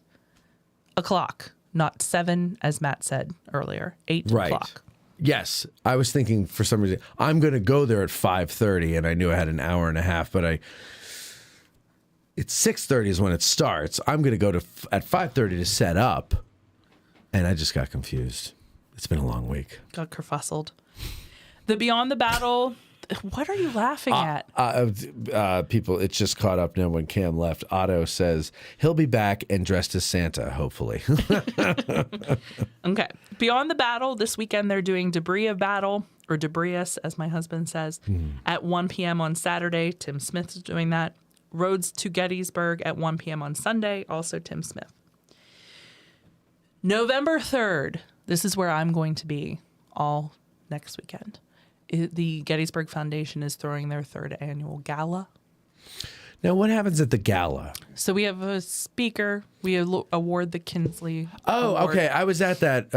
o'clock, not 7, as Matt said earlier. 8 o'clock. Yes. I was thinking for some reason, I'm going to go there at 5:30, and I knew I had an hour and a half, but it's 6:30 is when it starts. I'm going to go at 5:30 to set up, and I just got confused. It's been a long week. Got kerfussled. The Beyond the Battle, What are you laughing at? People, it's just caught up now when Cam left. Otto says he'll be back and dressed as Santa, hopefully. Okay. Beyond the battle, this weekend they're doing Debris of Battle, or Debrius, as my husband says, at 1 p.m. on Saturday. Tim Smith is doing that. Roads to Gettysburg at 1 p.m. on Sunday, also Tim Smith. November 3rd, this is where I'm going to be all next weekend. The Gettysburg Foundation is throwing their 3rd annual gala. Now, what happens at the gala? So we have a speaker. We award the Kinsley Award. Okay. I was at that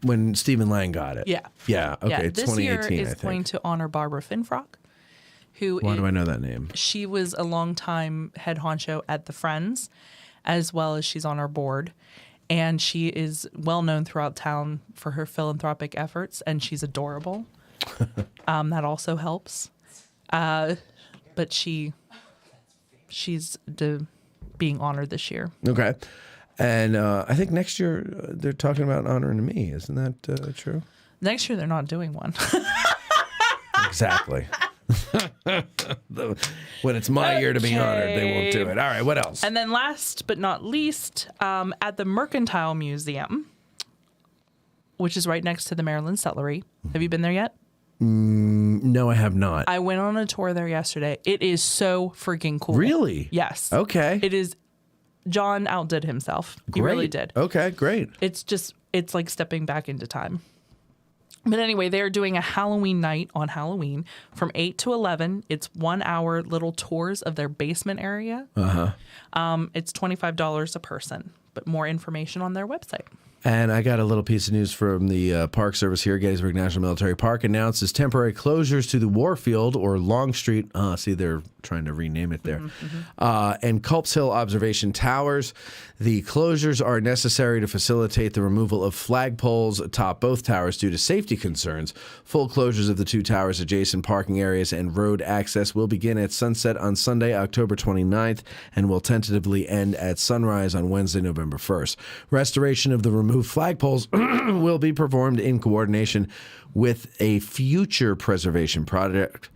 when Stephen Lang got it. Yeah. Yeah. Okay. Yeah. It's this 2018, year I is think. going to honor Barbara Finfrock, who Why do I know that name? She was a longtime head honcho at the Friends, as well as she's on our board. And she is well known throughout town for her philanthropic efforts, and she's adorable. That also helps. But she's being honored this year. Okay. And I think next year they're talking about honoring me. Isn't that true? Next year they're not doing one. Exactly. When it's my year to be honored, they won't do it. All right, what else? And then last but not least, at the Mercantile Museum, which is right next to the Maryland Cutlery. Have you been there yet? No, I have not. I went on a tour there yesterday. It is so freaking cool. Really? Yes. Okay. It is. John outdid himself. He really did. Okay, great. It's like stepping back into time. But anyway, they're doing a Halloween night on Halloween from 8 to 11. It's 1 hour little tours of their basement area. It's $25 a person, but more information on their website. And I got a little piece of news from the Park Service here. Gettysburg National Military Park announces temporary closures to the Warfield or Long Street. See, they're trying to rename it there. And Culp's Hill Observation Towers. The closures are necessary to facilitate the removal of flagpoles atop both towers due to safety concerns. Full closures of the two towers, adjacent parking areas, and road access will begin at sunset on Sunday, October 29th, and will tentatively end at sunrise on Wednesday, November 1st. Restoration of the removed flagpoles will be performed in coordination with a future preservation project.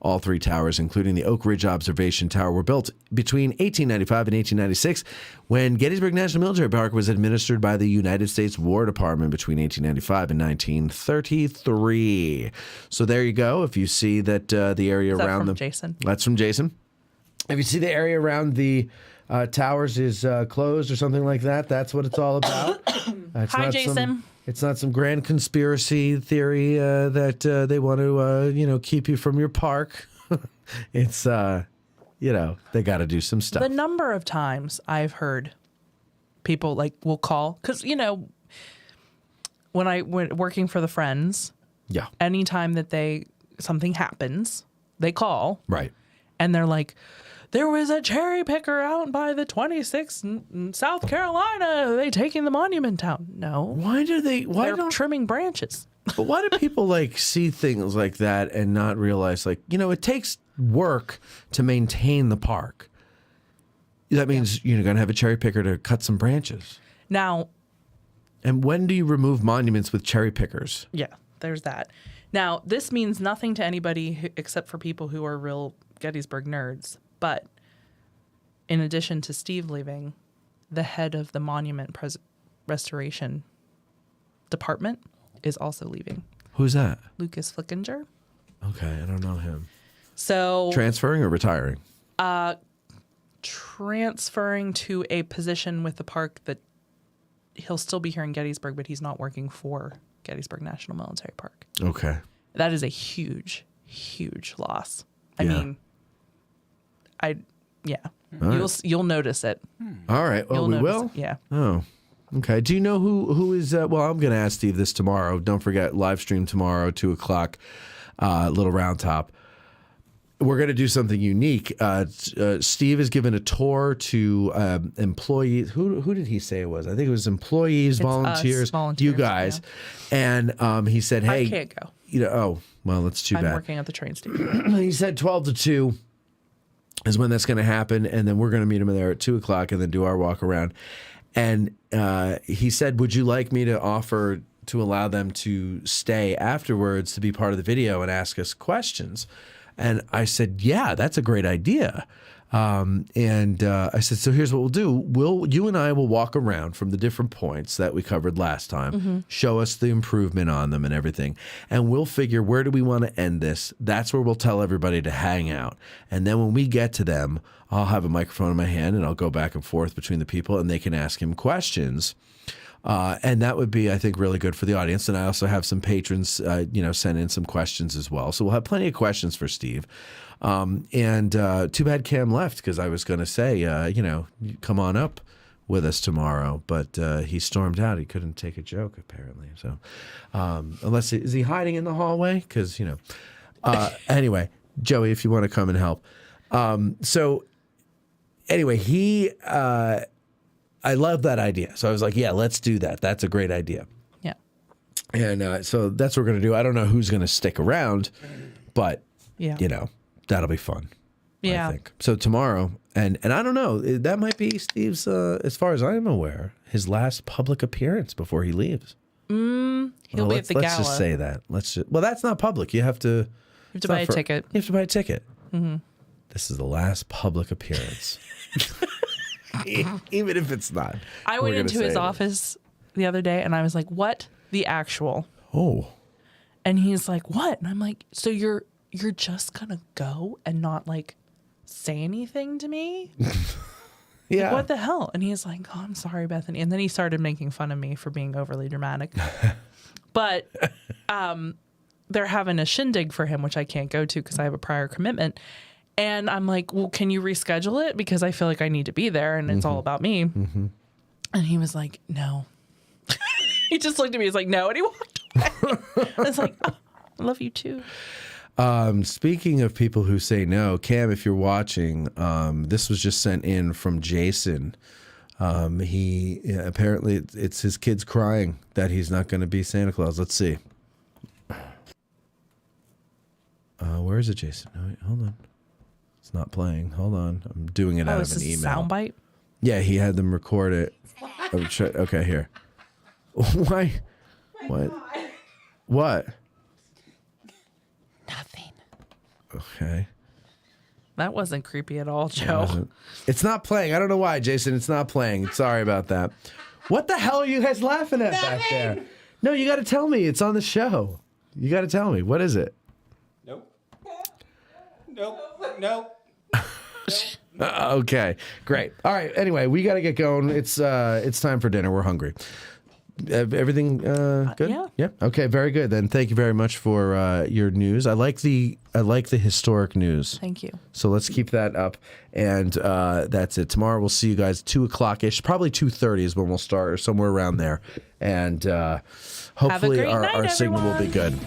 All three towers, including the Oak Ridge Observation Tower, were built between 1895 and 1896 when Gettysburg National Military Park was administered by the United States War Department between 1895 and 1933. So there you go. If you see that the area around them. Jason? That's from Jason. If you see the area around the towers is closed or something like that, that's what it's all about. Hi, Jason. It's not some grand conspiracy theory that they want to, keep you from your park. It's, they got to do some stuff. The number of times I've heard people will call, because, when I went working for the Friends, anytime that something happens, they call. Right. And they're like, there was a cherry picker out by the 26th in South Carolina. Are they taking the monument down? No. Why they're trimming branches. But why do people see things like that and not realize it takes work to maintain the park. That means you're going to have a cherry picker to cut some branches. Now. And when do you remove monuments with cherry pickers? Yeah, there's that. Now, this means nothing to anybody except for people who are real Gettysburg nerds. But in addition to Steve leaving, the head of the monument restoration department is also leaving. Who's that? Lucas Flickinger. Okay, I don't know him. So transferring or retiring? Transferring to a position with the park that he'll still be here in Gettysburg, but he's not working for Gettysburg National Military Park. Okay. That is a huge, huge loss. I mean, you'll notice it. All right. Well, we will? Yeah. Oh, okay. Do you know who is, well, I'm going to ask Steve this tomorrow. Don't forget, live stream tomorrow, 2:00, little round top. We're going to do something unique. Steve has given a tour to employees. Who did he say it was? I think it was employees, volunteers, you guys. Yeah. And he said, hey. I can't go. Oh, well, that's too bad. I'm working at the train station. He said 12 to 2 is when that's going to happen. And then we're going to meet him there at 2:00 and then do our walk around. And he said, would you like me to offer to allow them to stay afterwards to be part of the video and ask us questions. And I said, yeah, that's a great idea. I said, so here's what we'll do. You and I will walk around from the different points that we covered last time, show us the improvement on them and everything. And we'll figure, where do we want to end this? That's where we'll tell everybody to hang out. And then when we get to them, I'll have a microphone in my hand and I'll go back and forth between the people and they can ask him questions. And that would be, I think, really good for the audience. And I also have some patrons, send in some questions as well. So we'll have plenty of questions for Steve. Too bad Cam left, because I was going to say, come on up with us tomorrow. But he stormed out. He couldn't take a joke, apparently. So is he hiding in the hallway? Because, anyway, Joey, if you want to come and help. I love that idea. So I was like, yeah, let's do that. That's a great idea. Yeah. And so that's what we're going to do. I don't know who's going to stick around, but, that'll be fun. Yeah. I think. So tomorrow, and I don't know, that might be Steve's, as far as I'm aware, his last public appearance before he leaves. He'll be at the gala. Let's just say that. Well, that's not public. You have to buy a ticket. You have to buy a ticket. Mm-hmm. This is the last public appearance. Even if it's not. I went into his office the other day and I was like, what the actual? Oh. And he's like, what? And I'm like, so you're just gonna go and not like say anything to me? Yeah. Like, what the hell? And he's like, oh, I'm sorry, Bethany. And then he started making fun of me for being overly dramatic. But they're having a shindig for him, which I can't go to because I have a prior commitment. And I'm like, well, can you reschedule it? Because I feel like I need to be there and it's all about me. Mm-hmm. And he was like, no. He just looked at me. He's like, no. And he walked away. I was like, oh, I love you too. Speaking of people who say no, Cam, if you're watching, this was just sent in from Jason. Apparently it's his kids crying that he's not going to be Santa Claus. Let's see. Where is it, Jason? No, wait, hold on. It's not playing. Hold on. I'm doing it out of an email. Soundbite? Yeah, he had them record it. Okay, here. Why? What? What? Nothing. Okay. That wasn't creepy at all, Joe. It's not playing. I don't know why, Jason. It's not playing. Sorry about that. What the hell are you guys laughing at back there? No, you got to tell me. It's on the show. You got to tell me. What is it? Nope. Okay, great. All right. Anyway, we got to get going. It's time for dinner. We're hungry. Everything good? Yeah. Okay. Very good. Then thank you very much for your news. I like the historic news. Thank you. So let's keep that up. And that's it. Tomorrow we'll see you guys 2:00-ish. Probably 2:30 is when we'll start, or somewhere around there. And hopefully our signal will be good.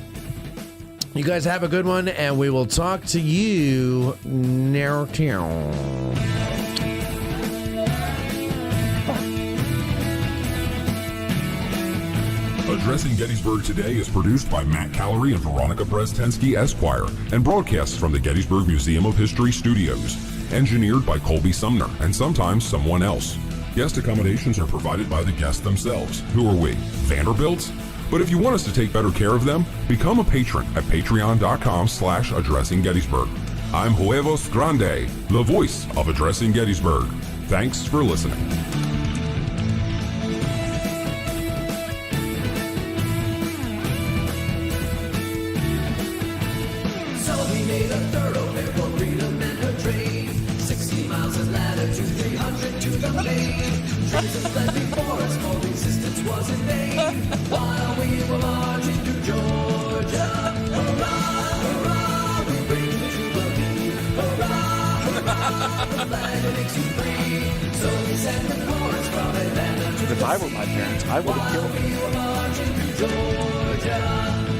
You guys have a good one, and we will talk to you next time. Addressing Gettysburg Today is produced by Matt Callery and Veronica Brestensky, Esquire, and broadcasts from the Gettysburg Museum of History Studios. Engineered by Colby Sumner, and sometimes someone else. Guest accommodations are provided by the guests themselves. Who are we? Vanderbilts? But if you want us to take better care of them, become a patron at patreon.com/addressinggettysburg. I'm Huevos Grande, the voice of Addressing Gettysburg. Thanks for listening. So he made a thoroughfare for freedom and her trade. 60 miles of ladder to 300 to the main. Traces fled before us, for resistance was in vain. While we were marching through Georgia, hurrah, hurrah, we bring the Jubilee. Hurrah, hurrah, the flag that makes you free. So we sang the chorus from Atlanta to If I were my parents, I would have killed we were marching through Georgia.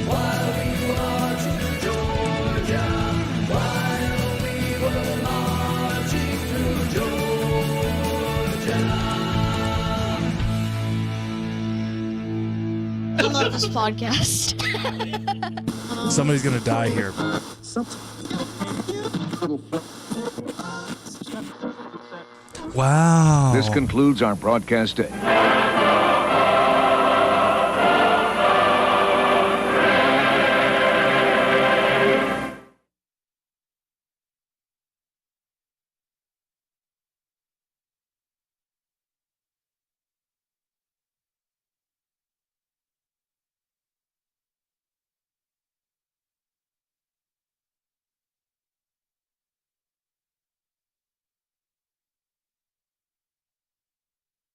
While we were marching through Georgia. While we were marching through Georgia. I love this podcast. Somebody's gonna die here. Wow. This concludes our broadcast day.